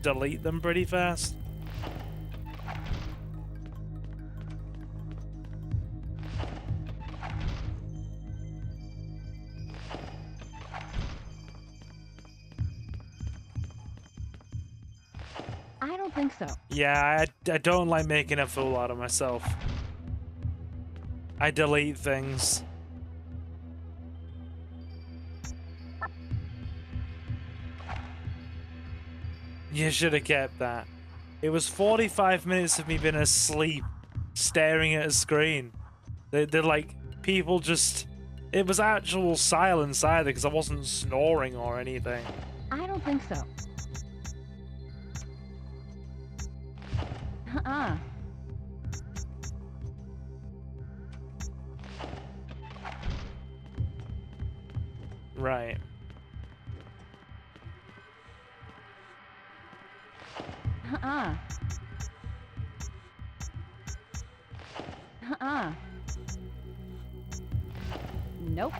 delete them pretty fast. I don't think so. Yeah, I don't like making a fool out of myself. I delete things. You should have kept that. It was 45 minutes of me being asleep, staring at a screen. They're like, people just... It was actual silence either, because I wasn't snoring or anything. I don't think so. Right. Nope.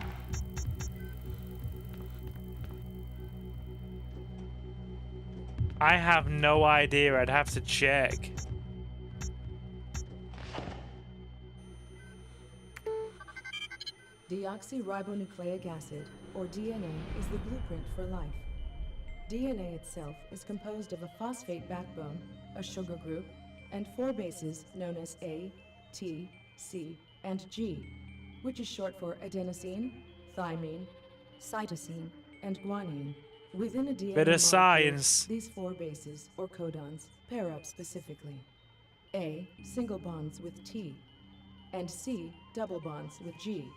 I have no idea. I'd have to check. Deoxyribonucleic acid, or DNA, is the blueprint for life. DNA itself is composed of a phosphate backbone, a sugar group, and 4 bases known as A, T, C, and G, which is short for adenosine, thymine, cytosine, and guanine. Within a DNA Bit of molecule, science. these 4 bases, or codons, pair up specifically. A, single bonds with T, and C, double bonds with G.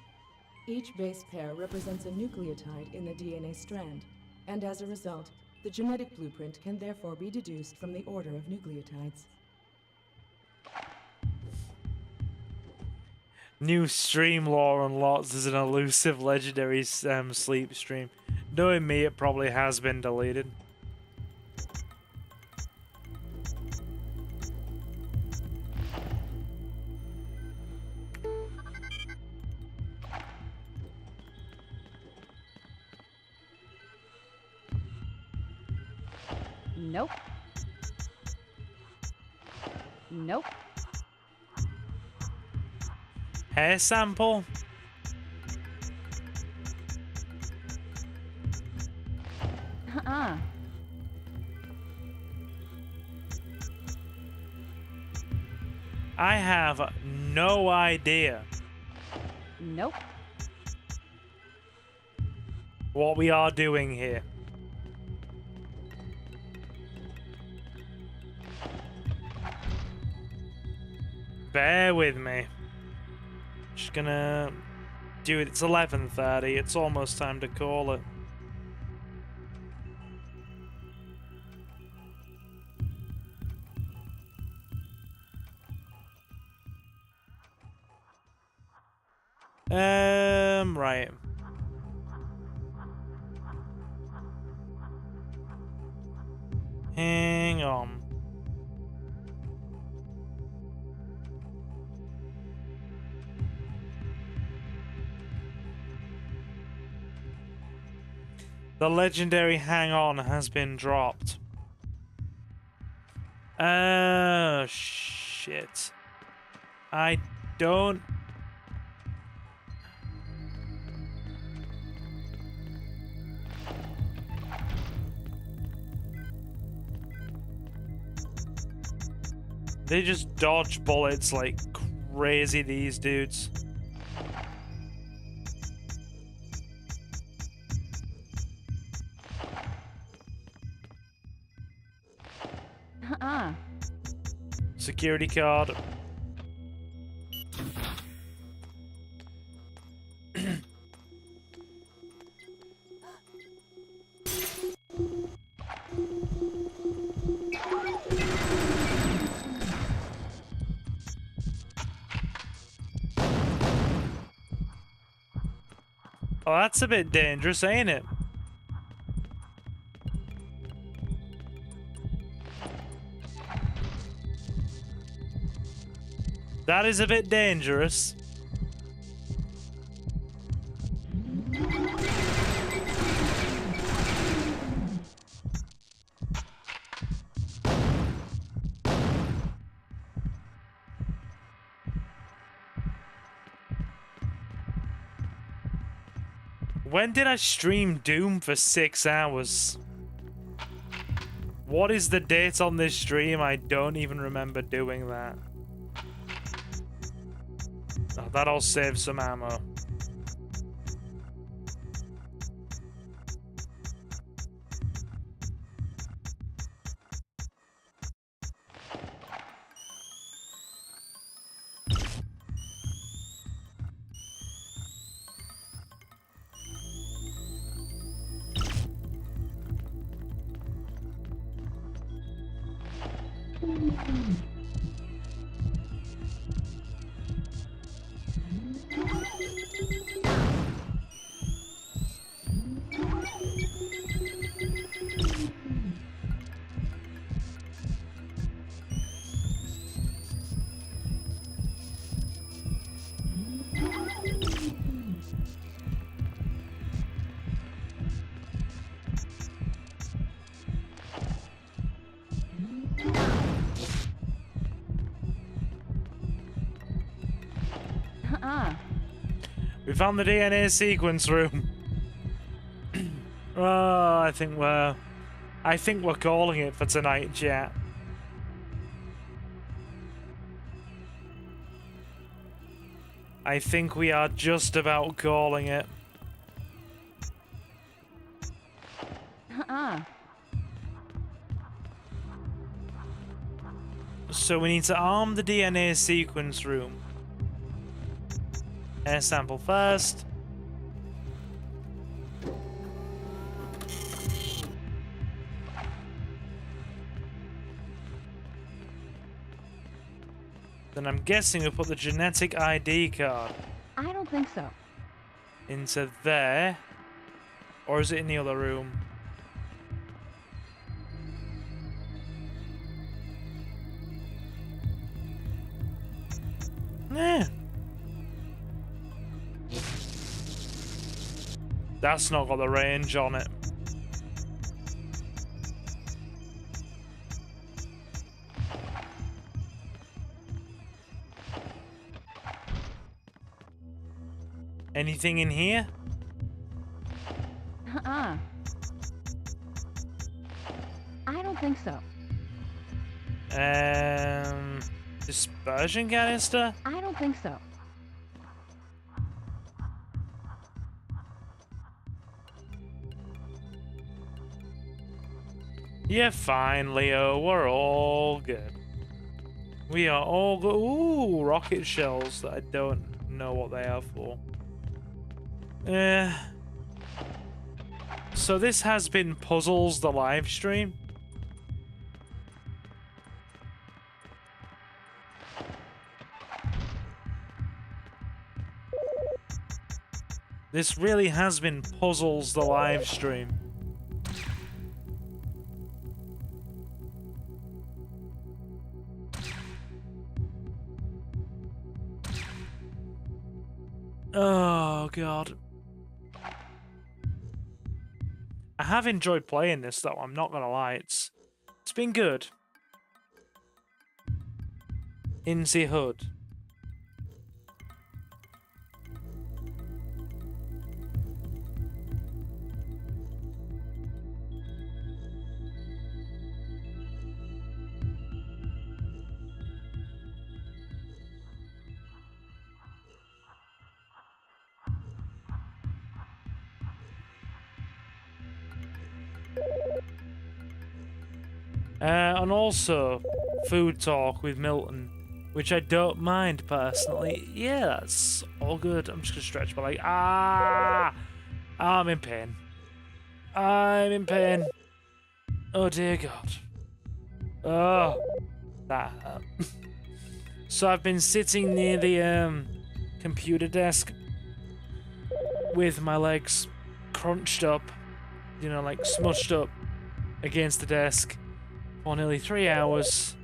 Each base pair represents a nucleotide in the DNA strand, and as a result, the genetic blueprint can therefore be deduced from the order of nucleotides. New stream lore unlocked as an elusive legendary sleep stream. Knowing me, it probably has been deleted. Nope. Nope. Hair sample? I have no idea. Nope. What we are doing here. Bear with me. Just gonna do it. It's 11:30. It's almost time to call it. Right. Hang on. The legendary hang on has been dropped. Shit. I don't... They just dodge bullets like crazy, these dudes. Security card. Oh, that's a bit dangerous, ain't it? That is a bit dangerous. When did I stream Doom for 6 hours? What is the date on this stream? I don't even remember doing that. Oh, that'll save some ammo. We found the DNA sequence room. Oh, I think we're calling it for tonight, chat. I think we are just about calling it. So we need to arm the DNA sequence room. Air sample first. Then I'm guessing we'll put the genetic ID card. I don't think so. Into there. Or is it in the other room? Yeah. That's not got the range on it. Anything in here? I don't think so. Dispersion canister? I don't think so. You're fine, Leo. We're all good. We are all good. Ooh, rocket shells that I don't know what they are for. So this has been Puzzles, the live stream. This really has been Puzzles, the live stream. Oh, God. I have enjoyed playing this, though. I'm not gonna lie. It's been good. In the hood. And also, food talk with Milton, which I don't mind personally. Yeah, that's all good. I'm just gonna stretch my leg. I'm in pain. I'm in pain. Oh dear God. Oh, that hurt. So I've been sitting near the computer desk with my legs crunched up, you know, like smushed up against the desk for nearly 3 hours,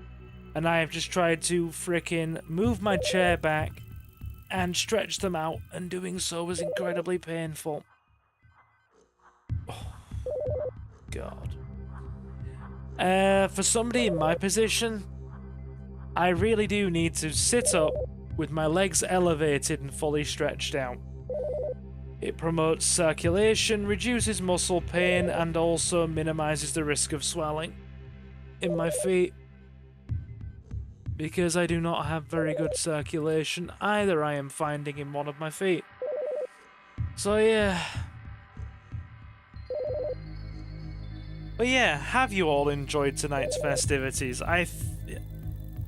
and I have just tried to frickin' move my chair back and stretch them out, and doing so was incredibly painful. Oh, God. For somebody in my position, I really do need to sit up with my legs elevated and fully stretched out. It promotes circulation, reduces muscle pain, and also minimizes the risk of swelling in my feet, because I do not have very good circulation either, I am finding, in one of my feet. So yeah. But yeah, have you all enjoyed tonight's festivities?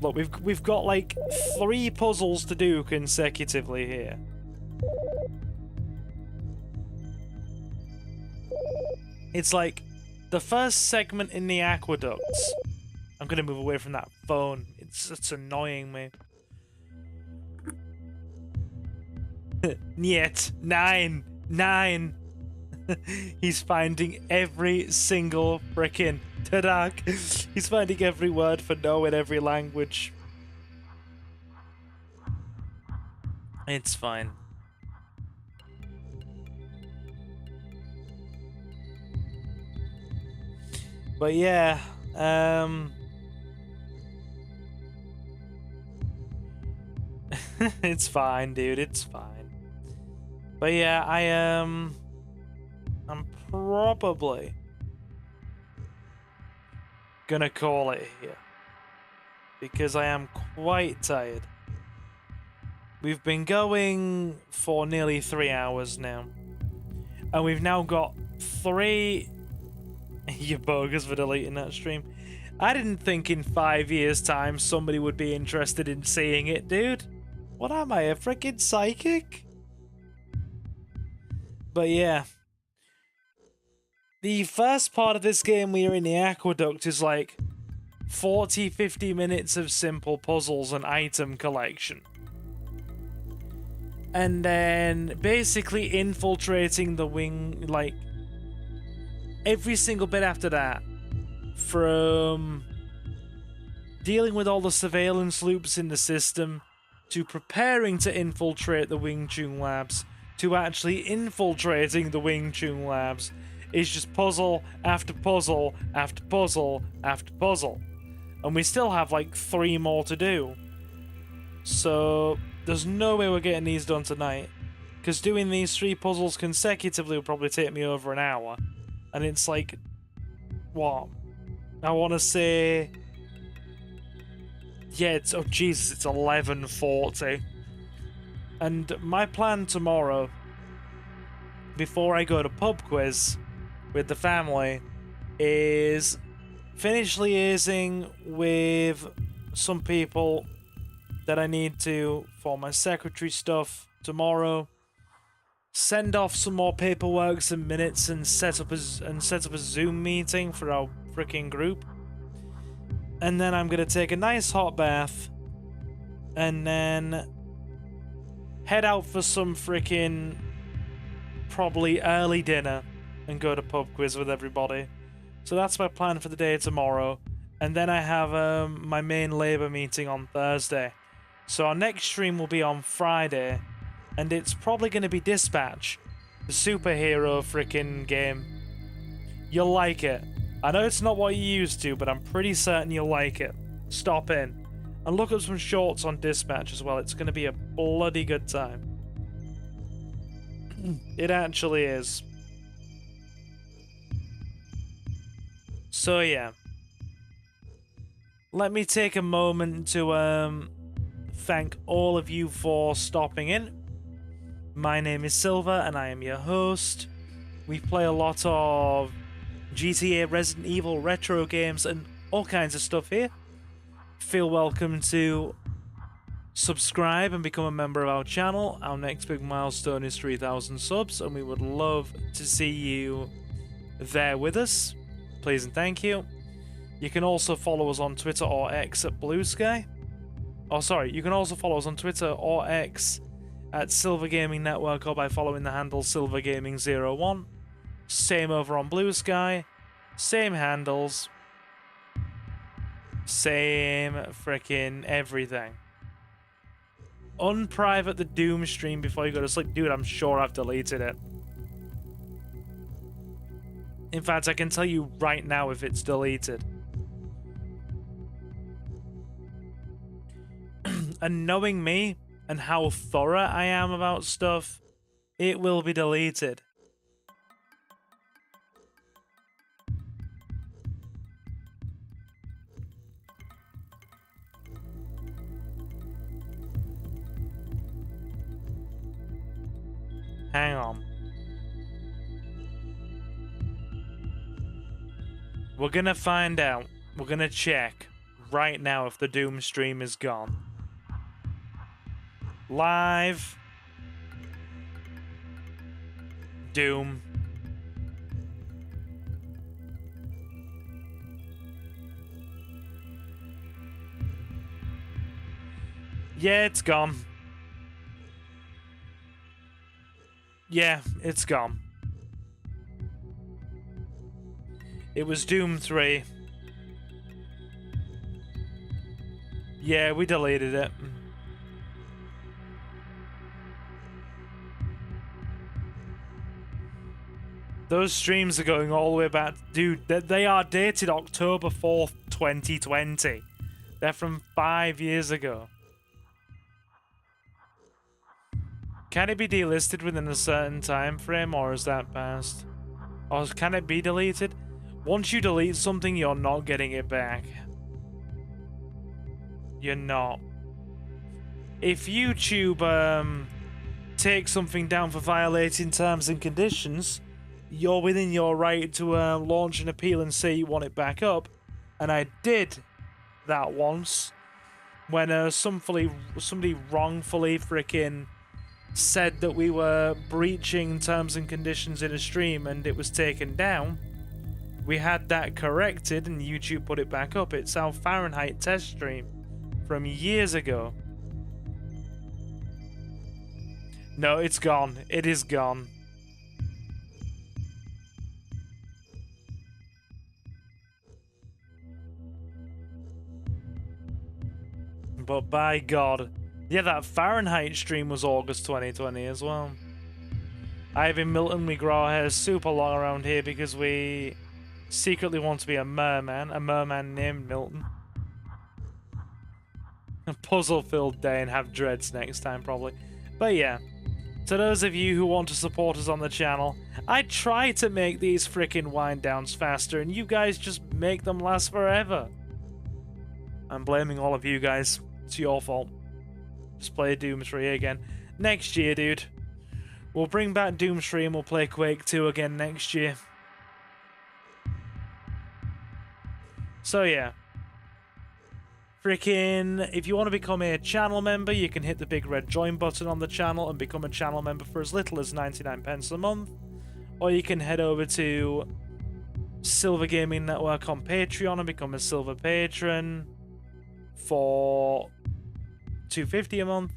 Look, we've got like 3 puzzles to do consecutively here. It's like the first segment in the aqueducts. I'm gonna move away from that phone. It's annoying me. Niet. 9. He's finding every single frickin' tadak. He's finding every word for no in every language. It's fine. But yeah, it's fine, dude. It's fine. But yeah, I'm probably gonna call it here because I am quite tired. We've been going for nearly 3 hours now, and we've now got 3. You're bogus for deleting that stream. I didn't think in 5 years' time somebody would be interested in seeing it, dude. What am I, a freaking psychic? But yeah. The first part of this game we are in the aqueduct is like 40-50 minutes of simple puzzles and item collection. And then basically infiltrating the wing, like every single bit after that, from dealing with all the surveillance loops in the system, to preparing to infiltrate the Wing Chun labs, to actually infiltrating the Wing Chun labs, is just puzzle after puzzle after puzzle after puzzle. And we still have like 3 more to do. So there's no way we're getting these done tonight. Because doing these 3 puzzles consecutively will probably take me over an hour. And it's like, what? I want to say... Yeah, it's... Oh, Jesus, it's 11:40. And my plan tomorrow, before I go to pub quiz with the family, is finish liaising with some people that I need to for my secretary stuff tomorrow. Send off some more paperwork, some minutes, and set up a Zoom meeting for our freaking group. And then I'm gonna take a nice hot bath, and then head out for some freaking probably early dinner and go to pub quiz with everybody. So that's my plan for the day tomorrow. And then I have my main Labour meeting on Thursday. So our next stream will be on Friday. And it's probably going to be Dispatch, the superhero freaking game. You'll like it. I know it's not what you used to, but I'm pretty certain you'll like it. Stop in. And look up some shorts on Dispatch as well. It's going to be a bloody good time. It actually is. So yeah. Let me take a moment to thank all of you for stopping in. My name is Silver and I am your host. We play a lot of GTA, Resident Evil, retro games and all kinds of stuff here. Feel welcome to subscribe and become a member of our channel. Our next big milestone is 3,000 subs and we would love to see you there with us. Please and thank you. You can also follow us on Twitter or X at Blue Sky. Oh, sorry, you can also follow us on Twitter or X at Silver Gaming Network or by following the handle SilverGaming01. Same over on Blue Sky. Same handles. Same frickin' everything. Unprivate the Doom stream before you go to sleep. Dude, I'm sure I've deleted it. In fact, I can tell you right now if it's deleted. And knowing me and how thorough I am about stuff, it will be deleted. Hang on. We're gonna find out. We're gonna check right now if the Doom stream is gone. Live. Doom. Yeah, it's gone. Yeah, it's gone. It was Doom 3. Yeah, we deleted it. Those streams are going all the way back. Dude, they are dated October 4th, 2020. They're from 5 years ago. Can it be delisted within a certain time frame, or is that past? Or can it be deleted? Once you delete something, you're not getting it back. You're not. If YouTube takes something down for violating terms and conditions, you're within your right to launch an appeal and say you want it back up. And I did that once when somebody wrongfully freaking said that we were breaching terms and conditions in a stream and it was taken down. We had that corrected and YouTube put it back up. It's our Fahrenheit test stream from years ago. No, it's gone. It is gone. But by God, yeah, that Fahrenheit stream was August 2020 as well. I've in Milton, we grow our hair super long around here because we secretly want to be a merman named Milton. A puzzle-filled day and have dreads next time, probably. But yeah, To those of you who want to support us on the channel, I try to make these frickin' wind downs faster, and you guys just make them last forever. I'm blaming all of you guys. It's your fault. Just play Doom 3 again. Next year, dude. We'll bring back Doom 3 and we'll play Quake 2 again next year. So yeah. Frickin', if you want to become a channel member, you can hit the big red join button on the channel and become a channel member for as little as 99 pence a month. Or you can head over to Silver Gaming Network on Patreon and become a silver patron for $2.50 a month.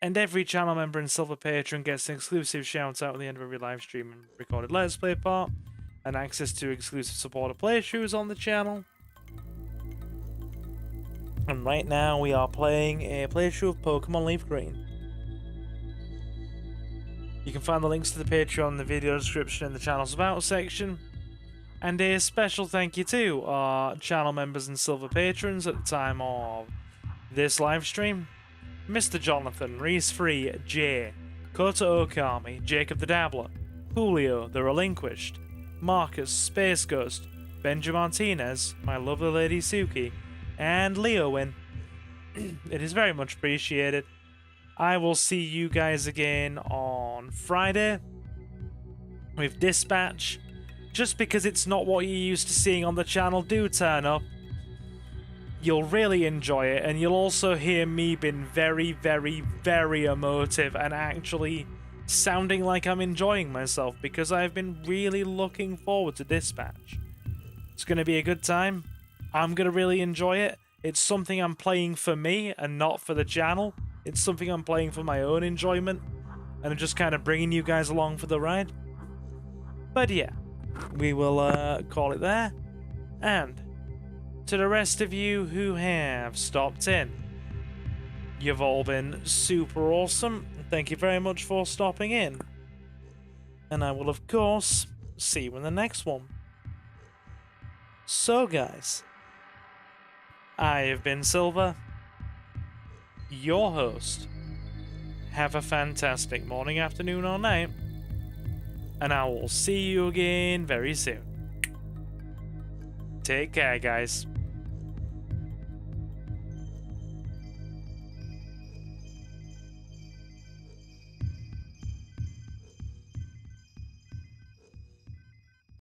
And every channel member and silver patron gets an exclusive shout out at the end of every live stream and recorded Let's Play part, and access to exclusive supporter playthroughs on the channel. And right now we are playing a playthrough of Pokemon Leaf Green. You can find the links to the Patreon in the video description in the channel's About section. And a special thank you to our channel members and silver patrons at the time of this live stream. Mr. Jonathan, Reese Free, Jay, Kota Okami, Jacob the Dabbler, Julio the Relinquished, Marcus, Space Ghost, Benja Martinez, my lovely lady Suki, and Leowin. It is very much appreciated. I will see you guys again on Friday with Dispatch. Just because it's not what you're used to seeing on the channel, do turn up. You'll really enjoy it, and you'll also hear me being very, very, very emotive and actually sounding like I'm enjoying myself, because I've been really looking forward to Dispatch. It's going to be a good time. I'm going to really enjoy it. It's something I'm playing for me and not for the channel. It's something I'm playing for my own enjoyment, and I'm just kind of bringing you guys along for the ride. But yeah, we will call it there. And to the rest of you who have stopped in, you've all been super awesome. Thank you very much for stopping in. And I will, of course, see you in the next one. So, guys, I have been Silver, your host. Have a fantastic morning, afternoon, or night. And I will see you again very soon. Take care, guys.